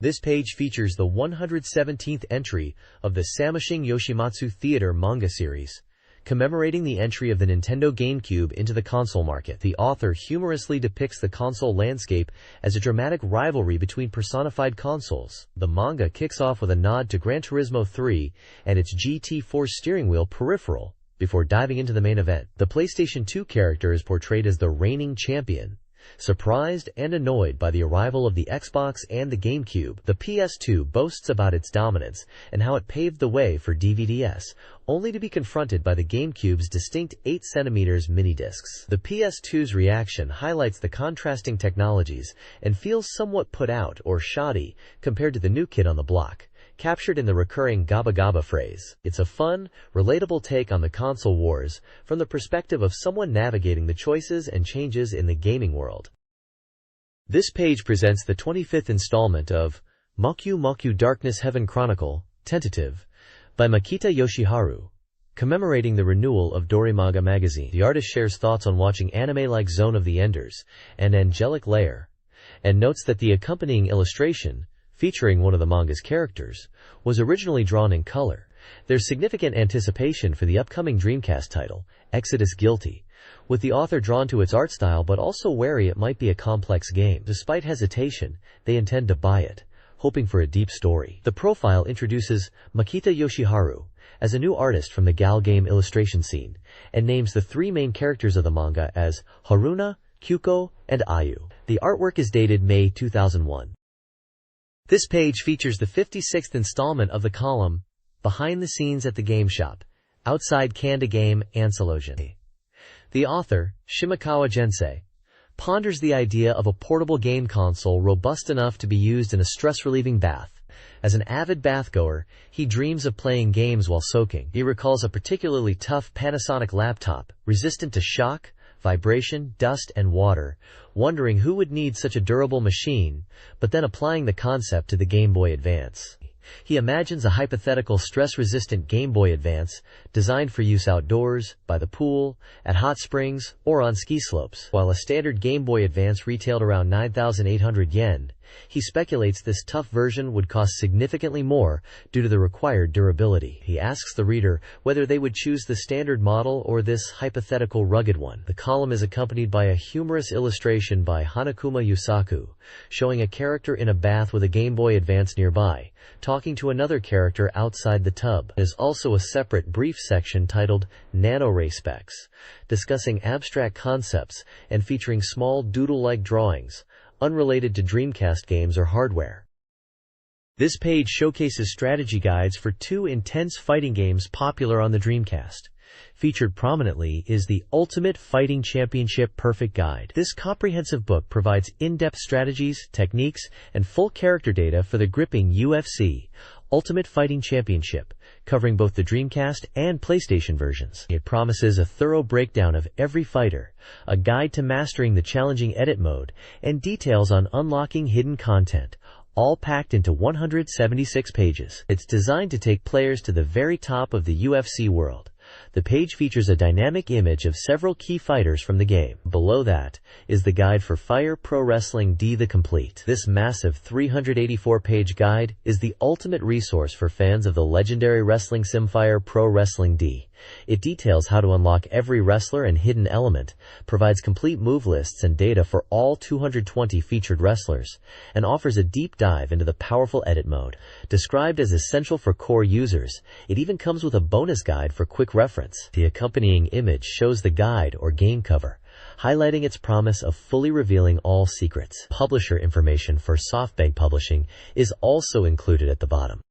This page features the 117th entry of the Samashing Yoshimatsu Theater manga series, commemorating the entry of the Nintendo GameCube into the console market. The author humorously depicts the console landscape as a dramatic rivalry between personified consoles. The manga kicks off with a nod to Gran Turismo 3 and its GT4 steering wheel peripheral, before diving into the main event. The PlayStation 2 character is portrayed as the reigning champion, surprised and annoyed by the arrival of the Xbox and the GameCube. The PS2 boasts about its dominance and how it paved the way for DVDs, only to be confronted by the GameCube's distinct 8cm mini-discs. The PS2's reaction highlights the contrasting technologies and feels somewhat put out or shoddy compared to the new kid on the block, captured in the recurring Gabba Gabba phrase. It's a fun, relatable take on the console wars from the perspective of someone navigating the choices and changes in the gaming world. This page presents the 25th installment of Mokyu Mokyu Darkness Heaven Chronicle, Tentative, by Makita Yoshiharu, commemorating the renewal of Dorimaga magazine. The artist shares thoughts on watching anime like Zone of the Enders and Angelic Layer, and notes that the accompanying illustration, featuring one of the manga's characters, was originally drawn in color. There's significant anticipation for the upcoming Dreamcast title, Exodus Guilty, with the author drawn to its art style but also wary it might be a complex game. Despite hesitation, they intend to buy it, hoping for a deep story. The profile introduces Makita Yoshiharu as a new artist from the gal game illustration scene, and names the 3 main characters of the manga as Haruna, Kyuko, and Ayu. The artwork is dated May 2001. This page features the 56th installment of the column, Behind the Scenes at the Game Shop, Outside Kanda Game Ancelosion. The author, Shimakawa Jensei, ponders the idea of a portable game console robust enough to be used in a stress-relieving bath. As an avid bathgoer, he dreams of playing games while soaking. He recalls a particularly tough Panasonic laptop, resistant to shock, vibration, dust, and water, wondering who would need such a durable machine, but then applying the concept to the Game Boy Advance. He imagines a hypothetical stress-resistant Game Boy Advance designed for use outdoors, by the pool, at hot springs, or on ski slopes. While a standard Game Boy Advance retailed around 9,800 yen, he speculates this tough version would cost significantly more due to the required durability. He asks the reader whether they would choose the standard model or this hypothetical rugged one. The column is accompanied by a humorous illustration by Hanakuma Yusaku, showing a character in a bath with a Game Boy Advance nearby, talking to another character outside the tub. There is also a separate brief section titled Nanoray Specs, discussing abstract concepts and featuring small doodle-like drawings, unrelated to Dreamcast games or hardware. This page showcases strategy guides for 2 intense fighting games popular on the Dreamcast. Featured prominently is the Ultimate Fighting Championship Perfect Guide. This comprehensive book provides in-depth strategies, techniques, and full character data for the gripping UFC Ultimate Fighting Championship, covering both the Dreamcast and PlayStation versions. It promises a thorough breakdown of every fighter, a guide to mastering the challenging edit mode, and details on unlocking hidden content, all packed into 176 pages. It's designed to take players to the very top of the UFC world. The page features a dynamic image of several key fighters from the game. Below that is the guide for Fire Pro Wrestling D the Complete. This massive 384-page guide is the ultimate resource for fans of the legendary wrestling sim Fire Pro Wrestling D, It details how to unlock every wrestler and hidden element, provides complete move lists and data for all 220 featured wrestlers, and offers a deep dive into the powerful edit mode. Described as essential for core users, it even comes with a bonus guide for quick reference. The accompanying image shows the guide or game cover, highlighting its promise of fully revealing all secrets. Publisher information for SoftBank Publishing is also included at the bottom.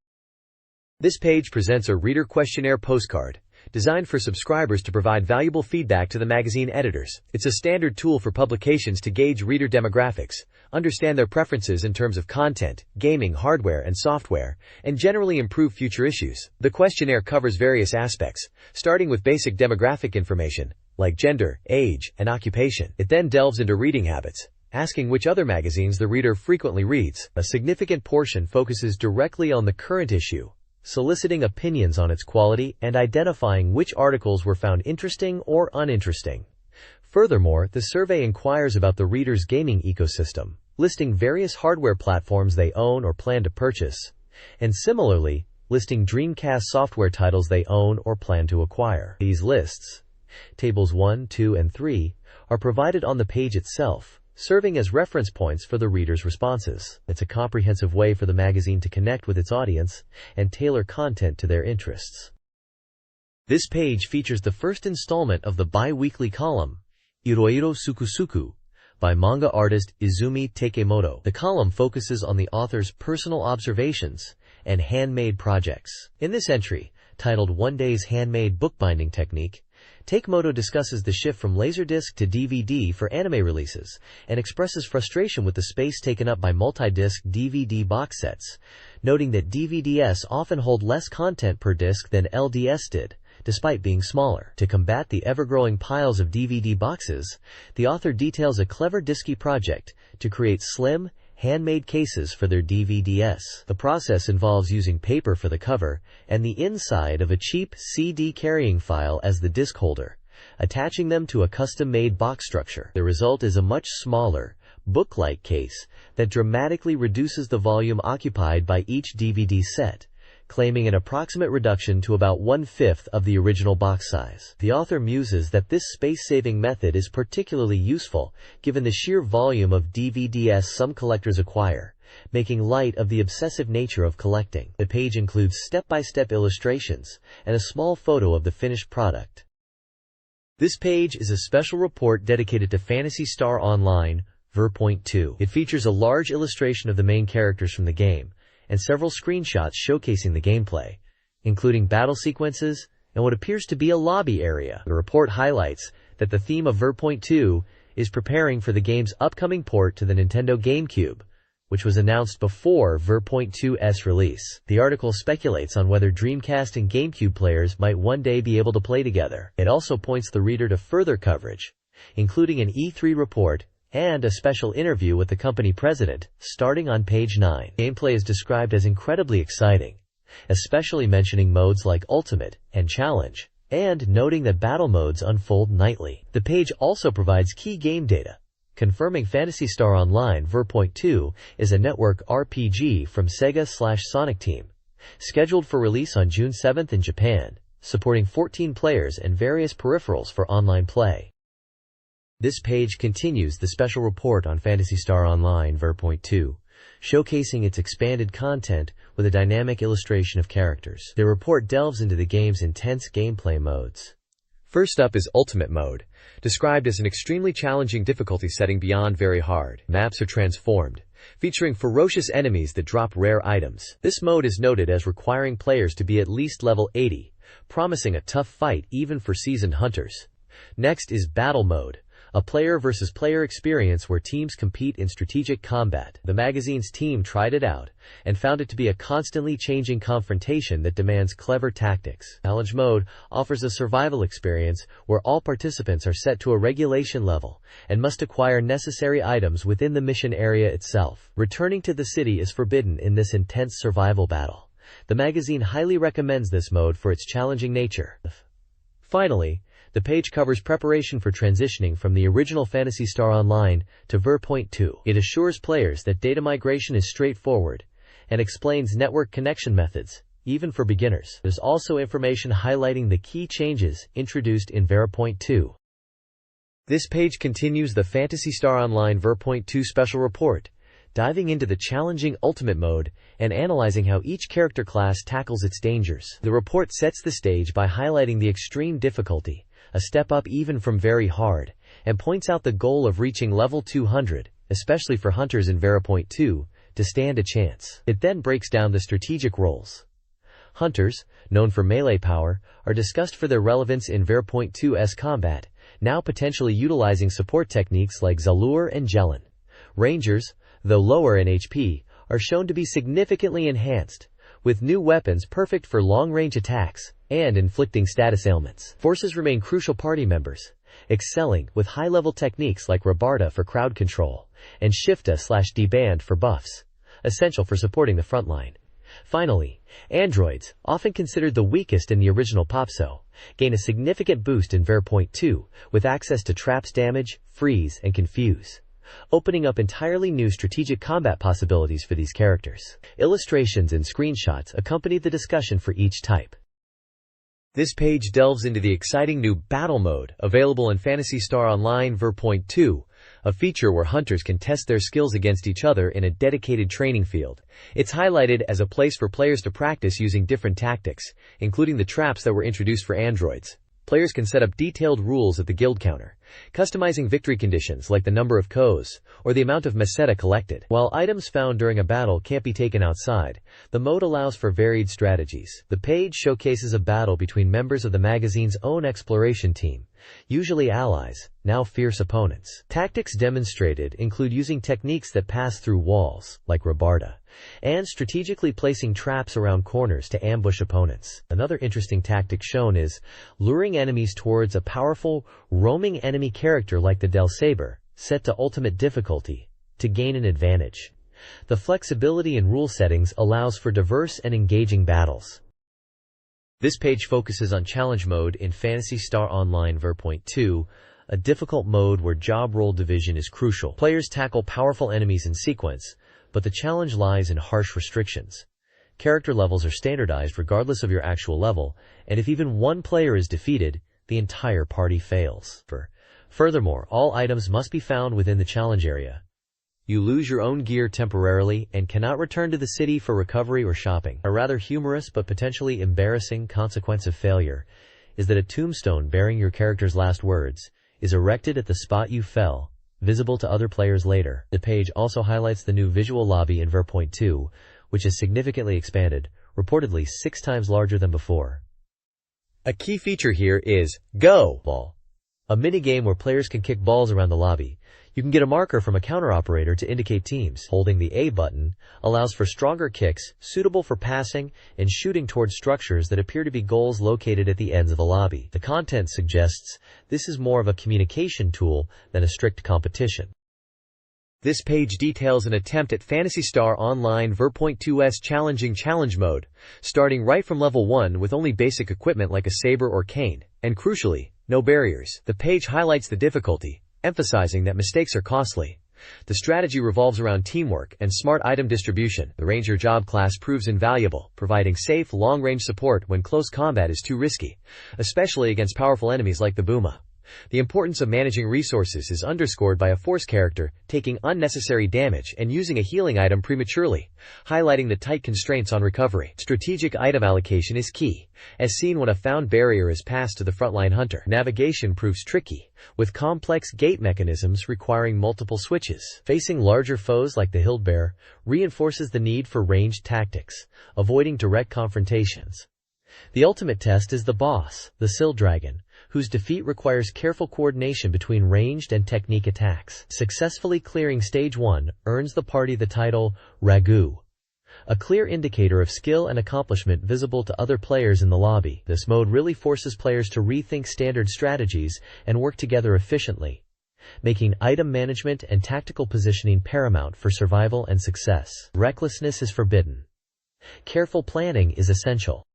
This page presents a reader questionnaire postcard, designed for subscribers to provide valuable feedback to the magazine editors. It's a standard tool for publications to gauge reader demographics, understand their preferences in terms of content, gaming, hardware, and software, and generally improve future issues. The questionnaire covers various aspects, starting with basic demographic information, like gender, age, and occupation. It then delves into reading habits, asking which other magazines the reader frequently reads. A significant portion focuses directly on the current issue, soliciting opinions on its quality and identifying which articles were found interesting or uninteresting. Furthermore, the survey inquires about the reader's gaming ecosystem, listing various hardware platforms they own or plan to purchase, and similarly, listing Dreamcast software titles they own or plan to acquire. These lists, tables 1, 2, and 3, are provided on the page itself, serving as reference points for the reader's responses. It's a comprehensive way for the magazine to connect with its audience and tailor content to their interests. This page features the first installment of the bi-weekly column, Iroiro Sukusuku, by manga artist Izumi Takemoto. The column focuses on the author's personal observations and handmade projects. In this entry, titled One Day's Handmade Bookbinding Technique, Takemoto discusses the shift from Laserdisc to DVD for anime releases, and expresses frustration with the space taken up by multi-disc DVD box sets, noting that DVDs often hold less content per disc than LDS did, despite being smaller. To combat the ever-growing piles of DVD boxes, the author details a clever disky project to create slim, handmade cases for their DVDs. The process involves using paper for the cover and the inside of a cheap CD carrying file as the disc holder, attaching them to a custom-made box structure. The result is a much smaller, book-like case that dramatically reduces the volume occupied by each DVD set, claiming an approximate reduction to about 1/5 of the original box size. The author muses that this space-saving method is particularly useful given the sheer volume of DVDs some collectors acquire, making light of the obsessive nature of collecting. The page includes step-by-step illustrations and a small photo of the finished product. This page is a special report dedicated to Phantasy Star Online, Ver.2. It features a large illustration of the main characters from the game, and several screenshots showcasing the gameplay, including battle sequences and what appears to be a lobby area. The report highlights that the theme of Ver.2 is preparing for the game's upcoming port to the Nintendo GameCube, which was announced before Ver.2's release. The article speculates on whether Dreamcast and GameCube players might one day be able to play together. It also points the reader to further coverage, including an E3 report and a special interview with the company president, starting on page 9. Gameplay is described as incredibly exciting, especially mentioning modes like Ultimate and Challenge, and noting that battle modes unfold nightly. The page also provides key game data, confirming Phantasy Star Online Ver.2 is a network RPG from Sega/Sonic Team, scheduled for release on June 7th in Japan, supporting 14 players and various peripherals for online play. This page continues the special report on Phantasy Star Online Ver.2, showcasing its expanded content with a dynamic illustration of characters. The report delves into the game's intense gameplay modes. First up is Ultimate Mode, described as an extremely challenging difficulty setting beyond very hard. Maps are transformed, featuring ferocious enemies that drop rare items. This mode is noted as requiring players to be at least level 80, promising a tough fight even for seasoned hunters. Next is Battle Mode, a player-versus-player experience where teams compete in strategic combat. The magazine's team tried it out and found it to be a constantly changing confrontation that demands clever tactics. Challenge Mode offers a survival experience where all participants are set to a regulation level and must acquire necessary items within the mission area itself. Returning to the city is forbidden in this intense survival battle. The magazine highly recommends this mode for its challenging nature. Finally, the page covers preparation for transitioning from the original Phantasy Star Online to Ver.2. It assures players that data migration is straightforward and explains network connection methods, even for beginners. There's also information highlighting the key changes introduced in Ver.2. This page continues the Phantasy Star Online Ver.2 special report, diving into the challenging Ultimate mode and analyzing how each character class tackles its dangers. The report sets the stage by highlighting the extreme difficulty, a step up even from very hard, and points out the goal of reaching level 200, especially for hunters in Ver.2, to stand a chance. It then breaks down the strategic roles. Hunters, known for melee power, are discussed for their relevance in Ver.2's combat, now potentially utilizing support techniques like Zalur and Jelen. Rangers, though lower in HP, are shown to be significantly enhanced, with new weapons perfect for long-range attacks and inflicting status ailments. Forces remain crucial party members, excelling with high-level techniques like Rabarda for crowd control and Shifta/D-Band for buffs, essential for supporting the frontline. Finally, androids, often considered the weakest in the original Popso, gain a significant boost in Ver.2 with access to traps damage, freeze, and confuse, opening up entirely new strategic combat possibilities for these characters. Illustrations and screenshots accompany the discussion for each type. This page delves into the exciting new Battle Mode, available in Phantasy Star Online Ver.2, a feature where hunters can test their skills against each other in a dedicated training field. It's highlighted as a place for players to practice using different tactics, including the traps that were introduced for androids. Players can set up detailed rules at the guild counter, customizing victory conditions like the number of Kos or the amount of Meseta collected. While items found during a battle can't be taken outside, the mode allows for varied strategies. The page showcases a battle between members of the magazine's own exploration team, usually allies, now fierce opponents. Tactics demonstrated include using techniques that pass through walls, like Rabarda, and strategically placing traps around corners to ambush opponents. Another interesting tactic shown is luring enemies towards a powerful, roaming enemy character like the Del Saber, set to ultimate difficulty, to gain an advantage. The flexibility in rule settings allows for diverse and engaging battles. This page focuses on Challenge Mode in Phantasy Star Online Ver.2, a difficult mode where job role division is crucial. Players tackle powerful enemies in sequence, but the challenge lies in harsh restrictions. Character levels are standardized regardless of your actual level, and if even one player is defeated, the entire party fails. Furthermore, all items must be found within the challenge area. You lose your own gear temporarily and cannot return to the city for recovery or shopping. A rather humorous but potentially embarrassing consequence of failure is that a tombstone bearing your character's last words is erected at the spot you fell, visible to other players later. The page also highlights the new visual lobby in Ver.2, which is significantly expanded, reportedly 6 times larger than before. A key feature here is Go Ball, a minigame where players can kick balls around the lobby. You can get a marker from a counter operator to indicate teams. Holding the A button allows for stronger kicks, suitable for passing and shooting towards structures that appear to be goals located at the ends of the lobby. The content suggests this is more of a communication tool than a strict competition. This page details an attempt at Phantasy Star Online Ver.2's challenging challenge mode, starting right from level 1 with only basic equipment like a saber or cane, and crucially, no barriers. The page highlights the difficulty, emphasizing that mistakes are costly. The strategy revolves around teamwork and smart item distribution. The Ranger job class proves invaluable, providing safe, long-range support when close combat is too risky, especially against powerful enemies like the Buma. The importance of managing resources is underscored by a Force character taking unnecessary damage and using a healing item prematurely, highlighting the tight constraints on recovery. Strategic item allocation is key, as seen when a found barrier is passed to the frontline hunter. Navigation proves tricky, with complex gate mechanisms requiring multiple switches. Facing larger foes like the Hild Bear reinforces the need for ranged tactics, avoiding direct confrontations. The ultimate test is the boss, the Sill Dragon, whose defeat requires careful coordination between ranged and technique attacks. Successfully clearing Stage 1 earns the party the title Ragu, a clear indicator of skill and accomplishment visible to other players in the lobby. This mode really forces players to rethink standard strategies and work together efficiently, making item management and tactical positioning paramount for survival and success. Recklessness is forbidden. Careful planning is essential.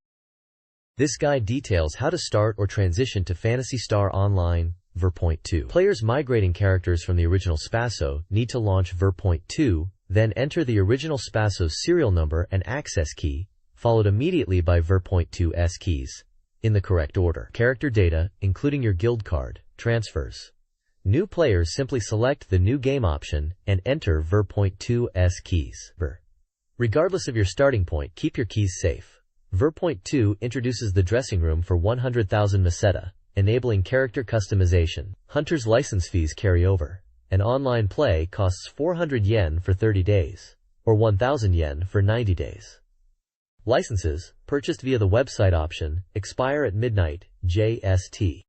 This guide details how to start or transition to Phantasy Star Online Ver.2. Players migrating characters from the original Spaso need to launch Ver.2, then enter the original Spaso's serial number and access key, followed immediately by ver.2's keys, in the correct order. Character data, including your guild card, transfers. New players simply select the New Game option and enter ver.2's keys. Regardless of your starting point, keep your keys safe. Ver.2 introduces the dressing room for 100,000 meseta, enabling character customization. Hunter's license fees carry over, and online play costs 400 yen for 30 days, or 1,000 yen for 90 days. Licenses, purchased via the website option, expire at midnight, JST.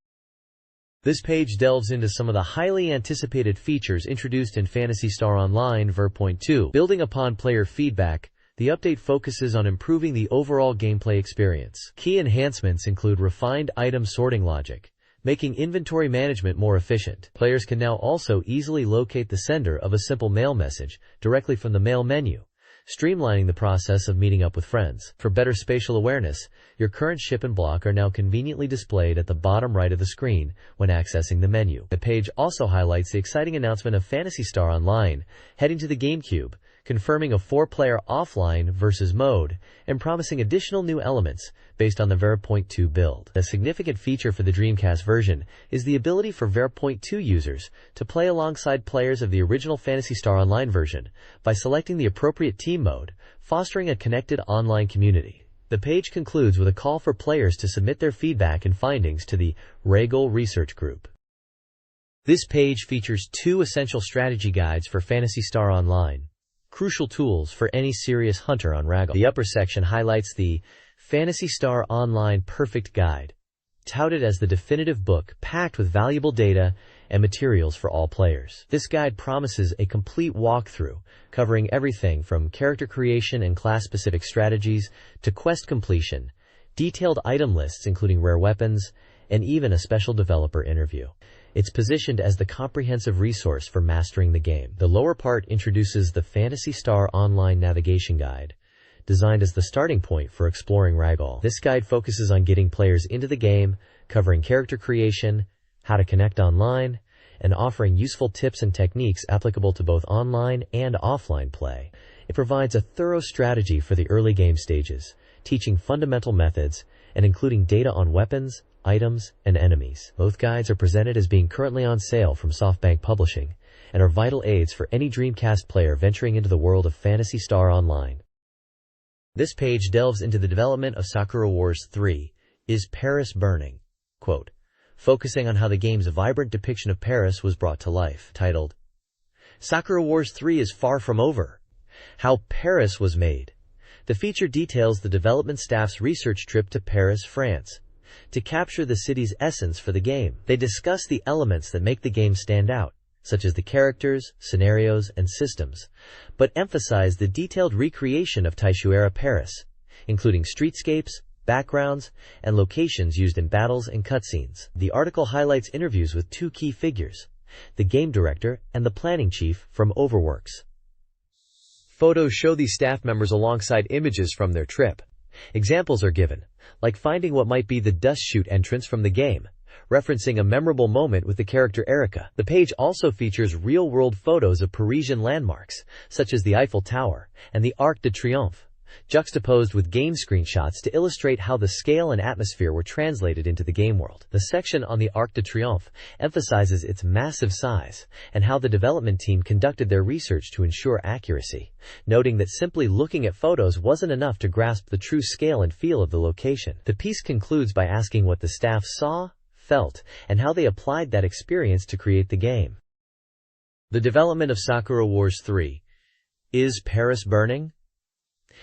This page delves into some of the highly anticipated features introduced in Phantasy Star Online Ver.2. Building upon player feedback, the update focuses on improving the overall gameplay experience. Key enhancements include refined item sorting logic, making inventory management more efficient. Players can now also easily locate the sender of a simple mail message directly from the mail menu, streamlining the process of meeting up with friends. For better spatial awareness, your current ship and block are now conveniently displayed at the bottom right of the screen when accessing the menu. The page also highlights the exciting announcement of Phantasy Star Online heading to the GameCube, confirming a 4-player offline versus mode, and promising additional new elements based on the Ver.2 build. A significant feature for the Dreamcast version is the ability for Ver.2 users to play alongside players of the original Phantasy Star Online version by selecting the appropriate team mode, fostering a connected online community. The page concludes with a call for players to submit their feedback and findings to the Regal Research Group. This page features 2 essential strategy guides for Phantasy Star Online, crucial tools for any serious hunter on Regal. The upper section highlights the Phantasy Star Online Perfect Guide, touted as the definitive book packed with valuable data and materials for all players. This guide promises a complete walkthrough, covering everything from character creation and class-specific strategies to quest completion, detailed item lists including rare weapons, and even a special developer interview. It's positioned as the comprehensive resource for mastering the game. The lower part introduces the Phantasy Star Online Navigation Guide, designed as the starting point for exploring Regal. This guide focuses on getting players into the game, covering character creation, how to connect online, and offering useful tips and techniques applicable to both online and offline play. It provides a thorough strategy for the early game stages, teaching fundamental methods and including data on weapons, items, and enemies. Both guides are presented as being currently on sale from SoftBank Publishing and are vital aids for any Dreamcast player venturing into the world of Phantasy Star Online. This page delves into the development of Sakura Wars 3, Is Paris Burning? Quote, focusing on how the game's vibrant depiction of Paris was brought to life. Titled, Sakura Wars 3 is Far From Over. How Paris Was Made. The feature details the development staff's research trip to Paris, France, to capture the city's essence for the game. They discuss the elements that make the game stand out, such as the characters, scenarios, and systems, but emphasize the detailed recreation of Taishu-era Paris, including streetscapes, backgrounds, and locations used in battles and cutscenes. The article highlights interviews with 2 key figures, the game director and the planning chief from Overworks. Photos show these staff members alongside images from their trip. Examples are given, like finding what might be the dust chute entrance from the game, referencing a memorable moment with the character Erika. The page also features real-world photos of Parisian landmarks, such as the Eiffel Tower and the Arc de Triomphe, juxtaposed with game screenshots to illustrate how the scale and atmosphere were translated into the game world. The section on the Arc de Triomphe emphasizes its massive size and how the development team conducted their research to ensure accuracy, noting that simply looking at photos wasn't enough to grasp the true scale and feel of the location. The piece concludes by asking what the staff saw, felt, and how they applied that experience to create the game. The development of Sakura Wars 3, Is Paris Burning?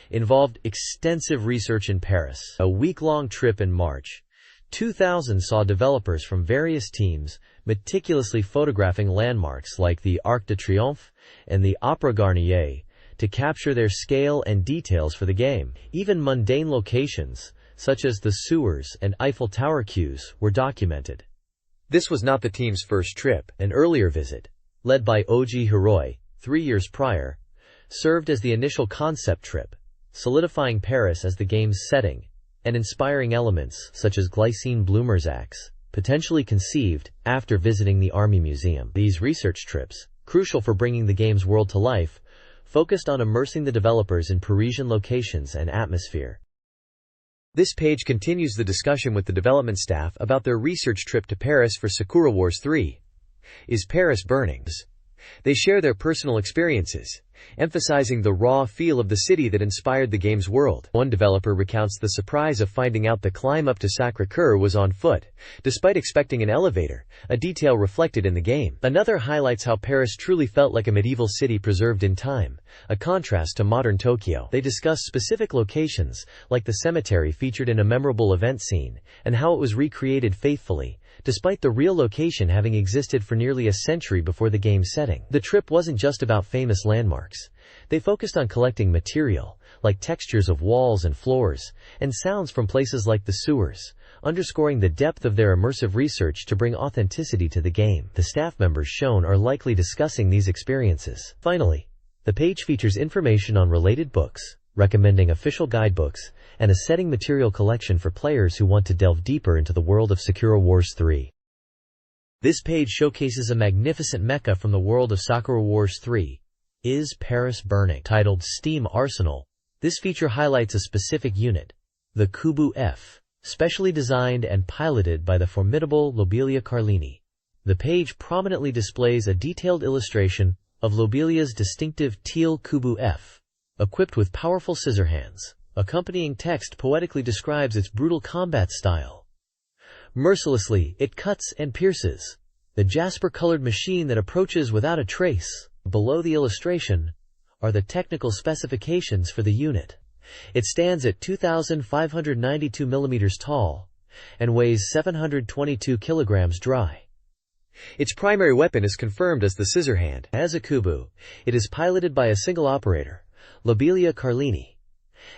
Involved extensive research in Paris. A week-long trip in March 2000 saw developers from various teams meticulously photographing landmarks like the Arc de Triomphe and the Opera Garnier to capture their scale and details for the game. Even mundane locations, such as the sewers and Eiffel Tower queues, were documented. This was not the team's first trip. An earlier visit, led by Oji Hiroi 3 years prior, served as the initial concept trip, solidifying Paris as the game's setting, and inspiring elements such as Glycine Bloomer's axe, potentially conceived after visiting the Army Museum. These research trips, crucial for bringing the game's world to life, focused on immersing the developers in Parisian locations and atmosphere. This page continues the discussion with the development staff about their research trip to Paris for Sakura Wars 3. Is Paris burning? They share their personal experiences, emphasizing the raw feel of the city that inspired the game's world. One developer recounts the surprise of finding out the climb up to Sacré-Cœur was on foot, despite expecting an elevator, a detail reflected in the game. Another highlights how Paris truly felt like a medieval city preserved in time, a contrast to modern Tokyo. They discuss specific locations, like the cemetery featured in a memorable event scene, and how it was recreated faithfully, despite the real location having existed for nearly a century before the game's setting. The trip wasn't just about famous landmarks. They focused on collecting material, like textures of walls and floors, and sounds from places like the sewers, underscoring the depth of their immersive research to bring authenticity to the game. The staff members shown are likely discussing these experiences. Finally, the page features information on related books, recommending official guidebooks, and a setting material collection for players who want to delve deeper into the world of Sakura Wars 3. This page showcases a magnificent mecha from the world of Sakura Wars 3. Is Paris burning? Titled Steam Arsenal, this feature highlights a specific unit, the Kubu F, specially designed and piloted by the formidable Lobelia Carlini. The page prominently displays a detailed illustration of Lobelia's distinctive teal Kubu F, equipped with powerful scissor hands. Accompanying text poetically describes its brutal combat style. Mercilessly, it cuts and pierces, the jasper-colored machine that approaches without a trace. Below the illustration are the technical specifications for the unit. It stands at 2,592 mm tall and weighs 722 kg dry. Its primary weapon is confirmed as the scissor hand. As a Kubu, it is piloted by a single operator, Lobelia Carlini,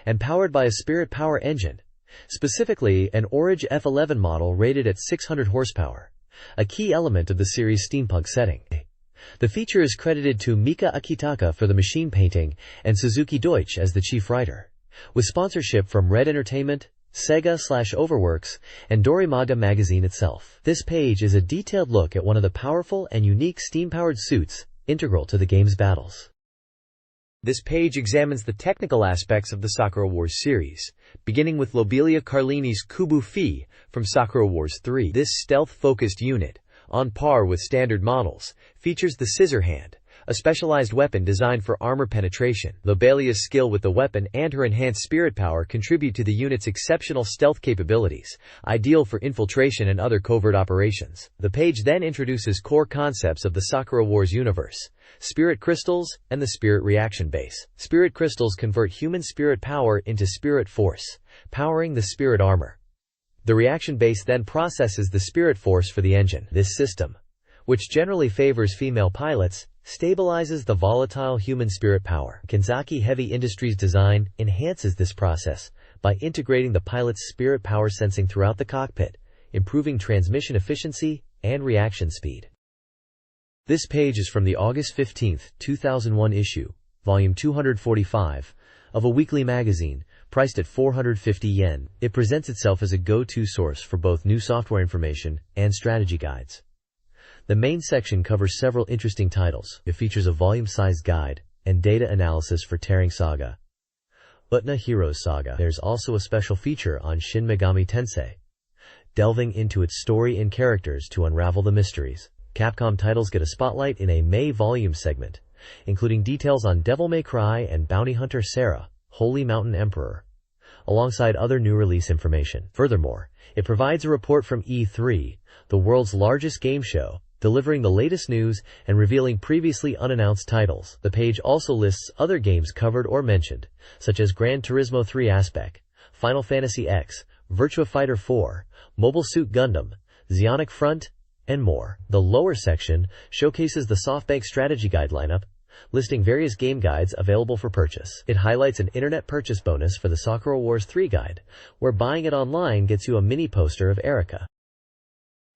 and powered by a Spirit Power engine, specifically an Orange F11 model rated at 600 horsepower, a key element of the series' steampunk setting. The feature is credited to Mika Akitaka for the machine painting and Suzuki Deutsch as the chief writer, with sponsorship from Red Entertainment, Sega/Overworks, and Dorimaga magazine itself. This page is a detailed look at one of the powerful and unique steam-powered suits integral to the game's battles. This page examines the technical aspects of the Sakura Wars series, beginning with Lobelia Carlini's Kubu Fi from Sakura Wars 3. This stealth-focused unit, on par with standard models, features the scissor hand, a specialized weapon designed for armor penetration. Lobelia's skill with the weapon and her enhanced spirit power contribute to the unit's exceptional stealth capabilities, ideal for infiltration and other covert operations. The page then introduces core concepts of the Sakura Wars universe: spirit crystals and the spirit reaction base. Spirit crystals convert human spirit power into spirit force, powering the spirit armor. The reaction base then processes the spirit force for the engine. This system, which generally favors female pilots, stabilizes the volatile human spirit power. Kanzaki Heavy Industries' design enhances this process by integrating the pilot's spirit power sensing throughout the cockpit, improving transmission efficiency and reaction speed. This page is from the August 15, 2001 issue, volume 245, of a weekly magazine, priced at 450 yen. It presents itself as a go-to source for both new software information and strategy guides. The main section covers several interesting titles. It features a volume-sized guide and data analysis for Tearing Saga, Utna Heroes Saga. There's also a special feature on Shin Megami Tensei, delving into its story and characters to unravel the mysteries. Capcom titles get a spotlight in a May volume segment, including details on Devil May Cry and Bounty Hunter Sarah, Holy Mountain Emperor, alongside other new release information. Furthermore, it provides a report from E3, the world's largest game show, delivering the latest news and revealing previously unannounced titles. The page also lists other games covered or mentioned, such as Gran Turismo 3 Aspect, Final Fantasy X, Virtua Fighter 4, Mobile Suit Gundam, Zionic Front, and more. The lower section showcases the SoftBank strategy guide lineup, listing various game guides available for purchase. It highlights an internet purchase bonus for the Sakura Wars 3 guide, where buying it online gets you a mini poster of Erika.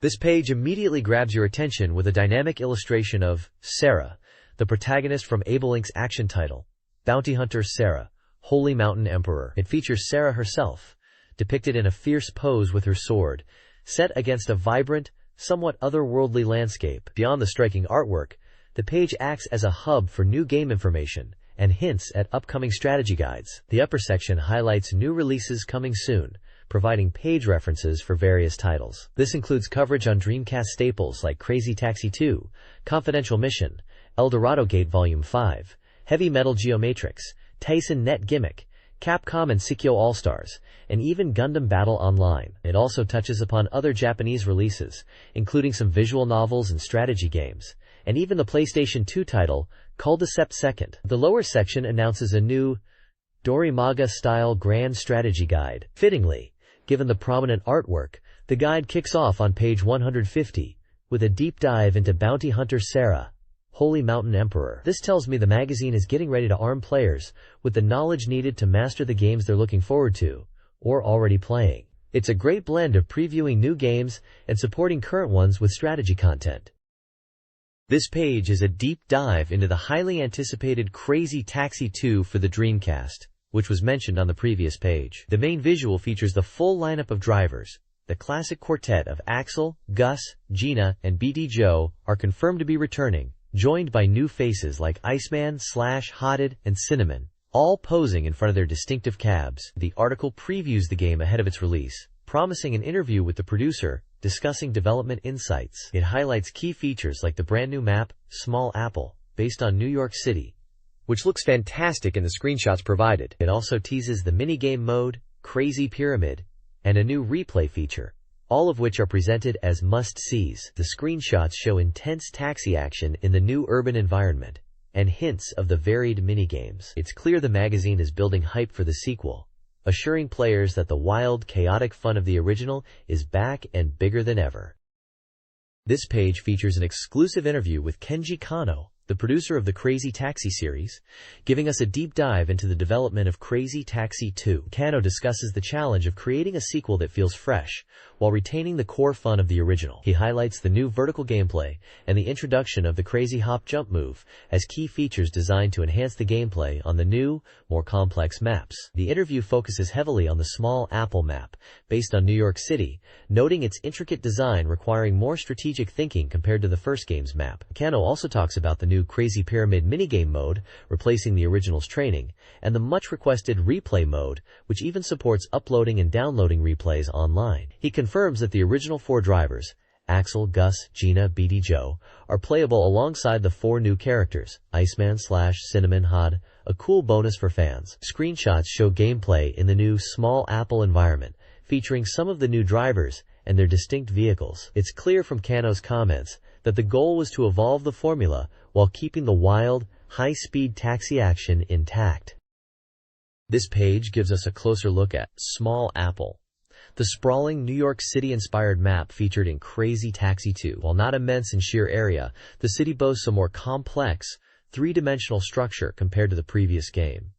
This page immediately grabs your attention with a dynamic illustration of Sarah, the protagonist from Abelink's action title, Bounty Hunter Sarah, Holy Mountain Emperor. It features Sarah herself, depicted in a fierce pose with her sword, set against a vibrant, somewhat otherworldly landscape. Beyond the striking artwork, the page acts as a hub for new game information and hints at upcoming strategy guides. The upper section highlights new releases coming soon, providing page references for various titles. This includes coverage on Dreamcast staples like Crazy Taxi 2, Confidential Mission, El Dorado Gate Volume 5, Heavy Metal Geomatrix, Tyson Net Gimmick, Capcom and Sikyo All-Stars, and even Gundam Battle Online. It also touches upon other Japanese releases, including some visual novels and strategy games, and even the PlayStation 2 title, Cul-de-Sac Second. The lower section announces a new Dorimaga-style Grand Strategy Guide. Fittingly, given the prominent artwork, the guide kicks off on page 150, with a deep dive into Bounty Hunter Sarah, Holy Mountain Emperor. This tells me the magazine is getting ready to arm players with the knowledge needed to master the games they're looking forward to, or already playing. It's a great blend of previewing new games and supporting current ones with strategy content. This page is a deep dive into the highly anticipated Crazy Taxi 2 for the Dreamcast, which was mentioned on the previous page. The main visual features the full lineup of drivers. The classic quartet of Axel, Gus, Gina, and BD Joe are confirmed to be returning, joined by new faces like Iceman, Slash, Hotted, and Cinnamon, all posing in front of their distinctive cabs. The article previews the game ahead of its release, promising an interview with the producer, discussing development insights. It highlights key features like the brand new map, Small Apple, based on New York City, which looks fantastic in the screenshots provided. It also teases the minigame mode, Crazy Pyramid, and a new replay feature, all of which are presented as must-sees. The screenshots show intense taxi action in the new urban environment, and hints of the varied minigames. It's clear the magazine is building hype for the sequel, assuring players that the wild, chaotic fun of the original is back and bigger than ever. This page features an exclusive interview with Kenji Kano, the producer of the Crazy Taxi series, giving us a deep dive into the development of Crazy Taxi 2. Kano discusses the challenge of creating a sequel that feels fresh, while retaining the core fun of the original. He highlights the new vertical gameplay and the introduction of the Crazy Hop Jump move as key features designed to enhance the gameplay on the new, more complex maps. The interview focuses heavily on the Small Apple map, based on New York City, noting its intricate design requiring more strategic thinking compared to the first game's map. Kano also talks about the new Crazy Pyramid minigame mode, replacing the original's training, and the much-requested replay mode, which even supports uploading and downloading replays online. He confirms that the original 4 drivers, Axel, Gus, Gina, BD Joe, are playable alongside the 4 new characters, Iceman, Slash, Cinnamon, Hod, a cool bonus for fans. Screenshots show gameplay in the new Small Apple environment, featuring some of the new drivers and their distinct vehicles. It's clear from Kano's comments that the goal was to evolve the formula while keeping the wild, high-speed taxi action intact. This page gives us a closer look at Small Apple, the sprawling New York City-inspired map featured in Crazy Taxi 2. While not immense in sheer area, the city boasts a more complex, three-dimensional structure compared to the previous game,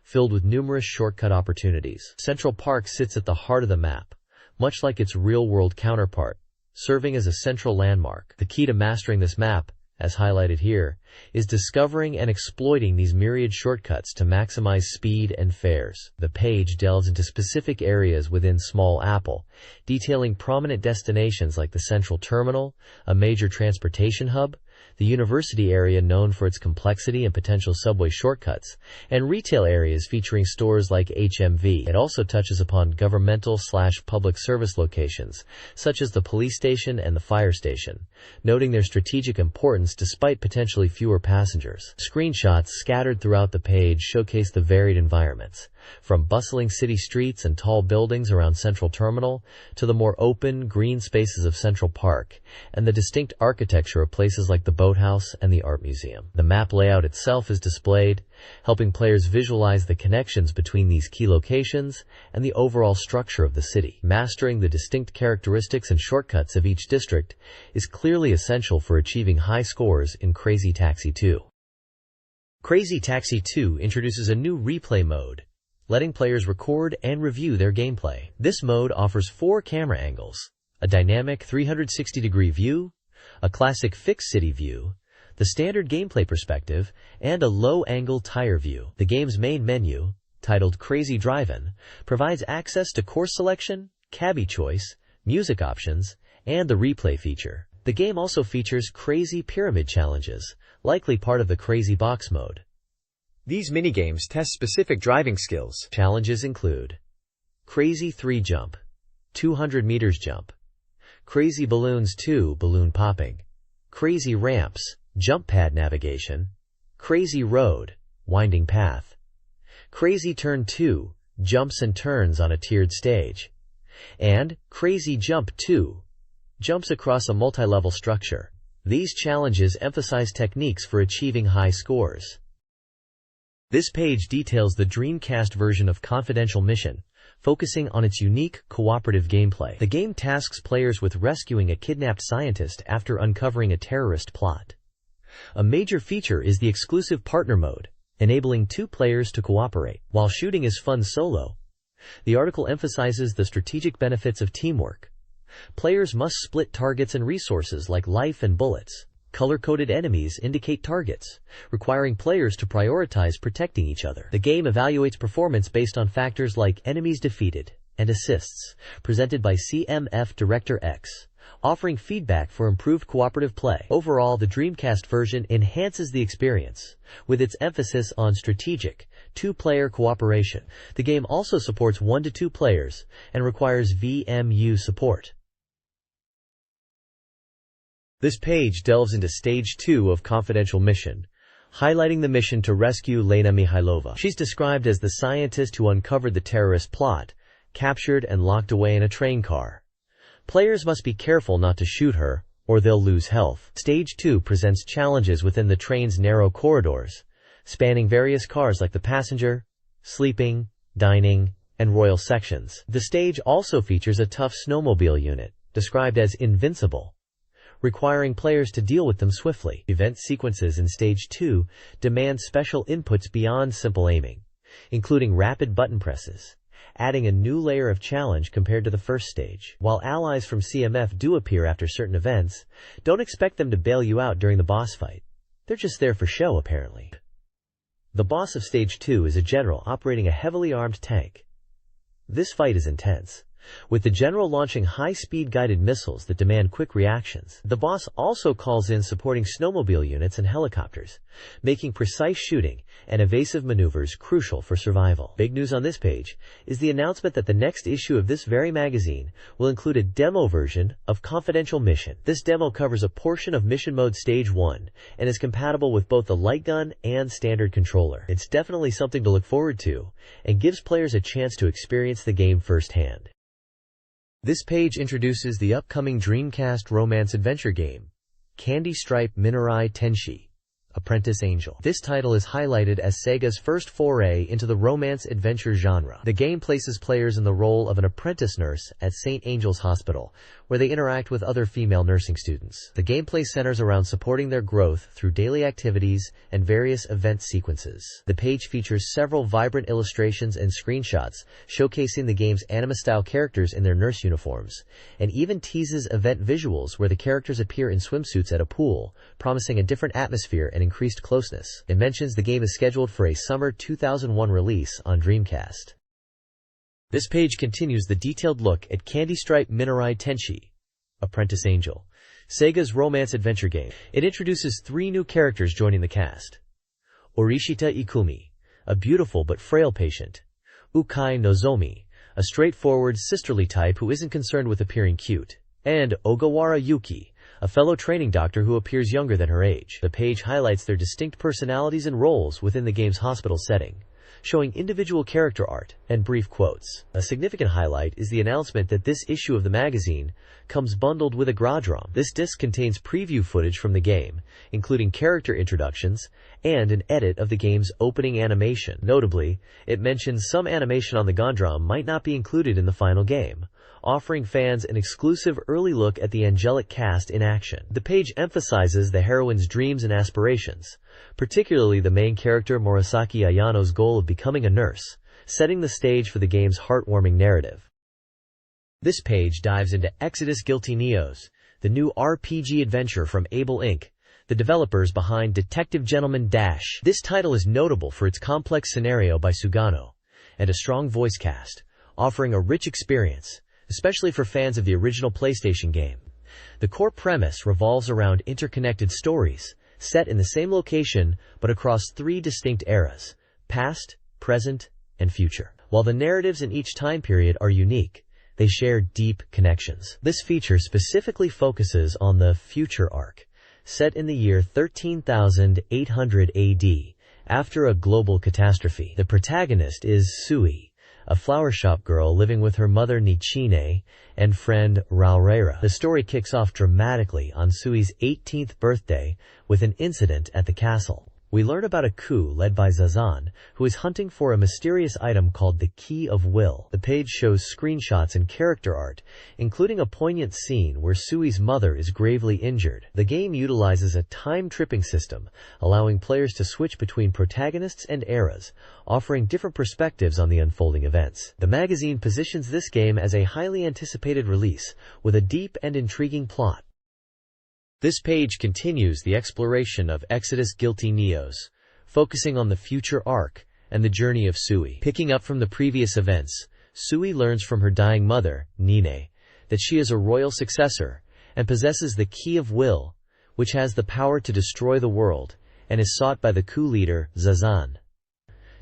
filled with numerous shortcut opportunities. Central Park sits at the heart of the map, much like its real-world counterpart, serving as a central landmark. The key to mastering this map, as highlighted here, is discovering and exploiting these myriad shortcuts to maximize speed and fares. The page delves into specific areas within Small Apple, detailing prominent destinations like the Central Terminal, a major transportation hub, the university area known for its complexity and potential subway shortcuts, and retail areas featuring stores like HMV. It also touches upon governmental/public service locations, such as the police station and the fire station, noting their strategic importance despite potentially fewer passengers. Screenshots scattered throughout the page showcase the varied environments, from bustling city streets and tall buildings around Central Terminal to the more open, green spaces of Central Park, and the distinct architecture of places like the Boathouse and the Art Museum. The map layout itself is displayed, helping players visualize the connections between these key locations and the overall structure of the city. Mastering the distinct characteristics and shortcuts of each district is clearly essential for achieving high scores in Crazy Taxi 2. Crazy Taxi 2 introduces a new replay mode, letting players record and review their gameplay. This mode offers 4 camera angles: a dynamic 360-degree view, a classic fixed city view, the standard gameplay perspective, and a low-angle tire view. The game's main menu, titled Crazy Drive-In, provides access to course selection, cabbie choice, music options, and the replay feature. The game also features Crazy Pyramid challenges, likely part of the Crazy Box mode. These minigames test specific driving skills. Challenges include Crazy 3 Jump, 200 meters jump. Crazy Balloons 2 Balloon Popping. Crazy Ramps, Jump Pad Navigation. Crazy Road, Winding Path. Crazy Turn 2, Jumps and Turns on a Tiered Stage. And Crazy Jump 2, Jumps across a multi-level structure. These challenges emphasize techniques for achieving high scores. This page details the Dreamcast version of Confidential Mission, focusing on its unique, cooperative gameplay. The game tasks players with rescuing a kidnapped scientist after uncovering a terrorist plot. A major feature is the exclusive partner mode, enabling 2 players to cooperate. While shooting is fun solo, the article emphasizes the strategic benefits of teamwork. Players must split targets and resources like life and bullets. Color-coded enemies indicate targets, requiring players to prioritize protecting each other. The game evaluates performance based on factors like enemies defeated and assists, presented by CMF Director X, offering feedback for improved cooperative play. Overall, the Dreamcast version enhances the experience, with its emphasis on strategic, 2-player cooperation. The game also supports 1 to 2 players and requires VMU support. This page delves into Stage 2 of Confidential Mission, highlighting the mission to rescue Lena Mihailova. She's described as the scientist who uncovered the terrorist plot, captured and locked away in a train car. Players must be careful not to shoot her, or they'll lose health. Stage 2 presents challenges within the train's narrow corridors, spanning various cars like the passenger, sleeping, dining, and royal sections. The stage also features a tough snowmobile unit, described as invincible, requiring players to deal with them swiftly. Event sequences in Stage 2 demand special inputs beyond simple aiming, including rapid button presses, adding a new layer of challenge compared to the first stage. While allies from CMF do appear after certain events, don't expect them to bail you out during the boss fight. They're just there for show, apparently. The boss of Stage 2 is a general operating a heavily armed tank. This fight is intense, with the general launching high-speed guided missiles that demand quick reactions. The boss also calls in supporting snowmobile units and helicopters, making precise shooting and evasive maneuvers crucial for survival. Big news on this page is the announcement that the next issue of this very magazine will include a demo version of Confidential Mission. This demo covers a portion of Mission Mode Stage 1 and is compatible with both the light gun and standard controller. It's definitely something to look forward to and gives players a chance to experience the game firsthand. This page introduces the upcoming Dreamcast romance adventure game, Candy Stripe Minerai Tenshi, Apprentice Angel. This title is highlighted as Sega's first foray into the romance-adventure genre. The game places players in the role of an apprentice nurse at St. Angel's Hospital, where they interact with other female nursing students. The gameplay centers around supporting their growth through daily activities and various event sequences. The page features several vibrant illustrations and screenshots showcasing the game's anime-style characters in their nurse uniforms, and even teases event visuals where the characters appear in swimsuits at a pool, promising a different atmosphere and increased closeness. It mentions the game is scheduled for a summer 2001 release on Dreamcast. This page continues the detailed look at Candy Stripe Minerai Tenshi, Apprentice Angel, Sega's romance adventure game. It introduces 3 new characters joining the cast: Orishita Ikumi, a beautiful but frail patient; Ukai Nozomi, a straightforward, sisterly type who isn't concerned with appearing cute; and Ogawara Yuki, a fellow training doctor who appears younger than her age. The page highlights their distinct personalities and roles within the game's hospital setting, showing individual character art and brief quotes. A significant highlight is the announcement that this issue of the magazine comes bundled with a Gradrom. This disc contains preview footage from the game, including character introductions and an edit of the game's opening animation. Notably, it mentions some animation on the Gradrom might not be included in the final game, offering fans an exclusive early look at the angelic cast in action. The page emphasizes the heroine's dreams and aspirations, particularly the main character Murasaki Ayano's goal of becoming a nurse, setting the stage for the game's heartwarming narrative. This page dives into Exodus Guilty Neos, the new RPG adventure from Able Inc., the developers behind Detective Gentleman Dash. This title is notable for its complex scenario by Sugano and a strong voice cast, offering a rich experience, especially for fans of the original PlayStation game. The core premise revolves around interconnected stories, set in the same location but across 3 distinct eras: past, present, and future. While the narratives in each time period are unique, they share deep connections. This feature specifically focuses on the future arc, set in the year 13,800 AD, after a global catastrophe. The protagonist is Sui, a flower shop girl living with her mother Nichine and friend Raurera. The story kicks off dramatically on Sui's 18th birthday with an incident at the castle. We learn about a coup led by Zazan, who is hunting for a mysterious item called the Key of Will. The page shows screenshots and character art, including a poignant scene where Sui's mother is gravely injured. The game utilizes a time-tripping system, allowing players to switch between protagonists and eras, offering different perspectives on the unfolding events. The magazine positions this game as a highly anticipated release, with a deep and intriguing plot. This page continues the exploration of Exodus Guilty Neos, focusing on the future arc and the journey of Sui. Picking up from the previous events, Sui learns from her dying mother, Nine, that she is a royal successor and possesses the Key of Will, which has the power to destroy the world, and is sought by the coup leader, Zazan.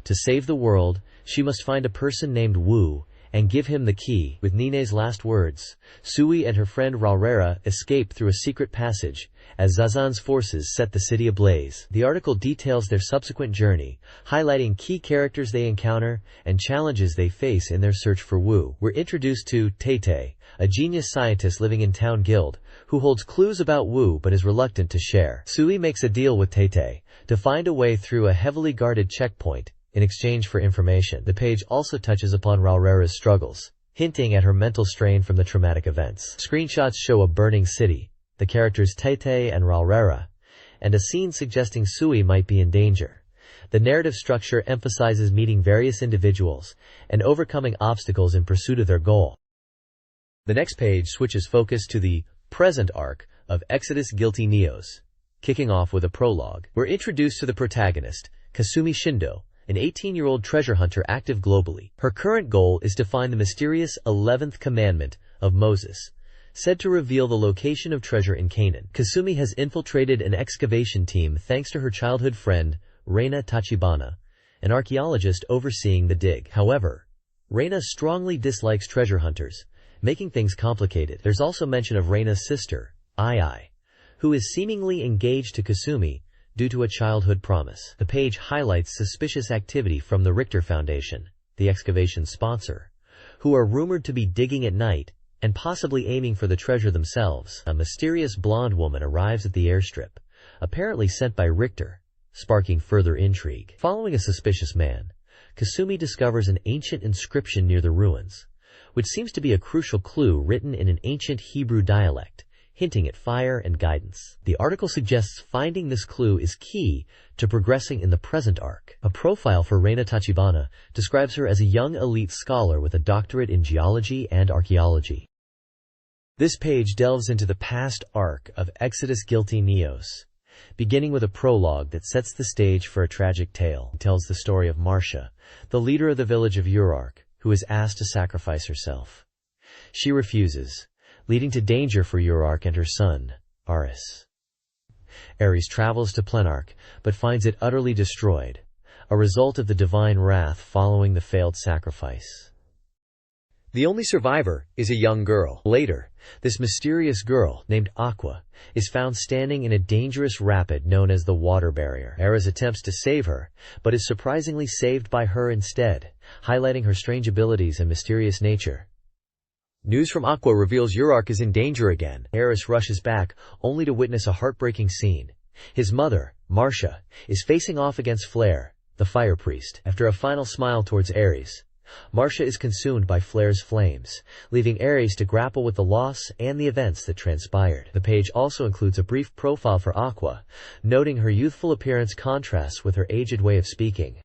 To save the world, she must find a person named Wu and give him the key. With Nine's last words, Sui and her friend Raurera escape through a secret passage as Zazan's forces set the city ablaze. The article details their subsequent journey, highlighting key characters they encounter and challenges they face in their search for Wu. We're introduced to Tete, a genius scientist living in Town Guild, who holds clues about Wu but is reluctant to share. Sui makes a deal with Tete to find a way through a heavily guarded checkpoint in exchange for information. The page also touches upon Raurera's struggles, hinting at her mental strain from the traumatic events. Screenshots show a burning city, the characters Tete and Raurera, and a scene suggesting Sui might be in danger. The narrative structure emphasizes meeting various individuals and overcoming obstacles in pursuit of their goal. The next page switches focus to the present arc of Exodus Guilty Neos. Kicking off with a prologue, we're introduced to the protagonist, Kasumi Shindo, an 18-year-old treasure hunter active globally. Her current goal is to find the mysterious 11th commandment of Moses, said to reveal the location of treasure in Canaan. Kasumi has infiltrated an excavation team thanks to her childhood friend, Reina Tachibana, an archaeologist overseeing the dig. However, Reina strongly dislikes treasure hunters, making things complicated. There's also mention of Reina's sister, Ai, who is seemingly engaged to Kasumi due to a childhood promise. The page highlights suspicious activity from the Richter Foundation, the excavation sponsor, who are rumored to be digging at night and possibly aiming for the treasure themselves. A mysterious blonde woman arrives at the airstrip, apparently sent by Richter, sparking further intrigue. Following a suspicious man, Kasumi discovers an ancient inscription near the ruins, which seems to be a crucial clue written in an ancient Hebrew dialect, hinting at fire and guidance. The article suggests finding this clue is key to progressing in the present arc. A profile for Reina Tachibana describes her as a young elite scholar with a doctorate in geology and archaeology. This page delves into the past arc of Exodus Guilty Neos, beginning with a prologue that sets the stage for a tragic tale. It tells the story of Marcia, the leader of the village of Urark, who is asked to sacrifice herself. She refuses, leading to danger for Urark and her son, Aris. Ares travels to Plenark, but finds it utterly destroyed, a result of the divine wrath following the failed sacrifice. The only survivor is a young girl. Later, this mysterious girl, named Aqua, is found standing in a dangerous rapid known as the Water Barrier. Ares attempts to save her, but is surprisingly saved by her instead, highlighting her strange abilities and mysterious nature. News from Aqua reveals Urark is in danger again. Ares rushes back, only to witness a heartbreaking scene. His mother, Marcia, is facing off against Flare, the fire priest. After a final smile towards Ares, Marcia is consumed by Flare's flames, leaving Ares to grapple with the loss and the events that transpired. The page also includes a brief profile for Aqua, noting her youthful appearance contrasts with her aged way of speaking.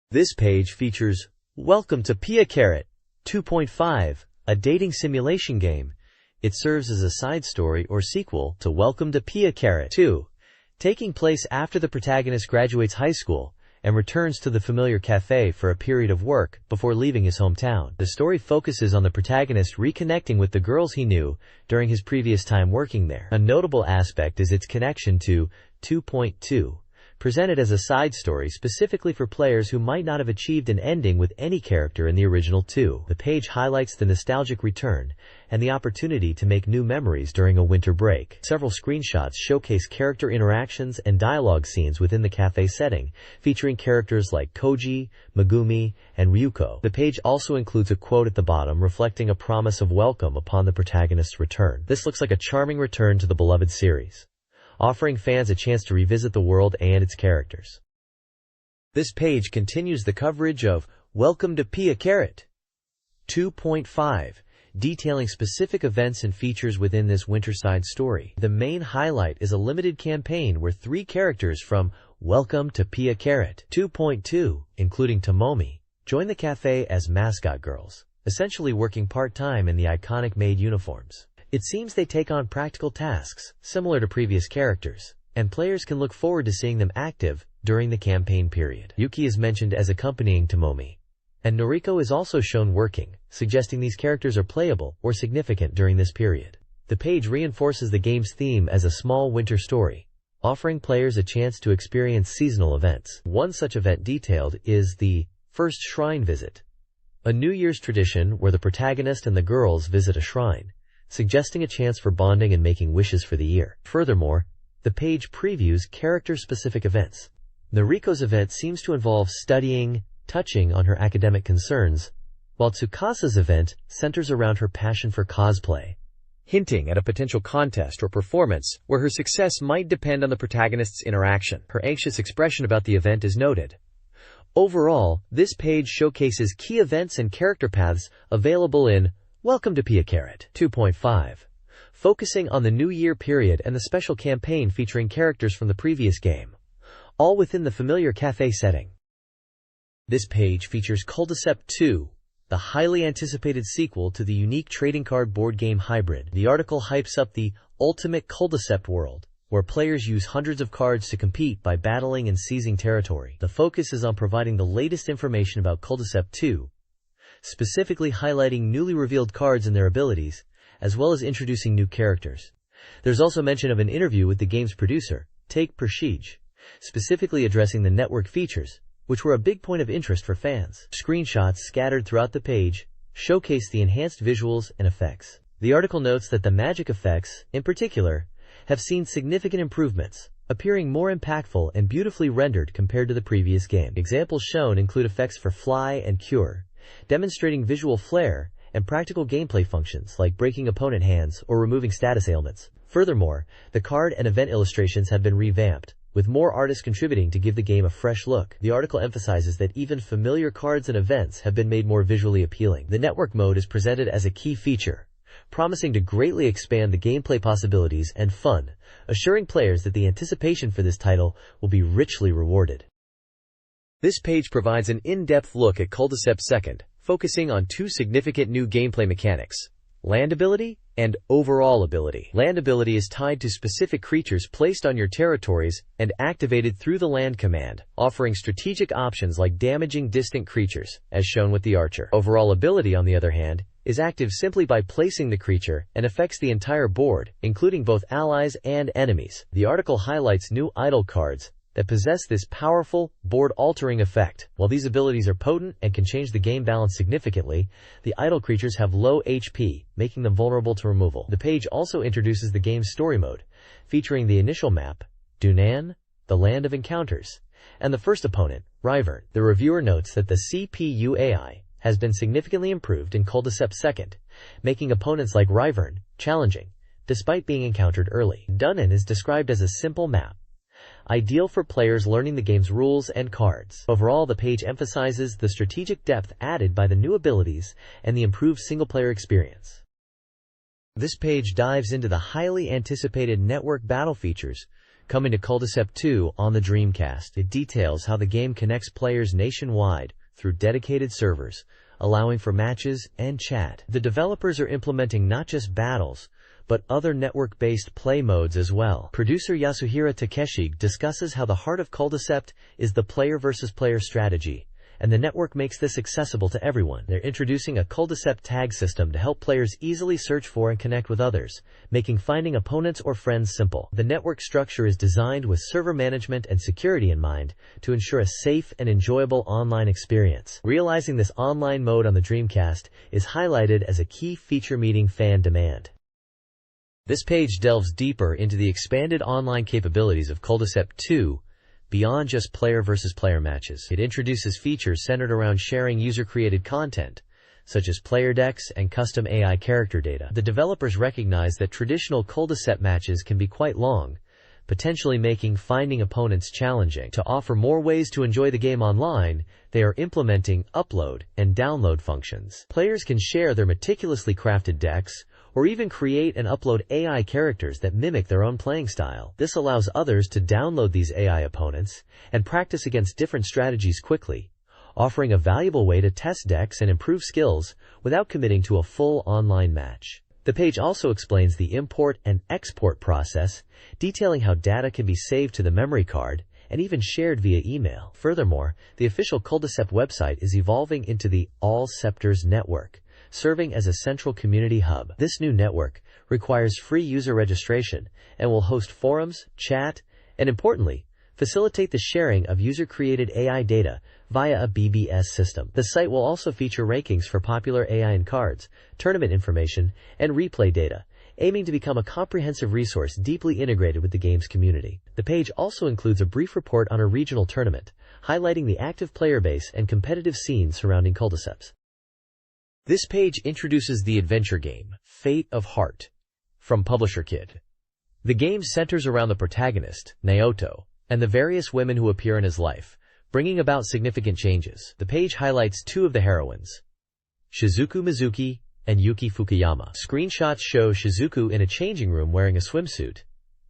This page features Welcome to Pia Carrot 2.5, a dating simulation game. It serves as a side story or sequel to Welcome to Pia Carrot 2, taking place after the protagonist graduates high school and returns to the familiar cafe for a period of work before leaving his hometown. The story focuses on the protagonist reconnecting with the girls he knew during his previous time working there. A notable aspect is its connection to 2.2, presented as a side story specifically for players who might not have achieved an ending with any character in the original 2. The page highlights the nostalgic return and the opportunity to make new memories during a winter break. Several screenshots showcase character interactions and dialogue scenes within the cafe setting, featuring characters like Koji, Megumi, and Ryuko. The page also includes a quote at the bottom reflecting a promise of welcome upon the protagonist's return. This looks like a charming return to the beloved series, offering fans a chance to revisit the world and its characters. This page continues the coverage of Welcome to Pia Carrot 2.5, detailing specific events and features within this winterside story. The main highlight is a limited campaign where 3 characters from Welcome to Pia Carrot 2.2, including Tomomi, join the cafe as mascot girls, essentially working part-time in the iconic maid uniforms. It seems they take on practical tasks, similar to previous characters, and players can look forward to seeing them active during the campaign period. Yuki is mentioned as accompanying Tomomi, and Noriko is also shown working, suggesting these characters are playable or significant during this period. The page reinforces the game's theme as a small winter story, offering players a chance to experience seasonal events. One such event detailed is the First Shrine Visit, a New Year's tradition where the protagonist and the girls visit a shrine, suggesting a chance for bonding and making wishes for the year. Furthermore, the page previews character-specific events. Noriko's event seems to involve studying, touching on her academic concerns, while Tsukasa's event centers around her passion for cosplay, hinting at a potential contest or performance where her success might depend on the protagonist's interaction. Her anxious expression about the event is noted. Overall, this page showcases key events and character paths available in Welcome to Pia Carrot 2.5, focusing on the New Year period and the special campaign featuring characters from the previous game, all within the familiar cafe setting. This page features Culdicept 2, the highly anticipated sequel to the unique trading card board game hybrid. The article hypes up the ultimate Culdicept world, where players use hundreds of cards to compete by battling and seizing territory. The focus is on providing the latest information about Culdicept 2, specifically highlighting newly revealed cards and their abilities, as well as introducing new characters. There's also mention of an interview with the game's producer, Take Persige, specifically addressing the network features, which were a big point of interest for fans. Screenshots scattered throughout the page showcase the enhanced visuals and effects. The article notes that the magic effects, in particular, have seen significant improvements, appearing more impactful and beautifully rendered compared to the previous game. Examples shown include effects for Fly and Cure, demonstrating visual flair and practical gameplay functions like breaking opponent hands or removing status ailments. Furthermore, the card and event illustrations have been revamped, with more artists contributing to give the game a fresh look. The article emphasizes that even familiar cards and events have been made more visually appealing. The network mode is presented as a key feature, promising to greatly expand the gameplay possibilities and fun, assuring players that the anticipation for this title will be richly rewarded. This page provides an in-depth look at Culdicept 2, focusing on 2 significant new gameplay mechanics: land ability and overall ability. Land ability is tied to specific creatures placed on your territories and activated through the land command, offering strategic options like damaging distant creatures, as shown with the archer. Overall ability, on the other hand, is active simply by placing the creature and affects the entire board, including both allies and enemies. The article highlights new idol cards that possess this powerful, board-altering effect. While these abilities are potent and can change the game balance significantly, the idol creatures have low HP, making them vulnerable to removal. The page also introduces the game's story mode, featuring the initial map, Dunan, the Land of Encounters, and the first opponent, Ryvern. The reviewer notes that the CPU AI has been significantly improved in Culdicept 2, making opponents like Ryvern challenging, despite being encountered early. Dunan is described as a simple map, ideal for players learning the game's rules and cards. Overall, the page emphasizes the strategic depth added by the new abilities and the improved single-player experience. This page dives into the highly anticipated network battle features coming to Culdicept 2 on the Dreamcast. It details how the game connects players nationwide through dedicated servers, allowing for matches and chat. The developers are implementing not just battles, but other network-based play modes as well. Producer Yasuhira Takeshi discusses how the heart of Culdicept is the player-versus-player strategy, and the network makes this accessible to everyone. They're introducing a cul-de-sac tag system to help players easily search for and connect with others, making finding opponents or friends simple. The network structure is designed with server management and security in mind to ensure a safe and enjoyable online experience. Realizing this online mode on the Dreamcast is highlighted as a key feature meeting fan demand. This page delves deeper into the expanded online capabilities of Cul-de-sac 2, beyond just player versus player matches. It introduces features centered around sharing user-created content, such as player decks and custom AI character data. The developers recognize that traditional cul-de-sac matches can be quite long, potentially making finding opponents challenging. To offer more ways to enjoy the game online, they are implementing upload and download functions. Players can share their meticulously crafted decks, or even create and upload AI characters that mimic their own playing style. This allows others to download these AI opponents and practice against different strategies quickly, offering a valuable way to test decks and improve skills without committing to a full online match. The page also explains the import and export process, detailing how data can be saved to the memory card and even shared via email. Furthermore, the official Cul-de-sac website is evolving into the All Scepters network, serving as a central community hub. This new network requires free user registration and will host forums, chat, and importantly, facilitate the sharing of user-created AI data via a BBS system. The site will also feature rankings for popular AI and cards, tournament information, and replay data, aiming to become a comprehensive resource deeply integrated with the game's community. The page also includes a brief report on a regional tournament, highlighting the active player base and competitive scene surrounding cul-de-sacs. This page introduces the adventure game, Fate of Heart, from publisher Kid. The game centers around the protagonist, Naoto, and the various women who appear in his life, bringing about significant changes. The page highlights two of the heroines, Shizuku Mizuki and Yuki Fukuyama. Screenshots show Shizuku in a changing room wearing a swimsuit,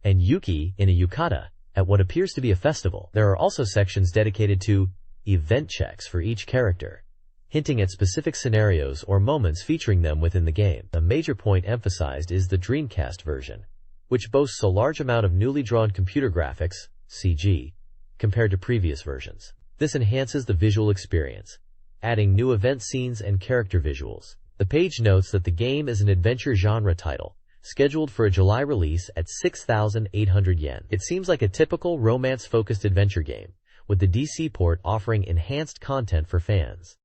and Yuki in a yukata at what appears to be a festival. There are also sections dedicated to event checks for each character, hinting at specific scenarios or moments featuring them within the game. A major point emphasized is the Dreamcast version, which boasts a large amount of newly drawn computer graphics, CG, compared to previous versions. This enhances the visual experience, adding new event scenes and character visuals. The page notes that the game is an adventure genre title, scheduled for a July release at 6,800 yen. It seems like a typical romance-focused adventure game, with the DC port offering enhanced content for fans.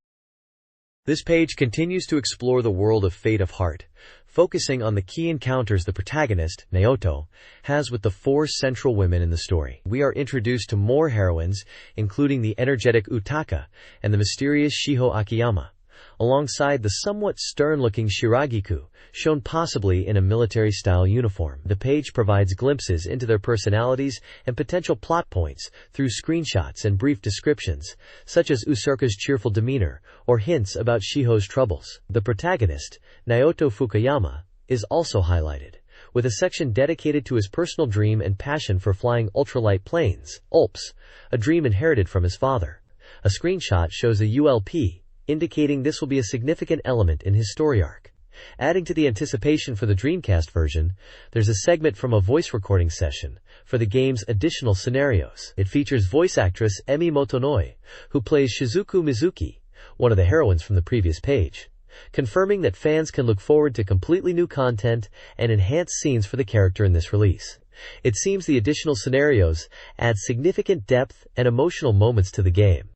This page continues to explore the world of Fate of Heart, focusing on the key encounters the protagonist, Naoto, has with the four central women in the story. We are introduced to more heroines, including the energetic Utaka and the mysterious Shiho Akiyama, alongside the somewhat stern-looking Shiragiku, shown possibly in a military-style uniform. The page provides glimpses into their personalities and potential plot points through screenshots and brief descriptions, such as Usurka's cheerful demeanor or hints about Shiho's troubles. The protagonist, Naoto Fukuyama, is also highlighted, with a section dedicated to his personal dream and passion for flying ultralight planes, ULPs, a dream inherited from his father. A screenshot shows a ULP, indicating this will be a significant element in his story arc. Adding to the anticipation for the Dreamcast version, there's a segment from a voice recording session for the game's additional scenarios. It features voice actress Emi Motonoi, who plays Shizuku Mizuki, one of the heroines from the previous page, confirming that fans can look forward to completely new content and enhanced scenes for the character in this release. It seems the additional scenarios add significant depth and emotional moments to the game.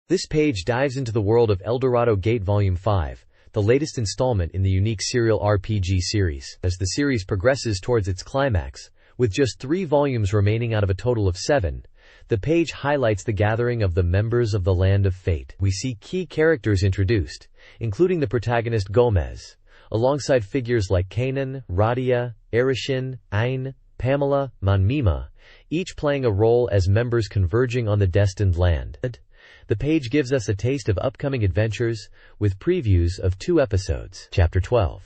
This page dives into the world of Eldorado Gate Volume 5, the latest installment in the unique serial RPG series. As the series progresses towards its climax, with just 3 volumes remaining out of a total of 7, the page highlights the gathering of the members of the Land of Fate. We see key characters introduced, including the protagonist Gomez, alongside figures like Kanan, Radia, Arishin, Ain, Pamela, Manmima, each playing a role as members converging on the destined land. The page gives us a taste of upcoming adventures, with previews of 2 episodes. Chapter 12.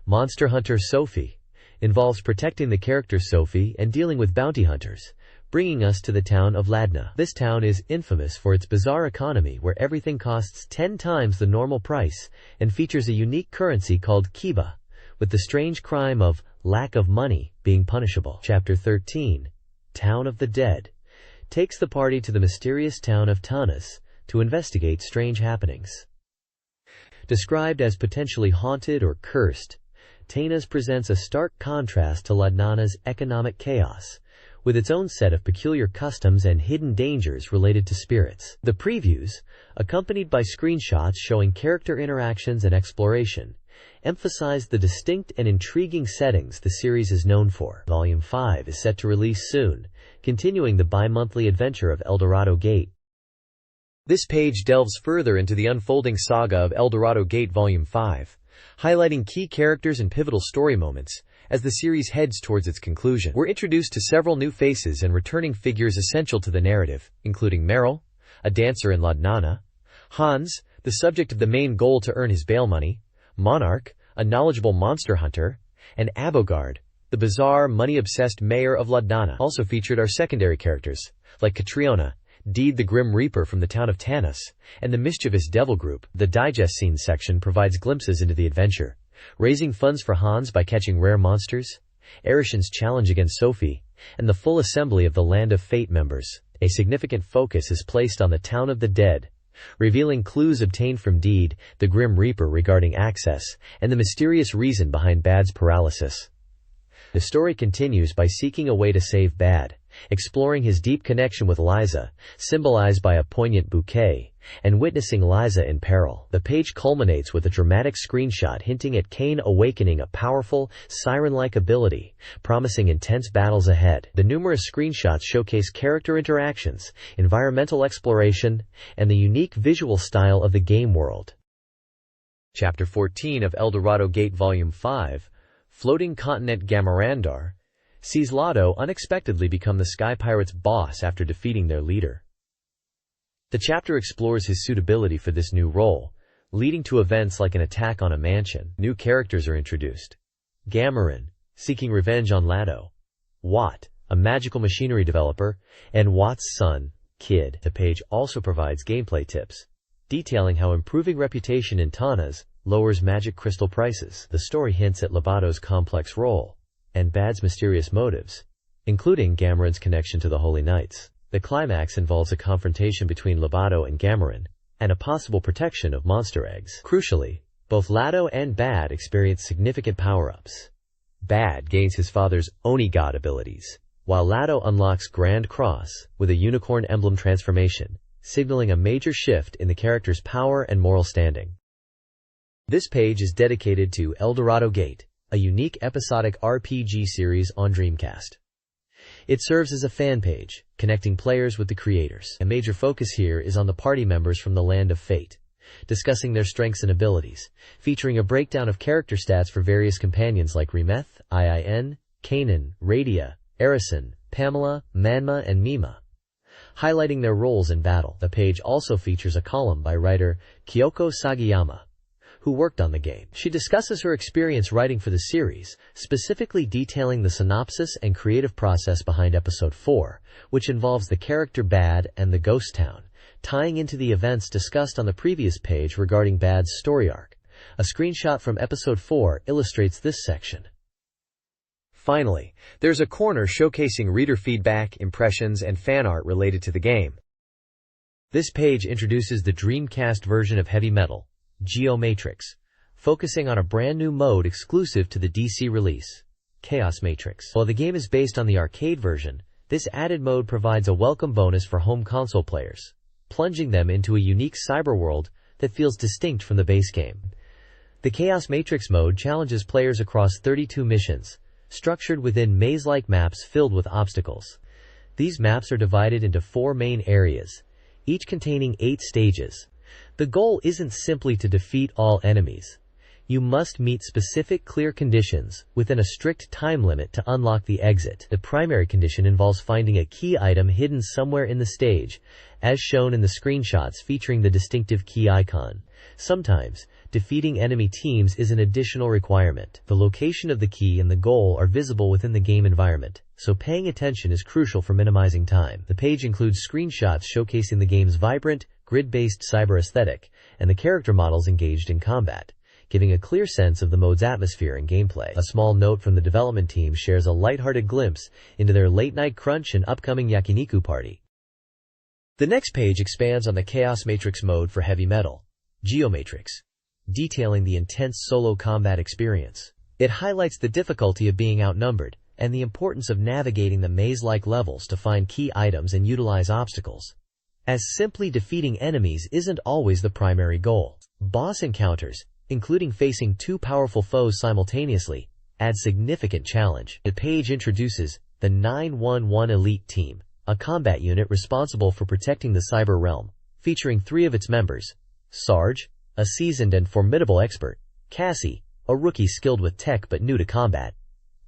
Monster Hunter Sophie involves protecting the character Sophie and dealing with bounty hunters, bringing us to the town of Ladna. This town is infamous for its bizarre economy where everything costs 10 times the normal price and features a unique currency called Kiba, with the strange crime of lack of money being punishable. Chapter 13. Town of the Dead takes the party to the mysterious town of Tanis, to investigate strange happenings. Described as potentially haunted or cursed, Tanas presents a stark contrast to Ladnana's economic chaos, with its own set of peculiar customs and hidden dangers related to spirits. The previews, accompanied by screenshots showing character interactions and exploration, emphasize the distinct and intriguing settings the series is known for. Volume 5 is set to release soon, continuing the bi-monthly adventure of Eldorado Gate. This page delves further into the unfolding saga of Eldorado Gate Volume 5, highlighting key characters and pivotal story moments as the series heads towards its conclusion. We're introduced to several new faces and returning figures essential to the narrative, including Meryl, a dancer in Ladnana, Hans, the subject of the main goal to earn his bail money, Monarch, a knowledgeable monster hunter, and Abogard, the bizarre, money-obsessed mayor of Ladnana. Also featured are secondary characters, like Catriona, Deed the Grim Reaper from the town of Tanis, and the mischievous Devil Group. The digest scenes section provides glimpses into the adventure, raising funds for Hans by catching rare monsters, Arishan's challenge against Sophie, and the full assembly of the Land of Fate members. A significant focus is placed on the Town of the Dead, revealing clues obtained from Deed, the Grim Reaper regarding access, and the mysterious reason behind Bad's paralysis. The story continues by seeking a way to save Bad, exploring his deep connection with Liza, symbolized by a poignant bouquet, and witnessing Liza in peril. The page culminates with a dramatic screenshot hinting at Cain awakening a powerful, siren-like ability, promising intense battles ahead. The numerous screenshots showcase character interactions, environmental exploration, and the unique visual style of the game world. Chapter 14 of Eldorado Gate Volume 5, Floating Continent Gamarandar, sees Lado unexpectedly become the Sky Pirates' boss after defeating their leader. The chapter explores his suitability for this new role, leading to events like an attack on a mansion. New characters are introduced. Gamaran, seeking revenge on Lado. Watt, a magical machinery developer, and Watt's son, Kid. The page also provides gameplay tips, detailing how improving reputation in Tanas lowers magic crystal prices. The story hints at Lobado's complex role and Bad's mysterious motives, including Gamaran's connection to the Holy Knights. The climax involves a confrontation between Lobato and Gamaran, and a possible protection of monster eggs. Crucially, both Lado and Bad experience significant power-ups. Bad gains his father's Oni God abilities, while Lado unlocks Grand Cross with a unicorn emblem transformation, signaling a major shift in the character's power and moral standing. This page is dedicated to Eldorado Gate, a unique episodic RPG series on Dreamcast. It serves as a fan page, connecting players with the creators. A major focus here is on the party members from the Land of Fate, discussing their strengths and abilities, featuring a breakdown of character stats for various companions like Remeth, Iin, Kanan, Radia, Arison, Pamela, Manma, and Mima, highlighting their roles in battle. The page also features a column by writer Kyoko Sagayama, who worked on the game. She discusses her experience writing for the series, specifically detailing the synopsis and creative process behind Episode 4, which involves the character Bad and the Ghost Town, tying into the events discussed on the previous page regarding Bad's story arc. A screenshot from Episode 4 illustrates this section. Finally, there's a corner showcasing reader feedback, impressions, and fan art related to the game. This page introduces the Dreamcast version of Heavy Metal, Geomatrix, focusing on a brand new mode exclusive to the DC release, Chaos Matrix. While the game is based on the arcade version, this added mode provides a welcome bonus for home console players, plunging them into a unique cyberworld that feels distinct from the base game. The Chaos Matrix mode challenges players across 32 missions, structured within maze-like maps filled with obstacles. These maps are divided into 4 main areas, each containing 8 stages. The goal isn't simply to defeat all enemies. You must meet specific clear conditions within a strict time limit to unlock the exit. The primary condition involves finding a key item hidden somewhere in the stage, as shown in the screenshots featuring the distinctive key icon. Sometimes, defeating enemy teams is an additional requirement. The location of the key and the goal are visible within the game environment, so paying attention is crucial for minimizing time. The page includes screenshots showcasing the game's vibrant, grid-based cyber aesthetic, and the character models engaged in combat, giving a clear sense of the mode's atmosphere and gameplay. A small note from the development team shares a lighthearted glimpse into their late-night crunch and upcoming yakiniku party. The next page expands on the Chaos Matrix mode for heavy metal, Geomatrix, detailing the intense solo combat experience. It highlights the difficulty of being outnumbered and the importance of navigating the maze-like levels to find key items and utilize obstacles, as simply defeating enemies isn't always the primary goal. Boss encounters, including facing two powerful foes simultaneously, add significant challenge. The page introduces the 911 Elite Team, a combat unit responsible for protecting the cyber realm, featuring 3 of its members: Sarge, a seasoned and formidable expert; Cassie, a rookie skilled with tech but new to combat;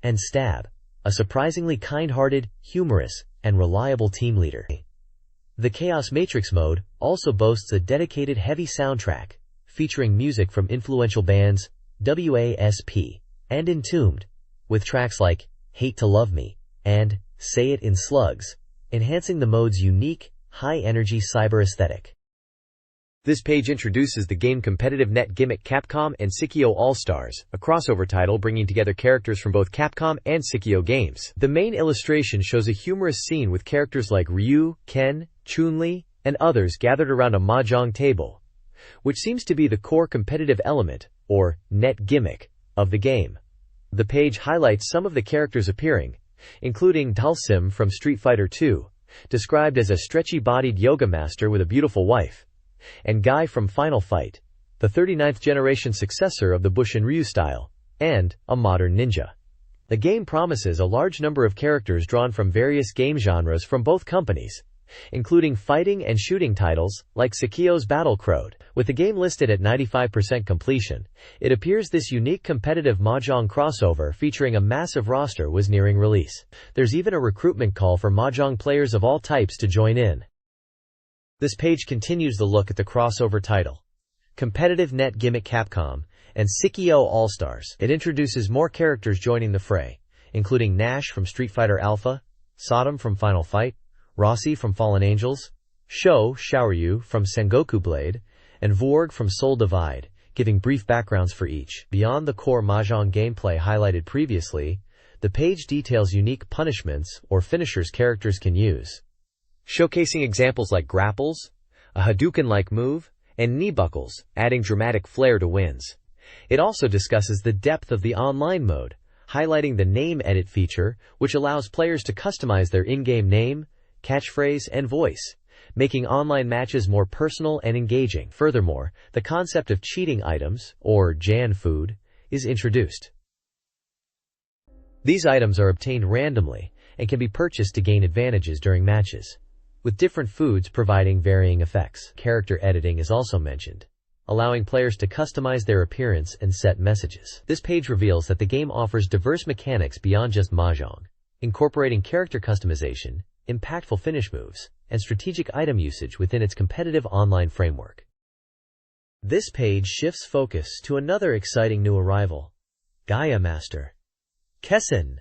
and Stab, a surprisingly kind-hearted, humorous, and reliable team leader. The Chaos Matrix mode also boasts a dedicated heavy soundtrack, featuring music from influential bands WASP and Entombed, with tracks like Hate to Love Me and Say It in Slugs, enhancing the mode's unique, high-energy cyber aesthetic. This page introduces the game competitive net gimmick Capcom and Sikyo All-Stars, a crossover title bringing together characters from both Capcom and Sikyo games. The main illustration shows a humorous scene with characters like Ryu, Ken, Chun-Li, and others gathered around a mahjong table, which seems to be the core competitive element, or net gimmick, of the game. The page highlights some of the characters appearing, including Dalsim from Street Fighter II, described as a stretchy-bodied yoga master with a beautiful wife, and Guy from Final Fight, the 39th generation successor of the Bushin Ryu style, and a modern ninja. The game promises a large number of characters drawn from various game genres from both companies, including fighting and shooting titles like Sikyo's Battle Crowd. With the game listed at 95% completion, it appears this unique competitive mahjong crossover featuring a massive roster was nearing release. There's even a recruitment call for mahjong players of all types to join in. This page continues the look at the crossover title, Competitive Net Gimmick Capcom and Sikyo All-Stars. It introduces more characters joining the fray, including Nash from Street Fighter Alpha, Sodom from Final Fight, Rossi from Fallen Angels, Xiaoryu from Sengoku Blade, and Vorg from Soul Divide, giving brief backgrounds for each. Beyond the core mahjong gameplay highlighted previously, the page details unique punishments or finishers characters can use, showcasing examples like grapples, a Hadouken-like move, and knee buckles, adding dramatic flair to wins. It also discusses the depth of the online mode, highlighting the name edit feature, which allows players to customize their in-game name, catchphrase, and voice, making online matches more personal and engaging. Furthermore, the concept of cheating items, or Jan food, is introduced. These items are obtained randomly and can be purchased to gain advantages during matches, with different foods providing varying effects. Character editing is also mentioned, allowing players to customize their appearance and set messages. This page reveals that the game offers diverse mechanics beyond just mahjong, incorporating character customization, impactful finish moves, and strategic item usage within its competitive online framework. This page shifts focus to another exciting new arrival, Gaia Master Kessen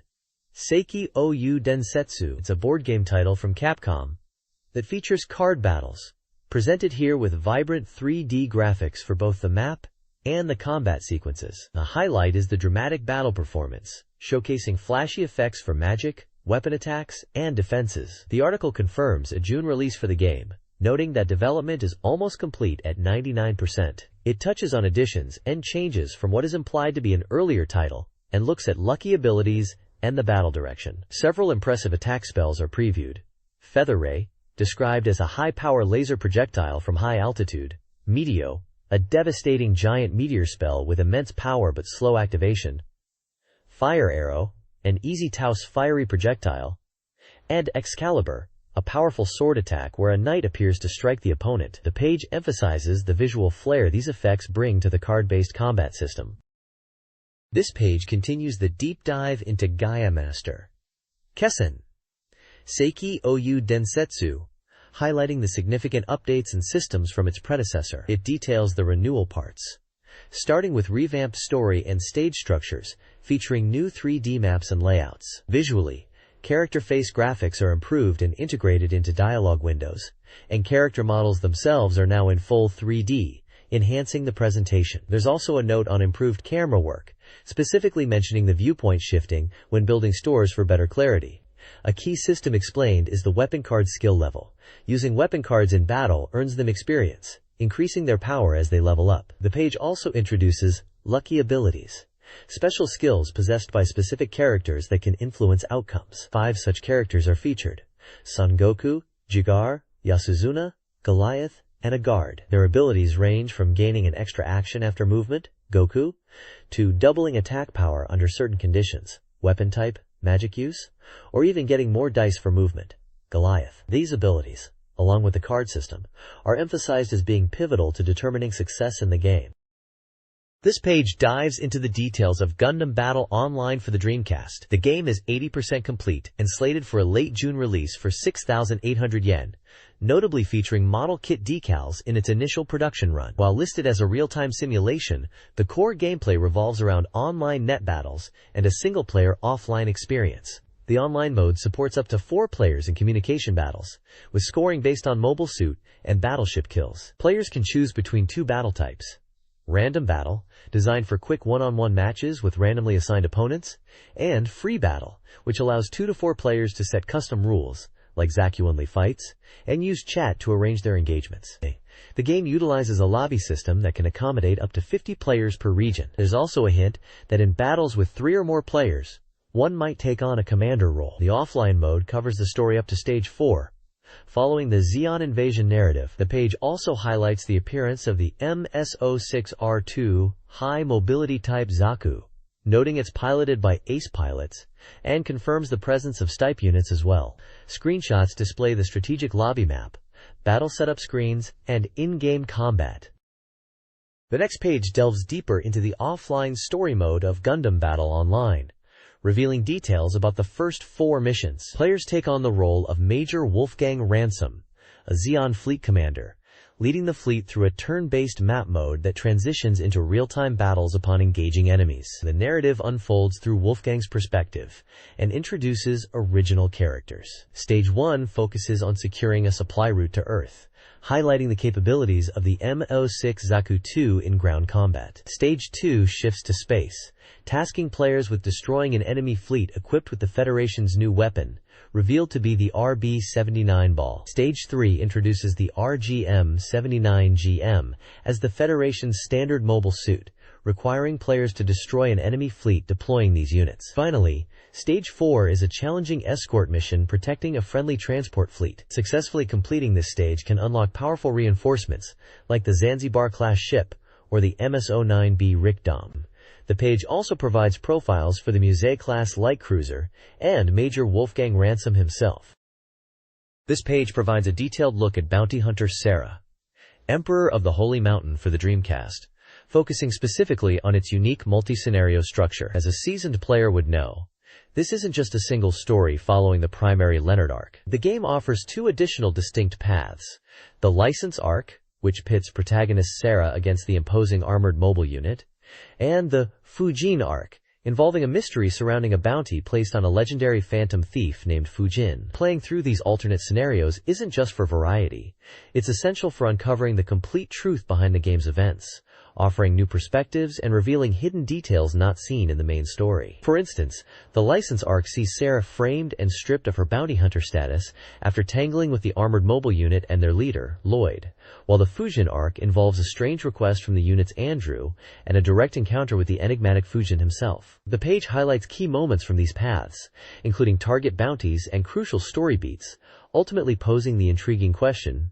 Seiki Ou Densetsu. It's a board game title from Capcom that features card battles, presented here with vibrant 3D graphics for both the map and the combat sequences. The highlight is the dramatic battle performance, showcasing flashy effects for magic, weapon attacks, and defenses. The article confirms a June release for the game, noting that development is almost complete at 99%. It touches on additions and changes from what is implied to be an earlier title, and looks at lucky abilities and the battle direction. Several impressive attack spells are previewed. Feather Ray, described as a high-power laser projectile from high altitude; Meteo, a devastating giant meteor spell with immense power but slow activation; Fire Arrow, an easy touse fiery projectile; and Excalibur, a powerful sword attack where a knight appears to strike the opponent. The page emphasizes the visual flair these effects bring to the card-based combat system. This page continues the deep dive into Gaia Master Kessen Seiki Ou Densetsu, highlighting the significant updates and systems from its predecessor. It details the renewal parts, starting with revamped story and stage structures, featuring new 3D maps and layouts. Visually, character face graphics are improved and integrated into dialogue windows, and character models themselves are now in full 3D, enhancing the presentation. There's also a note on improved camera work, specifically mentioning the viewpoint shifting when building stores for better clarity, A key system explained is the weapon card skill level. Using weapon cards in battle earns them experience, increasing their power as they level up. The page also introduces lucky abilities, special skills possessed by specific characters that can influence outcomes. 5 such characters are featured: Son Goku, Jigar, Yasuzuna, Goliath, and a guard. Their abilities range from gaining an extra action after movement, Goku, to doubling attack power under certain conditions, weapon type, magic use, or even getting more dice for movement, Goliath. These abilities, along with the card system, are emphasized as being pivotal to determining success in the game. This page dives into the details of Gundam Battle Online for the Dreamcast. The game is 80% complete and slated for a late June release for 6,800 yen, notably featuring model kit decals in its initial production run. While listed as a real-time simulation, the core gameplay revolves around online net battles and a single-player offline experience. The online mode supports up to 4 players in communication battles, with scoring based on mobile suit and battleship kills. Players can choose between 2 battle types: Random Battle, designed for quick one-on-one matches with randomly assigned opponents, and Free Battle, which allows 2 to 4 players to set custom rules, like Zaku-only fights, and use chat to arrange their engagements. The game utilizes a lobby system that can accommodate up to 50 players per region. There's also a hint that in battles with 3 or more players, one might take on a commander role. The offline mode covers the story up to Stage 4, following the Zeon invasion narrative. The page also highlights the appearance of the MS-06R2 High Mobility Type Zaku, noting it's piloted by ace pilots, and confirms the presence of Stipe units as well. Screenshots display the strategic lobby map, battle setup screens, and in-game combat. The next page delves deeper into the offline story mode of Gundam Battle Online, revealing details about the first 4 missions. Players take on the role of Major Wolfgang Ransom, a Zeon fleet commander, leading the fleet through a turn-based map mode that transitions into real-time battles upon engaging enemies. The narrative unfolds through Wolfgang's perspective and introduces original characters. Stage 1 focuses on securing a supply route to Earth, highlighting the capabilities of the M06 Zaku 2 in ground combat. Stage 2 shifts to space, tasking players with destroying an enemy fleet equipped with the Federation's new weapon, revealed to be the RB-79 ball. Stage 3 introduces the RGM-79GM as the Federation's standard mobile suit, requiring players to destroy an enemy fleet deploying these units. Finally, Stage 4 is a challenging escort mission protecting a friendly transport fleet. Successfully completing this stage can unlock powerful reinforcements, like the Zanzibar-class ship or the MS-09B Rickdom. The page also provides profiles for the Musée-class light cruiser and Major Wolfgang Ransom himself. This page provides a detailed look at bounty hunter Sarah, Emperor of the Holy Mountain for the Dreamcast, focusing specifically on its unique multi-scenario structure. As a seasoned player would know, this isn't just a single story following the primary Leonard arc. The game offers 2 additional distinct paths: the License arc, which pits protagonist Sarah against the imposing armored mobile unit, and the Fujin arc, involving a mystery surrounding a bounty placed on a legendary phantom thief named Fujin. Playing through these alternate scenarios isn't just for variety, it's essential for uncovering the complete truth behind the game's events, offering new perspectives and revealing hidden details not seen in the main story. For instance, the License arc sees Sarah framed and stripped of her bounty hunter status after tangling with the armored mobile unit and their leader, Lloyd, while the Fujin arc involves a strange request from the unit's Andrew and a direct encounter with the enigmatic Fujin himself. The page highlights key moments from these paths, including target bounties and crucial story beats, ultimately posing the intriguing question: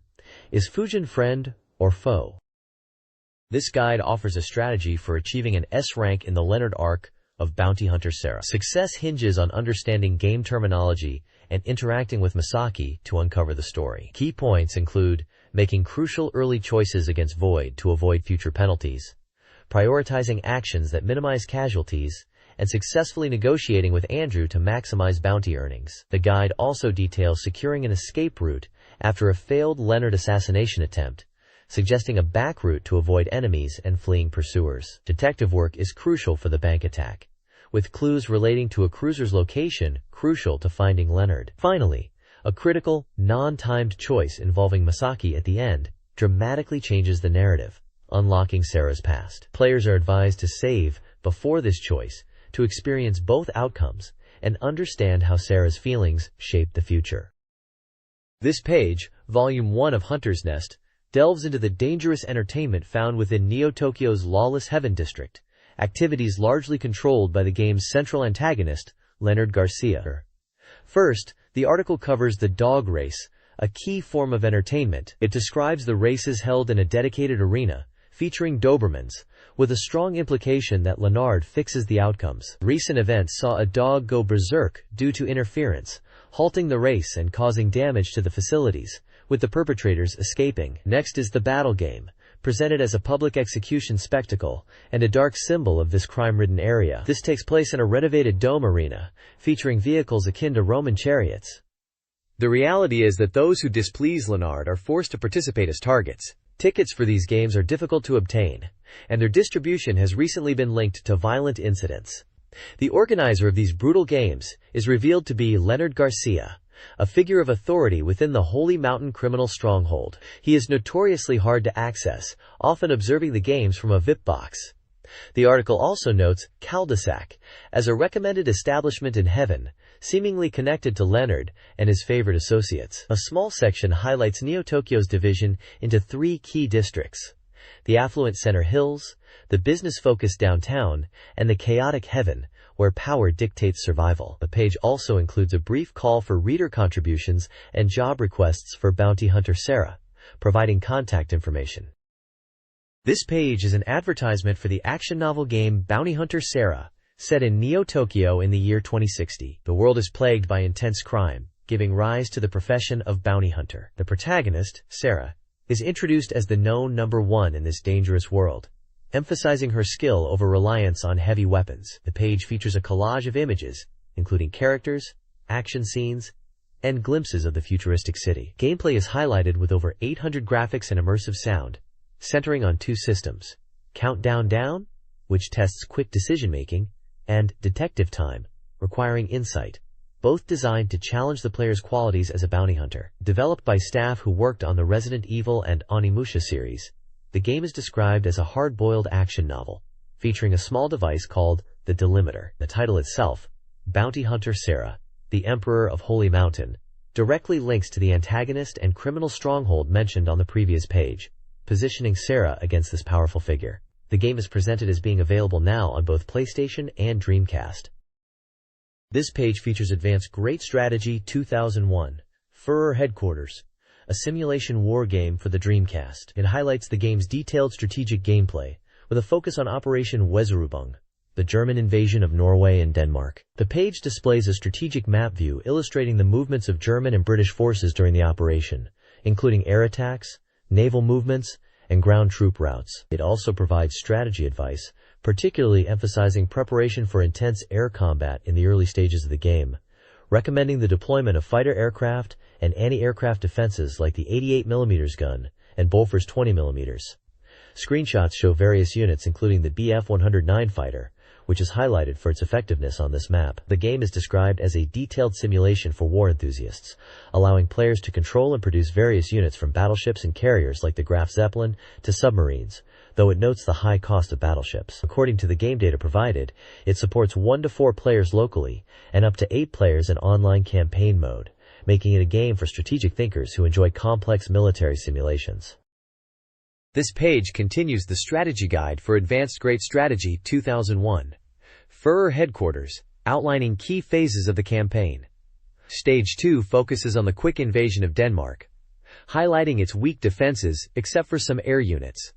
is Fujin friend or foe? This guide offers a strategy for achieving an S rank in the Leonard arc of Bounty Hunter Sarah. Success hinges on understanding game terminology and interacting with Masaki to uncover the story. Key points include making crucial early choices against Void to avoid future penalties, prioritizing actions that minimize casualties, and successfully negotiating with Andrew to maximize bounty earnings. The guide also details securing an escape route after a failed Leonard assassination attempt, suggesting a back route to avoid enemies and fleeing pursuers. Detective work is crucial for the bank attack, with clues relating to a cruiser's location crucial to finding Leonard. Finally, a critical, non-timed choice involving Masaki at the end dramatically changes the narrative, unlocking Sarah's past. Players are advised to save before this choice to experience both outcomes and understand how Sarah's feelings shaped the future. This page, Volume 1 of Hunter's Nest, delves into the dangerous entertainment found within Neo-Tokyo's lawless Heaven District, activities largely controlled by the game's central antagonist, Leonard Garcia. First, the article covers the dog race, a key form of entertainment. It describes the races held in a dedicated arena, featuring Dobermans, with a strong implication that Leonard fixes the outcomes. Recent events saw a dog go berserk due to interference, halting the race and causing damage to the facilities, with the perpetrators escaping. Next is the battle game, presented as a public execution spectacle and a dark symbol of this crime-ridden area. This takes place in a renovated dome arena, featuring vehicles akin to Roman chariots. The reality is that those who displease Leonard are forced to participate as targets. Tickets for these games are difficult to obtain, and their distribution has recently been linked to violent incidents. The organizer of these brutal games is revealed to be Leonard Garcia, a figure of authority within the Holy Mountain criminal stronghold. He is notoriously hard to access, often observing the games from a VIP box. The article also notes Cul-de-sac as a recommended establishment in Heaven, seemingly connected to Leonard and his favorite associates. A small section highlights Neo-Tokyo's division into 3 key districts: the affluent Center Hills, the business-focused downtown, and the chaotic Heaven, where power dictates survival. The page also includes a brief call for reader contributions and job requests for bounty hunter Sarah, providing contact information. This page is an advertisement for the action novel game Bounty Hunter Sarah, set in Neo-Tokyo in the year 2060. The world is plagued by intense crime, giving rise to the profession of bounty hunter. The protagonist, Sarah, is introduced as the known number one in this dangerous world, emphasizing her skill over reliance on heavy weapons. The page features a collage of images, including characters, action scenes, and glimpses of the futuristic city. Gameplay is highlighted with over 800 graphics and immersive sound, centering on 2 systems: Countdown Down, which tests quick decision-making, and Detective Time, requiring insight, both designed to challenge the player's qualities as a bounty hunter. Developed by staff who worked on the Resident Evil and Onimusha series, the game is described as a hard-boiled action novel, featuring a small device called the Delimiter. The title itself, Bounty Hunter Sarah, the Emperor of Holy Mountain, directly links to the antagonist and criminal stronghold mentioned on the previous page, positioning Sarah against this powerful figure. The game is presented as being available now on both PlayStation and Dreamcast. This page features Advanced Great Strategy 2001, Führer Headquarters, a simulation war game for the Dreamcast. It highlights the game's detailed strategic gameplay, with a focus on Operation Weserübung, the German invasion of Norway and Denmark. The page displays a strategic map view illustrating the movements of German and British forces during the operation, including air attacks, naval movements, and ground troop routes. It also provides strategy advice, particularly emphasizing preparation for intense air combat in the early stages of the game, recommending the deployment of fighter aircraft and anti-aircraft defenses like the 88mm gun and Bofors 20mm. Screenshots show various units including the Bf-109 fighter, which is highlighted for its effectiveness on this map. The game is described as a detailed simulation for war enthusiasts, allowing players to control and produce various units from battleships and carriers like the Graf Zeppelin to submarines, though it notes the high cost of battleships. According to the game data provided, it supports 1 to 4 players locally and up to 8 players in online campaign mode, making it a game for strategic thinkers who enjoy complex military simulations. This page continues the strategy guide for Advanced Great Strategy 2001, Führer Headquarters, outlining key phases of the campaign. Stage 2 focuses on the quick invasion of Denmark, highlighting its weak defenses except for some air units.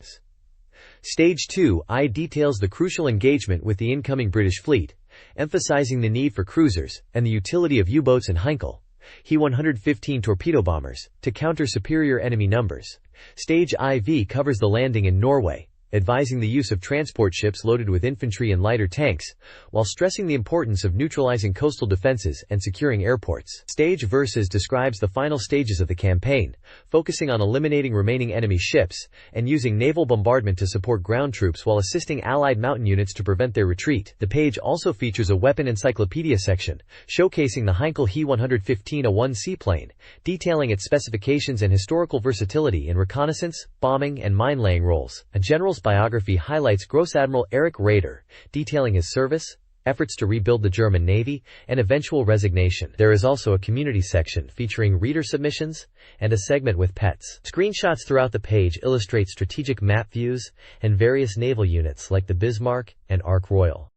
Stage 2I details the crucial engagement with the incoming British fleet, emphasizing the need for cruisers and the utility of U-boats and Heinkel He-115 torpedo bombers to counter superior enemy numbers. Stage IV covers the landing in Norway, advising the use of transport ships loaded with infantry and lighter tanks, while stressing the importance of neutralizing coastal defenses and securing airports. Stage Versus describes the final stages of the campaign, focusing on eliminating remaining enemy ships and using naval bombardment to support ground troops while assisting Allied mountain units to prevent their retreat. The page also features a weapon encyclopedia section, showcasing the Heinkel He-115A1 seaplane, detailing its specifications and historical versatility in reconnaissance, bombing, and mine-laying roles. A general's biography highlights Gross Admiral Erich Raeder, detailing his service, efforts to rebuild the German Navy, and eventual resignation. There is also a community section featuring reader submissions and a segment with pets. Screenshots throughout the page illustrate strategic map views and various naval units like the Bismarck and Ark Royal.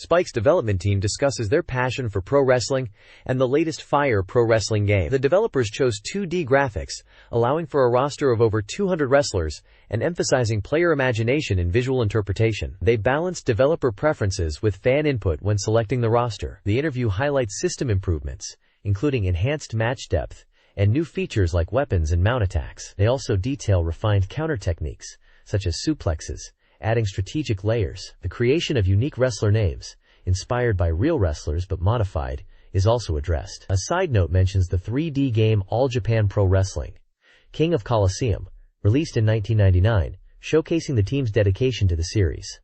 Spike's development team discusses their passion for pro wrestling and the latest Fire Pro Wrestling game. The developers chose 2D graphics, allowing for a roster of over 200 wrestlers and emphasizing player imagination and visual interpretation. They balanced developer preferences with fan input when selecting the roster. The interview highlights system improvements, including enhanced match depth and new features like weapons and mount attacks. They also detail refined counter techniques, such as suplexes, adding strategic layers. The creation of unique wrestler names, inspired by real wrestlers but modified, is also addressed. A side note mentions the 3D game All Japan Pro Wrestling, King of Colosseum, released in 1999, showcasing the team's dedication to the series.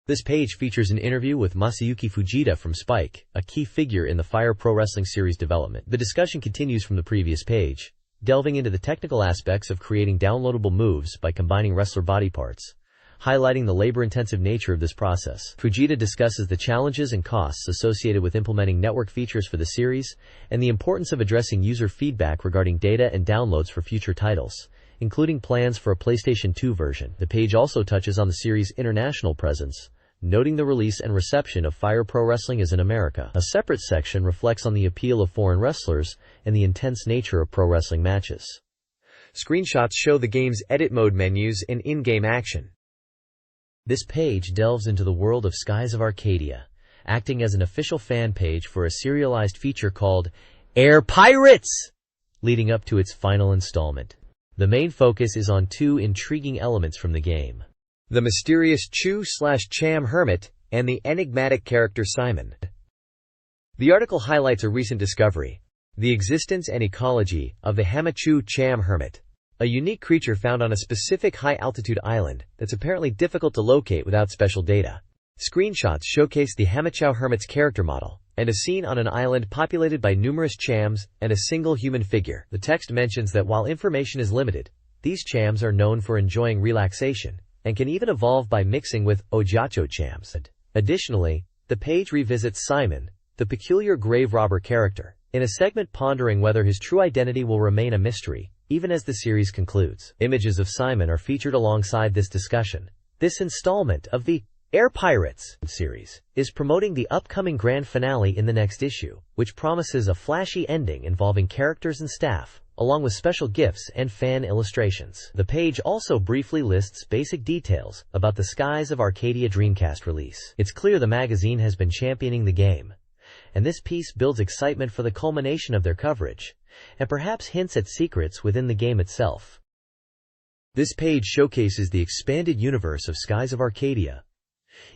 This page features an interview with Masayuki Fujita from Spike, a key figure in the Fire Pro Wrestling series development. The discussion continues from the previous page, delving into the technical aspects of creating downloadable moves by combining wrestler body parts, highlighting the labor-intensive nature of this process. Fujita discusses the challenges and costs associated with implementing network features for the series and the importance of addressing user feedback regarding data and downloads for future titles, including plans for a PlayStation 2 version. The page also touches on the series' international presence, noting the release and reception of Fire Pro Wrestling in America. A separate section reflects on the appeal of foreign wrestlers and the intense nature of pro wrestling matches. Screenshots show the game's edit mode menus and in-game action. This page delves into the world of Skies of Arcadia, acting as an official fan page for a serialized feature called Air Pirates, leading up to its final installment. The main focus is on two intriguing elements from the game: the mysterious Chu/Cham hermit and the enigmatic character Simon. The article highlights a recent discovery: the existence and ecology of the Hamachu-Cham hermit, a unique creature found on a specific high-altitude island that's apparently difficult to locate without special data. Screenshots showcase the Hamachow hermit's character model and a scene on an island populated by numerous chams and a single human figure. The text mentions that while information is limited, these chams are known for enjoying relaxation and can even evolve by mixing with Ojacho chams. Additionally, the page revisits Simon, the peculiar grave robber character, in a segment pondering whether his true identity will remain a mystery even as the series concludes. Images of Simon are featured alongside this discussion. This installment of the Air Pirates series is promoting the upcoming grand finale in the next issue, which promises a flashy ending involving characters and staff, along with special gifts and fan illustrations. The page also briefly lists basic details about the Skies of Arcadia Dreamcast release. It's clear the magazine has been championing the game, and this piece builds excitement for the culmination of their coverage, and perhaps hints at secrets within the game itself. This page showcases the expanded universe of Skies of Arcadia,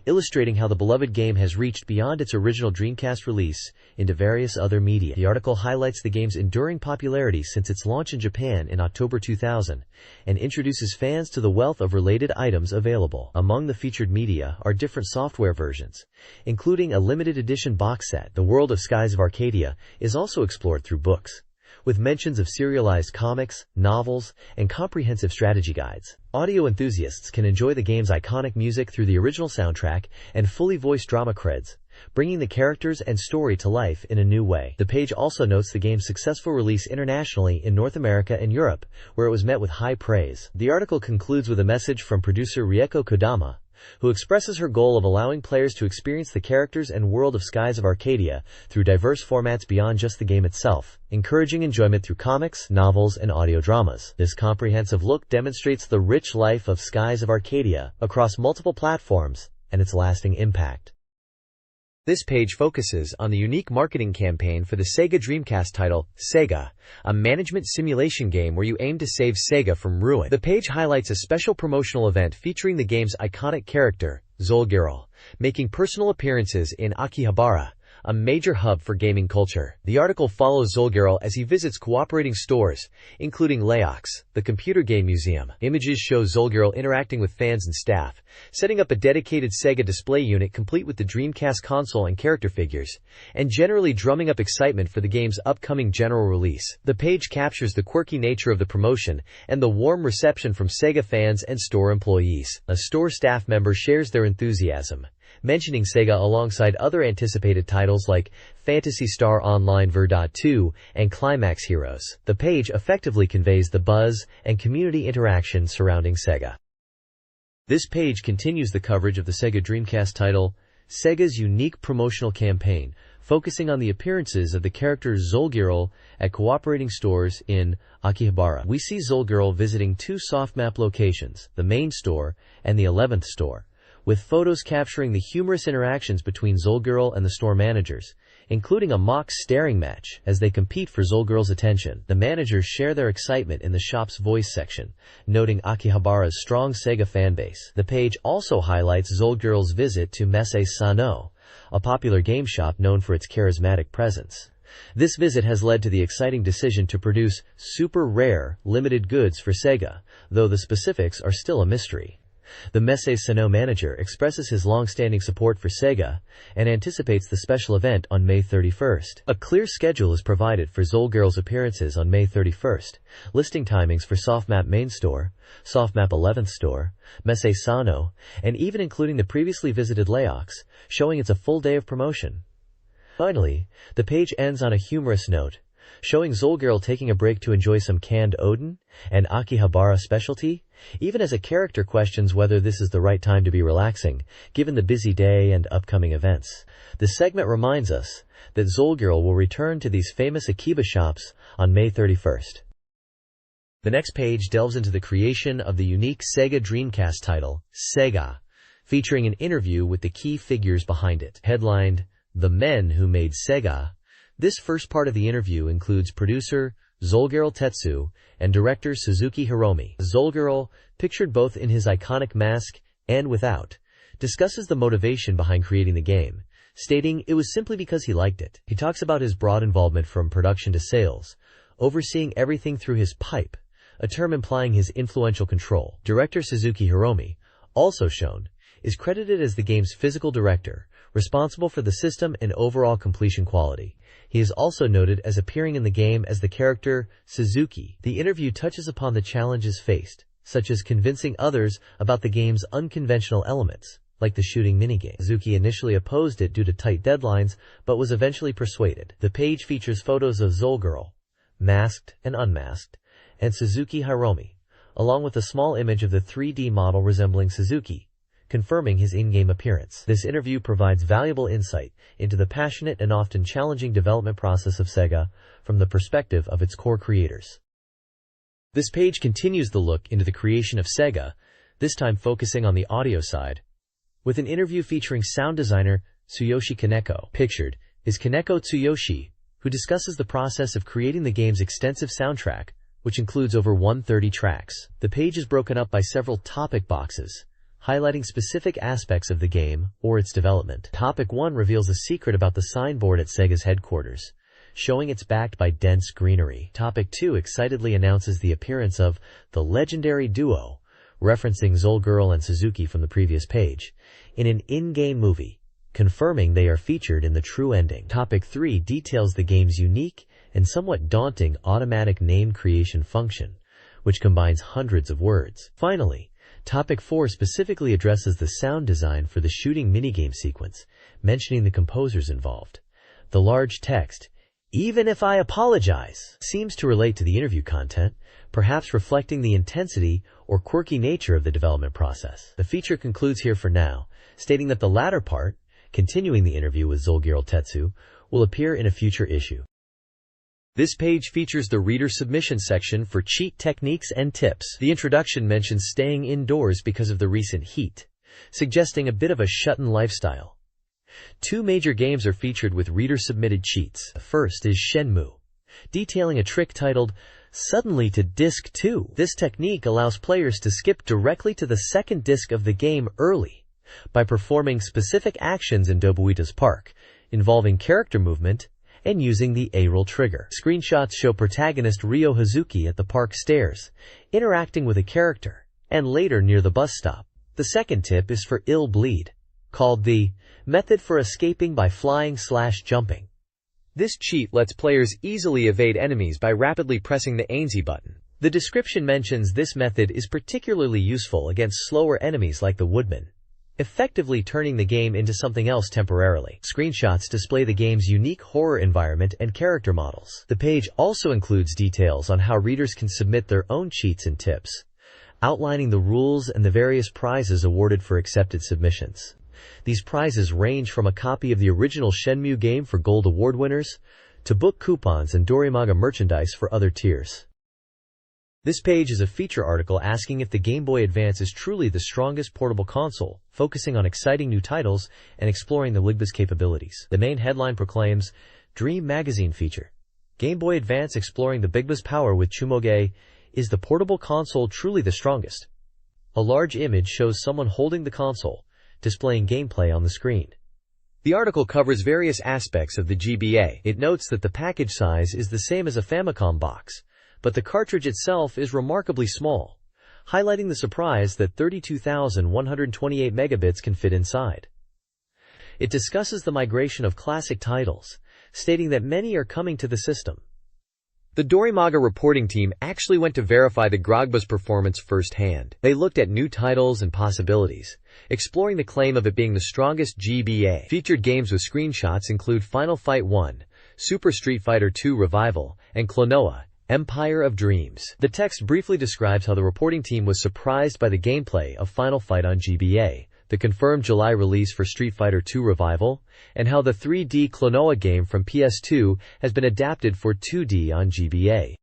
illustrating how the beloved game has reached beyond its original Dreamcast release into various other media. The article highlights the game's enduring popularity since its launch in Japan in October 2000 and introduces fans to the wealth of related items available. Among the featured media are different software versions, including a limited edition box set. The world of Skies of Arcadia is also explored through books, with mentions of serialized comics, novels, and comprehensive strategy guides. Audio enthusiasts can enjoy the game's iconic music through the original soundtrack and fully voiced drama creds, bringing the characters and story to life in a new way. The page also notes the game's successful release internationally in North America and Europe, where it was met with high praise. The article concludes with a message from producer Rieko Kodama, who expresses her goal of allowing players to experience the characters and world of Skies of Arcadia through diverse formats beyond just the game itself, encouraging enjoyment through comics, novels, and audio dramas. This comprehensive look demonstrates the rich life of Skies of Arcadia across multiple platforms and its lasting impact. This page focuses on the unique marketing campaign for the Sega Dreamcast title, Sega, a management simulation game where you aim to save Sega from ruin. The page highlights a special promotional event featuring the game's iconic character, Zolgirl, making personal appearances in Akihabara, a major hub for gaming culture. The article follows Zolgirl as he visits cooperating stores, including Laox, the computer game museum. Images show Zolgirl interacting with fans and staff, setting up a dedicated Sega display unit complete with the Dreamcast console and character figures, and generally drumming up excitement for the game's upcoming general release. The page captures the quirky nature of the promotion and the warm reception from Sega fans and store employees. A store staff member shares their enthusiasm, mentioning Sega alongside other anticipated titles like Phantasy Star Online Ver.2 and Climax Heroes. The page effectively conveys the buzz and community interaction surrounding Sega. This page continues the coverage of the Sega Dreamcast title, Sega's unique promotional campaign, focusing on the appearances of the character Zolgirl at cooperating stores in Akihabara. We see Zolgirl visiting two softmap locations, the main store and the 11th store, with photos capturing the humorous interactions between Zolgirl and the store managers, including a mock staring match as they compete for Zolgirl's attention. The managers share their excitement in the shop's voice section, noting Akihabara's strong Sega fanbase. The page also highlights Zolgirl's visit to Messe Sano, a popular game shop known for its charismatic presence. This visit has led to the exciting decision to produce super rare, limited goods for Sega, though the specifics are still a mystery. The Messe Sano manager expresses his long-standing support for Sega and anticipates the special event on May 31st. A clear schedule is provided for Zolgirl's appearances on May 31st, listing timings for Softmap Main Store, Softmap 11th Store, Messe Sano, and even including the previously visited Laox, showing it's a full day of promotion. Finally, the page ends on a humorous note, showing Zolgirl taking a break to enjoy some canned Odin, an Akihabara specialty, even as a character questions whether this is the right time to be relaxing, given the busy day and upcoming events. This segment reminds us that Zolgirl will return to these famous Akiba shops on May 31st. The next page delves into the creation of the unique Sega Dreamcast title, Sega, featuring an interview with the key figures behind it. Headlined, The Men Who Made Sega, this first part of the interview includes producer Zolgirl Tetsu and director Suzuki Hiromi. Zolgirl, pictured both in his iconic mask and without, discusses the motivation behind creating the game, stating it was simply because he liked it. He talks about his broad involvement from production to sales, overseeing everything through his pipe, a term implying his influential control. Director Suzuki Hiromi, also shown, is credited as the game's physical director, responsible for the system and overall completion quality. He is also noted as appearing in the game as the character Suzuki. The interview touches upon the challenges faced, such as convincing others about the game's unconventional elements, like the shooting minigame. Suzuki initially opposed it due to tight deadlines, but was eventually persuaded. The page features photos of Zolgirl, masked and unmasked, and Suzuki Hiromi, along with a small image of the 3D model resembling Suzuki, confirming his in-game appearance. This interview provides valuable insight into the passionate and often challenging development process of Sega from the perspective of its core creators. This page continues the look into the creation of Sega, this time focusing on the audio side, with an interview featuring sound designer Tsuyoshi Kaneko. Pictured is Kaneko Tsuyoshi, who discusses the process of creating the game's extensive soundtrack, which includes over 130 tracks. The page is broken up by several topic boxes, highlighting specific aspects of the game or its development. Topic 1 reveals a secret about the signboard at Sega's headquarters, showing it's backed by dense greenery. Topic 2 excitedly announces the appearance of the legendary duo, referencing Zolgirl and Suzuki from the previous page, in an in-game movie, confirming they are featured in the true ending. Topic 3 details the game's unique and somewhat daunting automatic name creation function, which combines hundreds of words. Finally, Topic 4 specifically addresses the sound design for the shooting minigame sequence, mentioning the composers involved. The large text, "Even if I apologize," seems to relate to the interview content, perhaps reflecting the intensity or quirky nature of the development process. The feature concludes here for now, stating that the latter part, continuing the interview with Zolgirl Tetsu, will appear in a future issue. This page features the reader submission section for cheat techniques and tips. The introduction mentions staying indoors because of the recent heat, suggesting a bit of a shut-in lifestyle. Two major games are featured with reader-submitted cheats. The first is Shenmue, detailing a trick titled Suddenly to Disc 2. This technique allows players to skip directly to the second disc of the game early by performing specific actions in Dobuita's Park, involving character movement and using the A-roll trigger. Screenshots show protagonist Ryo Hazuki at the park stairs, interacting with a character, and later near the bus stop. The second tip is for Ill Bleed, called the method for escaping by flying/jumping. This cheat lets players easily evade enemies by rapidly pressing the ANZ button. The description mentions this method is particularly useful against slower enemies like the Woodman. effectively turning the game into something else temporarily. Screenshots display the game's unique horror environment and character models. The page also includes details on how readers can submit their own cheats and tips, outlining the rules and the various prizes awarded for accepted submissions. These prizes range from a copy of the original Shenmue game for Gold Award winners, to book coupons and Dorimaga merchandise for other tiers. This page is a feature article asking if the Game Boy Advance is truly the strongest portable console, focusing on exciting new titles and exploring the Ligba's capabilities. The main headline proclaims, Dream Magazine feature. Game Boy Advance exploring the Bigba's power with Chumoge. Is the portable console truly the strongest? A large image shows someone holding the console, displaying gameplay on the screen. The article covers various aspects of the GBA. It notes that the package size is the same as a Famicom box, but the cartridge itself is remarkably small, highlighting the surprise that 32,128 megabits can fit inside. It discusses the migration of classic titles, stating that many are coming to the system. The Dorimaga reporting team actually went to verify the Grogba's performance firsthand. They looked at new titles and possibilities, exploring the claim of it being the strongest GBA. Featured games with screenshots include Final Fight 1, Super Street Fighter II Revival, and Klonoa, Empire of Dreams. The text briefly describes how the reporting team was surprised by the gameplay of Final Fight on GBA, the confirmed July release for Street Fighter II Revival, and how the 3D Klonoa game from PS2 has been adapted for 2D on GBA.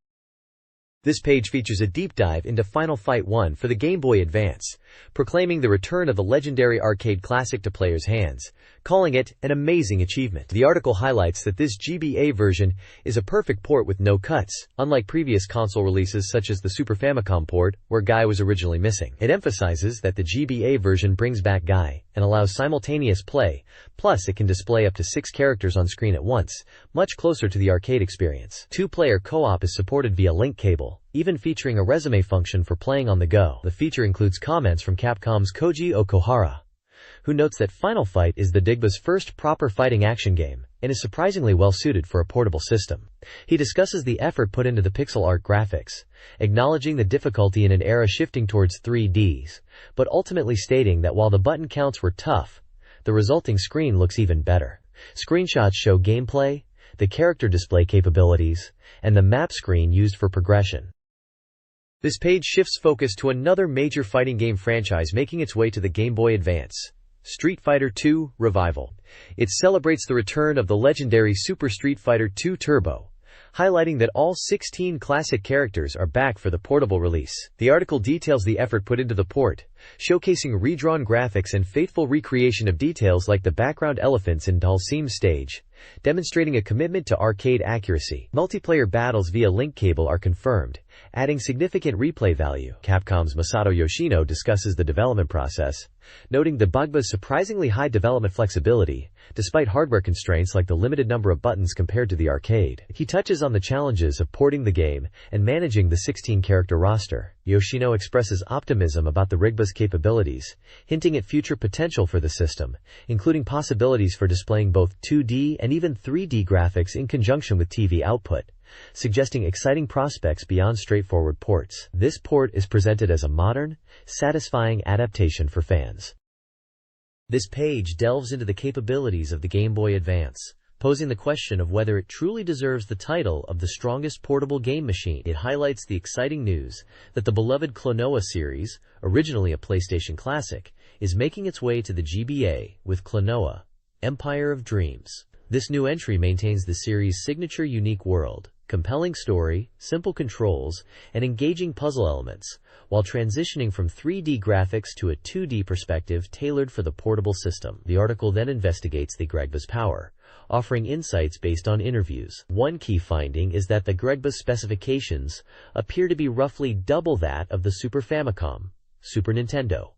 This page features a deep dive into Final Fight 1 for the Game Boy Advance, proclaiming the return of the legendary arcade classic to players' hands, calling it an amazing achievement. The article highlights that this GBA version is a perfect port with no cuts, unlike previous console releases such as the Super Famicom port, where Guy was originally missing. It emphasizes that the GBA version brings back Guy and allows simultaneous play, plus it can display up to 6 characters on screen at once, much closer to the arcade experience. 2-player co-op is supported via link cable, even featuring a resume function for playing on the go. The feature includes comments from Capcom's Koji Okuhara, who notes that Final Fight is the Digba's first proper fighting action game, and is surprisingly well suited for a portable system. He discusses the effort put into the pixel art graphics, acknowledging the difficulty in an era shifting towards 3Ds, but ultimately stating that while the button counts were tough, the resulting screen looks even better. Screenshots show gameplay, the character display capabilities, and the map screen used for progression. This page shifts focus to another major fighting game franchise making its way to the Game Boy Advance, Street Fighter II Revival. It celebrates the return of the legendary Super Street Fighter II Turbo, highlighting that all 16 classic characters are back for the portable release. The article details the effort put into the port, showcasing redrawn graphics and faithful recreation of details like the background elephants in Dalsim stage, demonstrating a commitment to arcade accuracy. Multiplayer battles via link cable are confirmed, adding significant replay value. Capcom's Masato Yoshino discusses the development process, noting the Bugba's surprisingly high development flexibility, despite hardware constraints like the limited number of buttons compared to the arcade. He touches on the challenges of porting the game and managing the 16-character roster. Yoshino expresses optimism about the Rigba's capabilities, hinting at future potential for the system, including possibilities for displaying both 2D and even 3D graphics in conjunction with TV output, suggesting exciting prospects beyond straightforward ports. This port is presented as a modern, satisfying adaptation for fans. This page delves into the capabilities of the Game Boy Advance, posing the question of whether it truly deserves the title of the strongest portable game machine. It highlights the exciting news that the beloved Klonoa series, originally a PlayStation classic, is making its way to the GBA with Klonoa, Empire of Dreams. This new entry maintains the series' signature unique world, compelling story, simple controls, and engaging puzzle elements, while transitioning from 3D graphics to a 2D perspective tailored for the portable system. The article then investigates the Grogba's power, offering insights based on interviews. One key finding is that the Grogba's specifications appear to be roughly double that of the Super Famicom, Super Nintendo.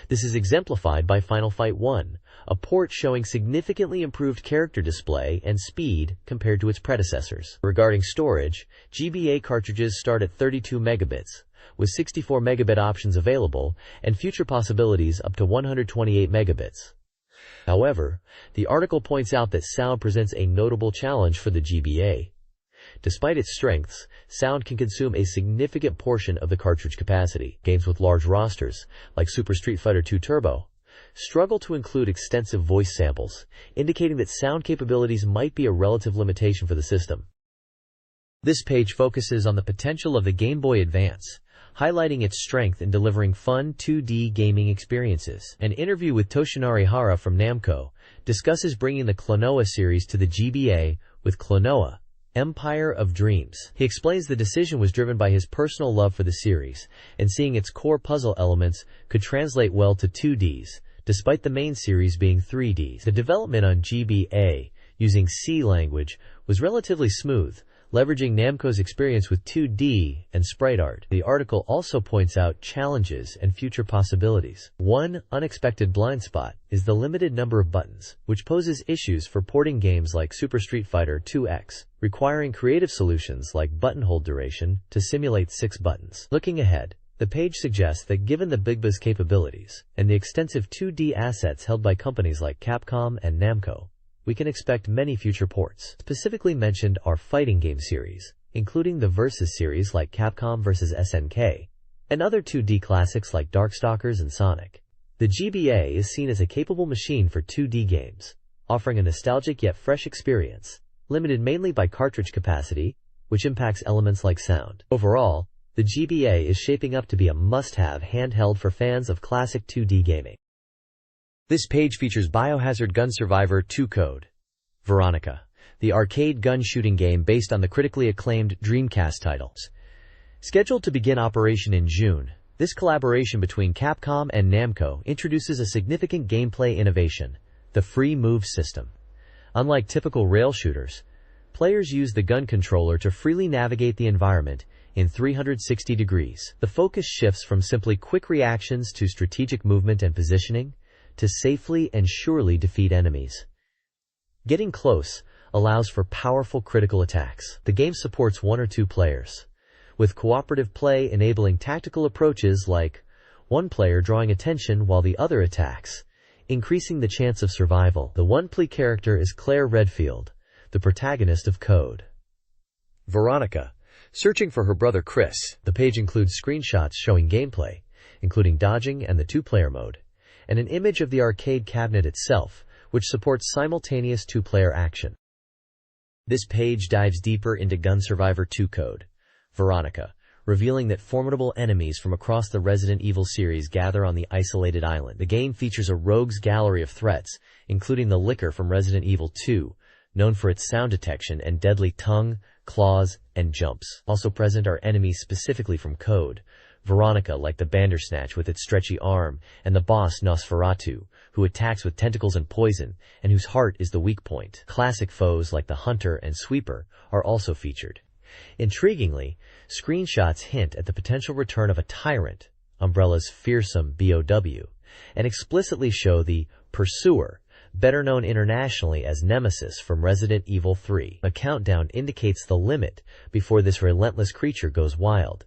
This is exemplified by Final Fight 1, a port showing significantly improved character display and speed compared to its predecessors. Regarding storage, GBA cartridges start at 32 megabits, with 64 megabit options available, and future possibilities up to 128 megabits. However, the article points out that sound presents a notable challenge for the GBA. Despite its strengths, sound can consume a significant portion of the cartridge capacity. Games with large rosters, like Super Street Fighter II Turbo, struggle to include extensive voice samples, indicating that sound capabilities might be a relative limitation for the system. This page focuses on the potential of the Game Boy Advance, highlighting its strength in delivering fun 2D gaming experiences. An interview with Toshinari Hara from Namco discusses bringing the Klonoa series to the GBA with Klonoa, Empire of Dreams. He explains the decision was driven by his personal love for the series, and seeing its core puzzle elements could translate well to 2Ds, despite the main series being 3Ds. The development on GBA, using C language, was relatively smooth, leveraging Namco's experience with 2D and sprite art. The article also points out challenges and future possibilities. One unexpected blind spot is the limited number of buttons, which poses issues for porting games like Super Street Fighter 2X, requiring creative solutions like button hold duration to simulate 6 buttons. Looking ahead, the page suggests that given the BigBa's capabilities and the extensive 2D assets held by companies like Capcom and Namco, we can expect many future ports. Specifically mentioned are fighting game series, including the Versus series like Capcom vs. SNK, and other 2D classics like Darkstalkers and Sonic. The GBA is seen as a capable machine for 2D games, offering a nostalgic yet fresh experience, limited mainly by cartridge capacity, which impacts elements like sound. Overall, the GBA is shaping up to be a must-have handheld for fans of classic 2D gaming. This page features Biohazard Gun Survivor 2 code. Veronica, the arcade gun shooting game based on the critically acclaimed Dreamcast titles. Scheduled to begin operation in June, this collaboration between Capcom and Namco introduces a significant gameplay innovation, the free move system. Unlike typical rail shooters, players use the gun controller to freely navigate the environment in 360 degrees. The focus shifts from simply quick reactions to strategic movement and positioning, to safely and surely defeat enemies. Getting close allows for powerful critical attacks. The game supports 1 or 2 players, with cooperative play enabling tactical approaches like one player drawing attention while the other attacks, increasing the chance of survival. The one-play character is Claire Redfield, the protagonist of Code Veronica, searching for her brother Chris. The page includes screenshots showing gameplay, including dodging and the 2-player mode, and an image of the arcade cabinet itself, which supports simultaneous 2-player action. This page dives deeper into Gun Survivor 2 code, Veronica, revealing that formidable enemies from across the Resident Evil series gather on the isolated island. The game features a rogues gallery of threats, including the Licker from Resident Evil 2, known for its sound detection and deadly tongue, claws, and jumps. Also present are enemies specifically from Code Veronica, like the Bandersnatch with its stretchy arm, and the boss Nosferatu, who attacks with tentacles and poison, and whose heart is the weak point. Classic foes like the Hunter and Sweeper are also featured. Intriguingly, screenshots hint at the potential return of a Tyrant, Umbrella's fearsome BOW, and explicitly show the Pursuer, better known internationally as Nemesis from Resident Evil 3. A countdown indicates the limit before this relentless creature goes wild,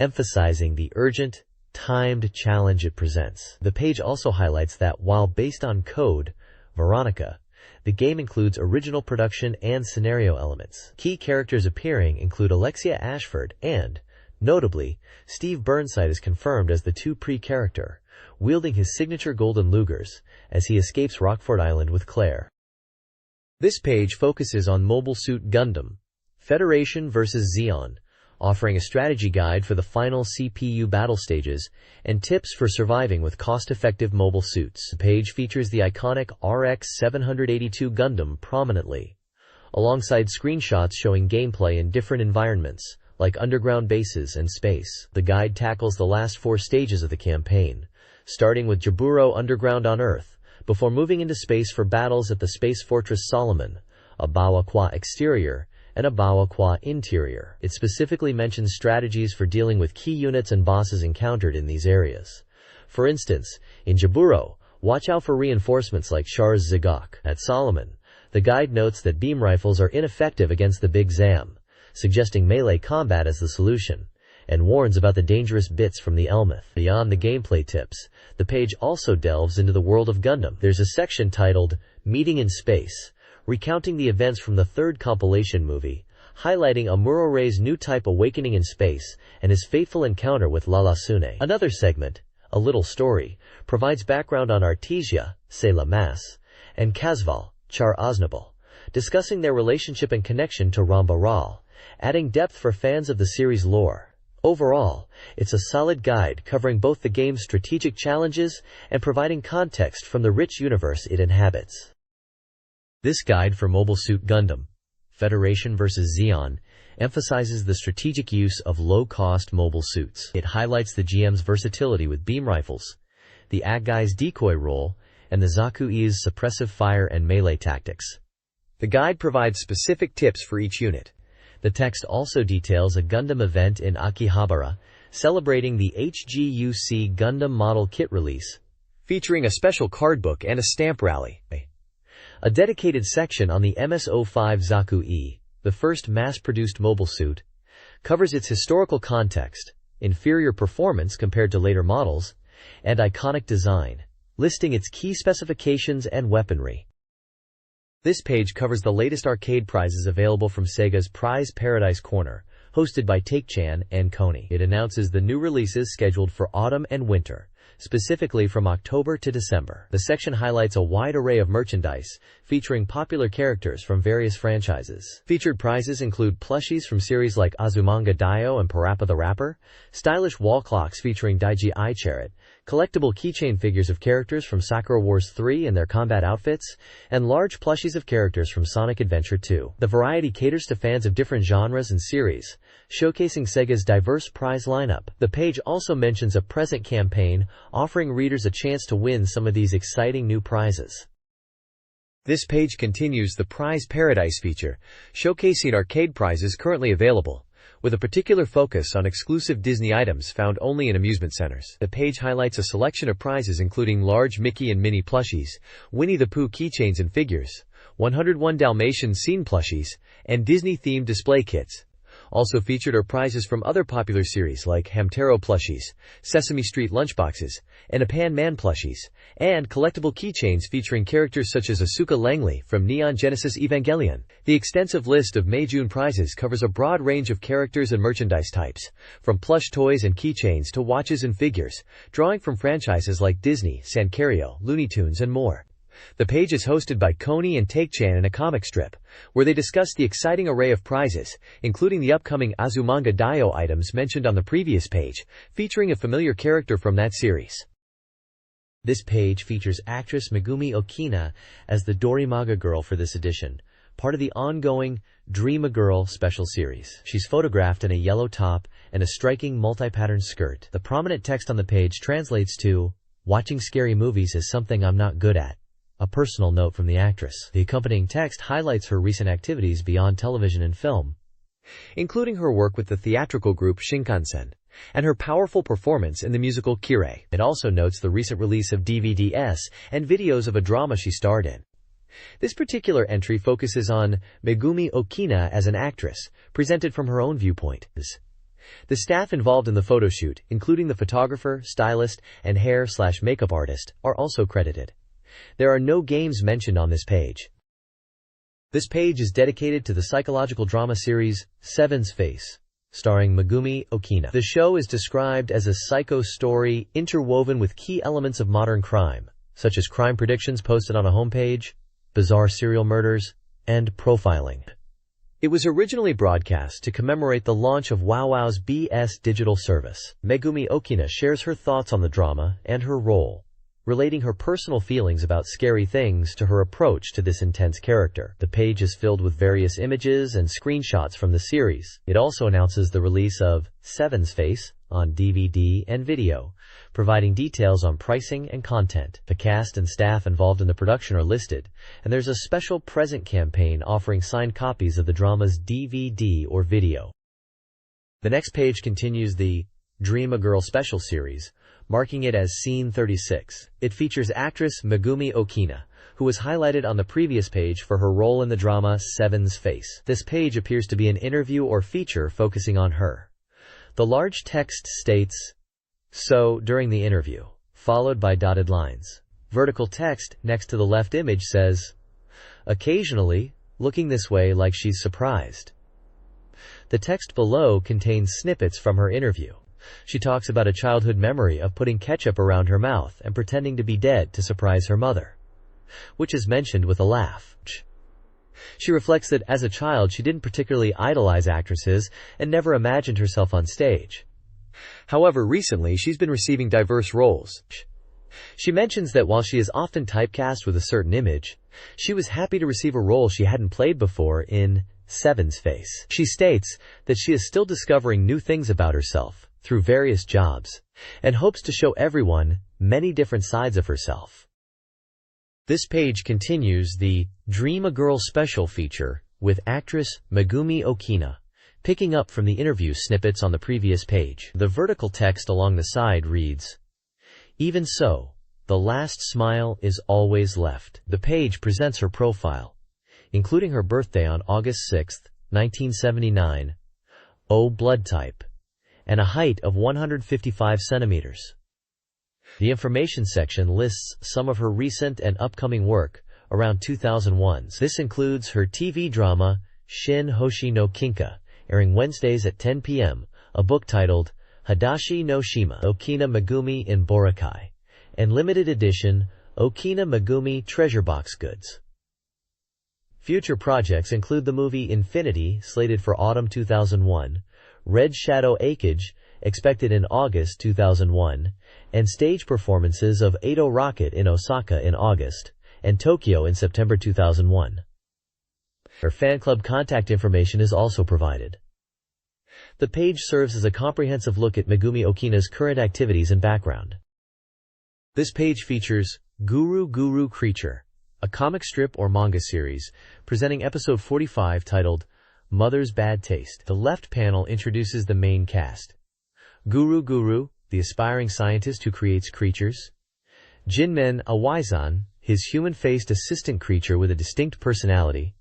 emphasizing the urgent, timed challenge it presents. The page also highlights that while based on Code Veronica, the game includes original production and scenario elements. Key characters appearing include Alexia Ashford and, notably, Steve Burnside is confirmed as the 2-pre character, wielding his signature golden Lugers as he escapes Rockford Island with Claire. This page focuses on Mobile Suit Gundam, Federation vs. Zeon, offering a strategy guide for the final CPU battle stages and tips for surviving with cost-effective mobile suits. The page features the iconic RX-782 Gundam prominently, alongside screenshots showing gameplay in different environments, like underground bases and space. The guide tackles the last 4 stages of the campaign, starting with Jaburo Underground on Earth, before moving into space for battles at the Space Fortress Solomon, Abawa Kwa Exterior, and Abawa Kwa Interior. It specifically mentions strategies for dealing with key units and bosses encountered in these areas. For instance, in Jaburo, watch out for reinforcements like Char's Zigok. At Solomon, the guide notes that beam rifles are ineffective against the Big Zam, suggesting melee combat as the solution, and warns about the dangerous bits from the Elmeth. Beyond the gameplay tips, the page also delves into the world of Gundam. There's a section titled Meeting in Space, recounting the events from the 3rd compilation movie, highlighting Amurore's new type awakening in space and his fateful encounter with Lala Sune. Another segment, A Little Story, provides background on Artesia, C'est la Masse, and Casval, Char Aznable, discussing their relationship and connection to Rambaral, adding depth for fans of the series' lore. Overall, it's a solid guide covering both the game's strategic challenges and providing context from the rich universe it inhabits. This guide for Mobile Suit Gundam, Federation vs. Zeon, emphasizes the strategic use of low-cost mobile suits. It highlights the GM's versatility with beam rifles, the Agai's decoy role, and the Zakui's suppressive fire and melee tactics. The guide provides specific tips for each unit. The text also details a Gundam event in Akihabara, celebrating the HGUC Gundam model kit release, featuring a special card book and a stamp rally. A dedicated section on the MS-05 Zaku-E, the first mass-produced mobile suit, covers its historical context, inferior performance compared to later models, and iconic design, listing its key specifications and weaponry. This page covers the latest arcade prizes available from Sega's Prize Paradise Corner, hosted by Take-chan and Koni. It announces the new releases scheduled for autumn and winter, specifically from October to December. The section highlights a wide array of merchandise, featuring popular characters from various franchises. Featured prizes include plushies from series like Azumanga Daioh and Parappa the Rapper, stylish wall clocks featuring Daiji Ichariot, collectible keychain figures of characters from Sakura Wars 3 and their combat outfits, and large plushies of characters from Sonic Adventure 2. The variety caters to fans of different genres and series, showcasing Sega's diverse prize lineup. The page also mentions a present campaign, offering readers a chance to win some of these exciting new prizes. This page continues the Prize Paradise feature, showcasing arcade prizes currently available, with a particular focus on exclusive Disney items found only in amusement centers. The page highlights a selection of prizes including large Mickey and Minnie plushies, Winnie the Pooh keychains and figures, 101 Dalmatian scene plushies, and Disney-themed display kits. Also featured are prizes from other popular series like Hamtaro plushies, Sesame Street lunchboxes, and Pan Man plushies, and collectible keychains featuring characters such as Asuka Langley from Neon Genesis Evangelion. The extensive list of May-June prizes covers a broad range of characters and merchandise types, from plush toys and keychains to watches and figures, drawing from franchises like Disney, Sankario, Looney Tunes, and more. The page is hosted by Koni and Take-chan in a comic strip, where they discuss the exciting array of prizes, including the upcoming Azumanga Daioh items mentioned on the previous page, featuring a familiar character from that series. This page features actress Megumi Okina as the Dorimaga girl for this edition, part of the ongoing Dreamagirl special series. She's photographed in a yellow top and a striking multi-pattern skirt. The prominent text on the page translates to, "Watching scary movies is something I'm not good at." A personal note from the actress. The accompanying text highlights her recent activities beyond television and film, including her work with the theatrical group Shinkansen, and her powerful performance in the musical Kirei. It also notes the recent release of DVDs and videos of a drama she starred in. This particular entry focuses on Megumi Okina as an actress, presented from her own viewpoint. The staff involved in the photo shoot, including the photographer, stylist, and hair/makeup artist, are also credited. There are no games mentioned on this page. This page is dedicated to the psychological drama series, Seven's Face, starring Megumi Okina. The show is described as a psycho story interwoven with key elements of modern crime, such as crime predictions posted on a homepage, bizarre serial murders, and profiling. It was originally broadcast to commemorate the launch of WoW's BS digital service. Megumi Okina shares her thoughts on the drama and her role, relating her personal feelings about scary things to her approach to this intense character. The page is filled with various images and screenshots from the series. It also announces the release of Seven's Face on DVD and video, providing details on pricing and content. The cast and staff involved in the production are listed, and there's a special present campaign offering signed copies of the drama's DVD or video. The next page continues the Dreamagirl special series, marking it as Scene 36. It features actress Megumi Okina, who was highlighted on the previous page for her role in the drama Seven's Face. This page appears to be an interview or feature focusing on her. The large text states, "So," during the interview, followed by dotted lines. Vertical text next to the left image says, "Occasionally, looking this way like she's surprised." The text below contains snippets from her interview, She talks about a childhood memory of putting ketchup around her mouth and pretending to be dead to surprise her mother, which is mentioned with a laugh. She reflects that as a child she didn't particularly idolize actresses and never imagined herself on stage. However, recently she's been receiving diverse roles. She mentions that while she is often typecast with a certain image, she was happy to receive a role she hadn't played before in Seven's Face. She states that she is still discovering new things about herself through various jobs and hopes to show everyone many different sides of herself. This page continues the Dream a Girl special feature with actress Megumi Okina, picking up from the interview snippets on the previous page. The vertical text along the side reads, "Even so, the last smile is always left." The page presents her profile, including her birthday on August 6, 1979, O blood type, and a height of 155 centimeters. The information section lists some of her recent and upcoming work around 2001s. This includes her TV drama Shin Hoshi no Kinka, airing Wednesdays at 10 p.m., a book titled Hadashi no Shima Okina Megumi in Boracay, and limited edition Okina Megumi Treasure Box Goods. Future projects include the movie Infinity, slated for autumn 2001, Red Shadow Acage, expected in August 2001, and stage performances of Edo Rocket in Osaka in August, and Tokyo in September 2001. Her fan club contact information is also provided. The page serves as a comprehensive look at Megumi Okina's current activities and background. This page features Guru Guru Creature, a comic strip or manga series, presenting episode 45 titled Mother's Bad Taste. The left panel introduces the main cast. Guru Guru, the aspiring scientist who creates creatures. Jinmen, a Wizan, his human-faced assistant creature with a distinct personality.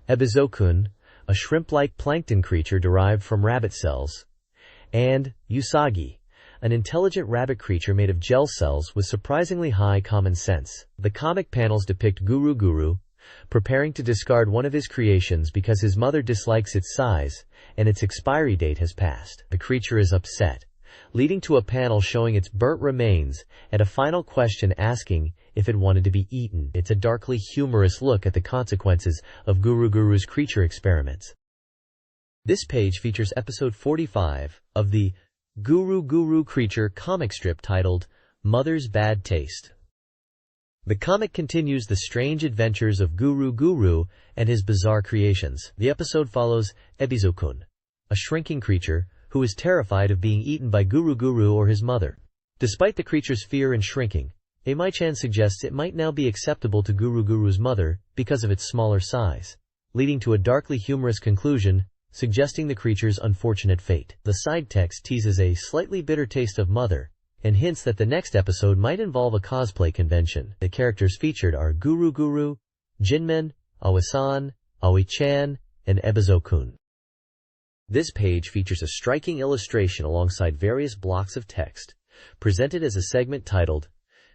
Ebizokun, a shrimp-like plankton creature derived from rabbit cells. And Usagi, an intelligent rabbit creature made of gel cells with surprisingly high common sense. The comic panels depict Guru Guru preparing to discard one of his creations because his mother dislikes its size and its expiry date has passed. The creature is upset, leading to a panel showing its burnt remains and a final question asking if it wanted to be eaten. It's a darkly humorous look at the consequences of Guru Guru's creature experiments. This page features episode 45 of the Guru Guru Creature comic strip titled Mother's Bad Taste. The comic continues the strange adventures of Guru Guru and his bizarre creations. The episode follows Ebizokun, a shrinking creature who is terrified of being eaten by Guru Guru or his mother. Despite the creature's fear and shrinking, Eimai-chan suggests it might now be acceptable to Guru Guru's mother because of its smaller size, leading to a darkly humorous conclusion suggesting the creature's unfortunate fate. The side text teases a slightly bitter taste of mother and hints that the next episode might involve a cosplay convention. The characters featured are Guru Guru, Jinmen, Awasan, Aoi-chan, and Ebizokun. This page features a striking illustration alongside various blocks of text, presented as a segment titled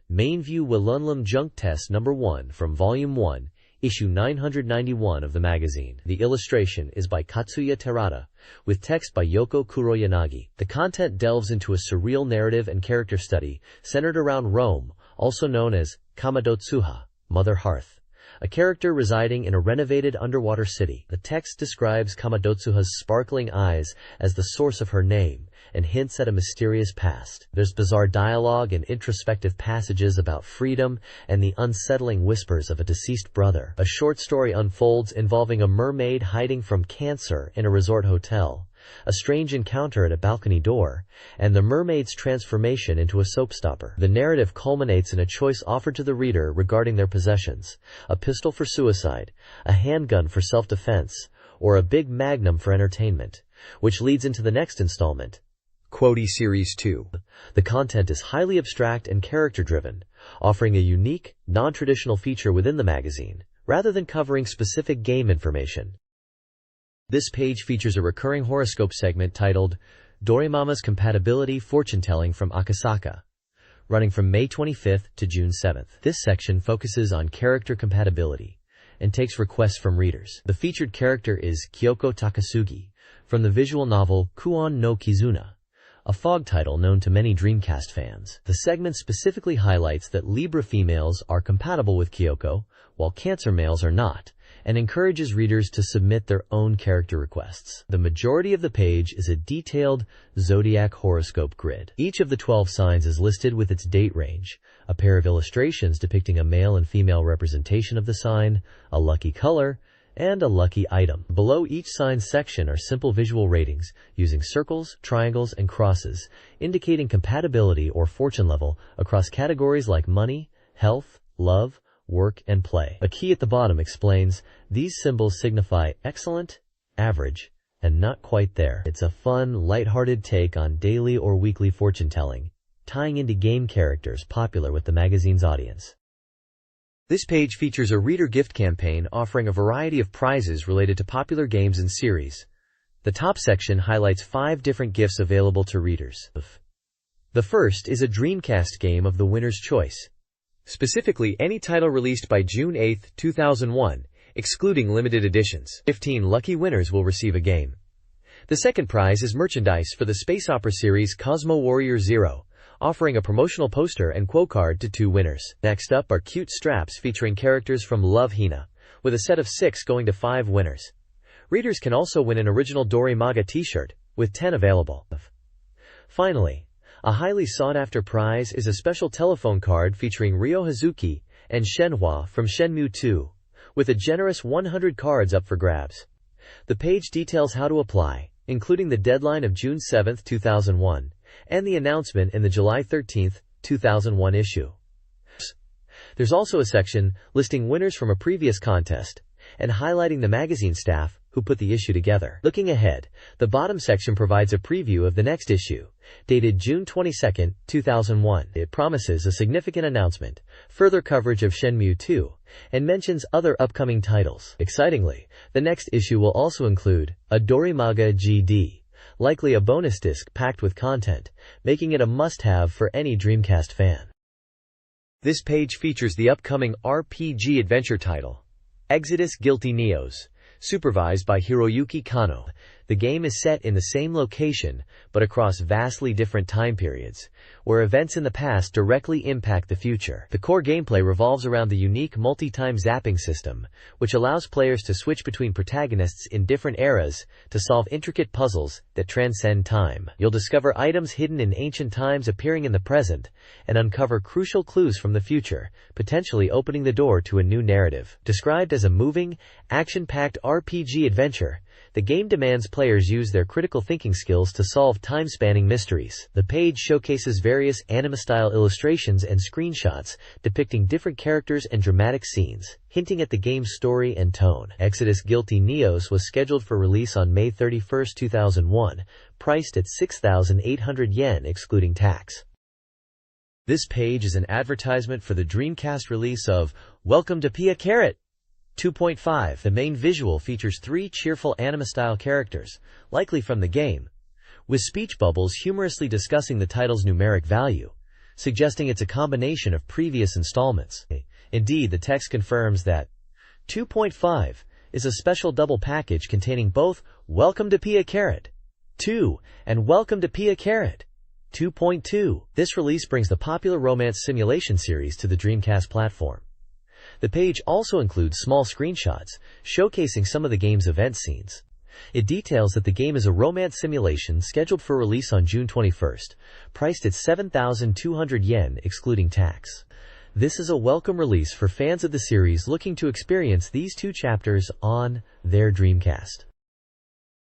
Mainview Walunlum Junk Test No. 1 from Volume 1, Issue 991 of the magazine. The illustration is by Katsuya Terada, with text by Yoko Kuroyanagi. The content delves into a surreal narrative and character study centered around Rome, also known as Kamadotsuha, Mother Hearth, a character residing in a renovated underwater city. The text describes Kamadotsuha's sparkling eyes as the source of her name and hints at a mysterious past. There's bizarre dialogue and introspective passages about freedom and the unsettling whispers of a deceased brother. A short story unfolds involving a mermaid hiding from cancer in a resort hotel, a strange encounter at a balcony door, and the mermaid's transformation into a soap stopper. The narrative culminates in a choice offered to the reader regarding their possessions: a pistol for suicide, a handgun for self-defense, or a big magnum for entertainment, which leads into the next installment, Quoddy Series 2. The content is highly abstract and character-driven, offering a unique, non-traditional feature within the magazine, rather than covering specific game information. This page features a recurring horoscope segment titled Dorimama's Compatibility Fortune-Telling from Akasaka, running from May 25th to June 7th. This section focuses on character compatibility and takes requests from readers. The featured character is Kyoko Takasugi, from the visual novel Kuon no Kizuna, a FOG title known to many Dreamcast fans. The segment specifically highlights that Libra females are compatible with Kyoko, while Cancer males are not, and encourages readers to submit their own character requests. The majority of the page is a detailed zodiac horoscope grid. Each of the 12 signs is listed with its date range, a pair of illustrations depicting a male and female representation of the sign, a lucky color, and a lucky item. Below each sign's section are simple visual ratings using circles, triangles, and crosses, indicating compatibility or fortune level across categories like money, health, love, work, and play. A key at the bottom explains these symbols signify excellent, average, and not quite there. It's a fun, lighthearted take on daily or weekly fortune telling, tying into game characters popular with the magazine's audience. This page features a reader gift campaign offering a variety of prizes related to popular games and series. The top section highlights 5 different gifts available to readers. The first is a Dreamcast game of the winner's choice. Specifically, any title released by June 8, 2001, excluding limited editions. 15 lucky winners will receive a game. The second prize is merchandise for the space opera series Cosmo Warrior Zero, offering a promotional poster and quote card to 2 winners. Next up are cute straps featuring characters from Love Hina, with a set of 6 going to 5 winners. Readers can also win an original Dorimaga t-shirt, with 10 available. Finally, a highly sought-after prize is a special telephone card featuring Ryo Hazuki and Shenhua from Shenmue 2, with a generous 100 cards up for grabs. The page details how to apply, including the deadline of June 7, 2001, and the announcement in the July 13, 2001 issue. There's also a section listing winners from a previous contest and highlighting the magazine staff who put the issue together. Looking ahead, the bottom section provides a preview of the next issue, dated June 22, 2001. It promises a significant announcement, further coverage of Shenmue 2, and mentions other upcoming titles. Excitingly, the next issue will also include a Dorimaga GD, likely a bonus disc packed with content, making it a must-have for any Dreamcast fan. This page features the upcoming RPG adventure title, Exodus Guilty Neos, supervised by Hiroyuki Kano. The game is set in the same location, but across vastly different time periods, where events in the past directly impact the future. The core gameplay revolves around the unique multi-time zapping system, which allows players to switch between protagonists in different eras to solve intricate puzzles that transcend time. You'll discover items hidden in ancient times appearing in the present, and uncover crucial clues from the future, potentially opening the door to a new narrative. Described as a moving, action-packed RPG adventure, the game demands players use their critical thinking skills to solve time-spanning mysteries. The page showcases various anime-style illustrations and screenshots depicting different characters and dramatic scenes, hinting at the game's story and tone. Exodus Guilty Neos was scheduled for release on May 31, 2001, priced at 6,800 yen excluding tax. This page is an advertisement for the Dreamcast release of Welcome to Pia Carrot 2.5. The main visual features 3 cheerful anime-style characters, likely from the game, with speech bubbles humorously discussing the title's numeric value, suggesting it's a combination of previous installments. Indeed, the text confirms that 2.5 is a special double package containing both Welcome to Pia Carrot 2 and Welcome to Pia Carrot 2.2. This release brings the popular romance simulation series to the Dreamcast platform. The page also includes small screenshots showcasing some of the game's event scenes. It details that the game is a romance simulation scheduled for release on June 21st, priced at 7,200 yen excluding tax. This is a welcome release for fans of the series looking to experience these 2 chapters on their Dreamcast.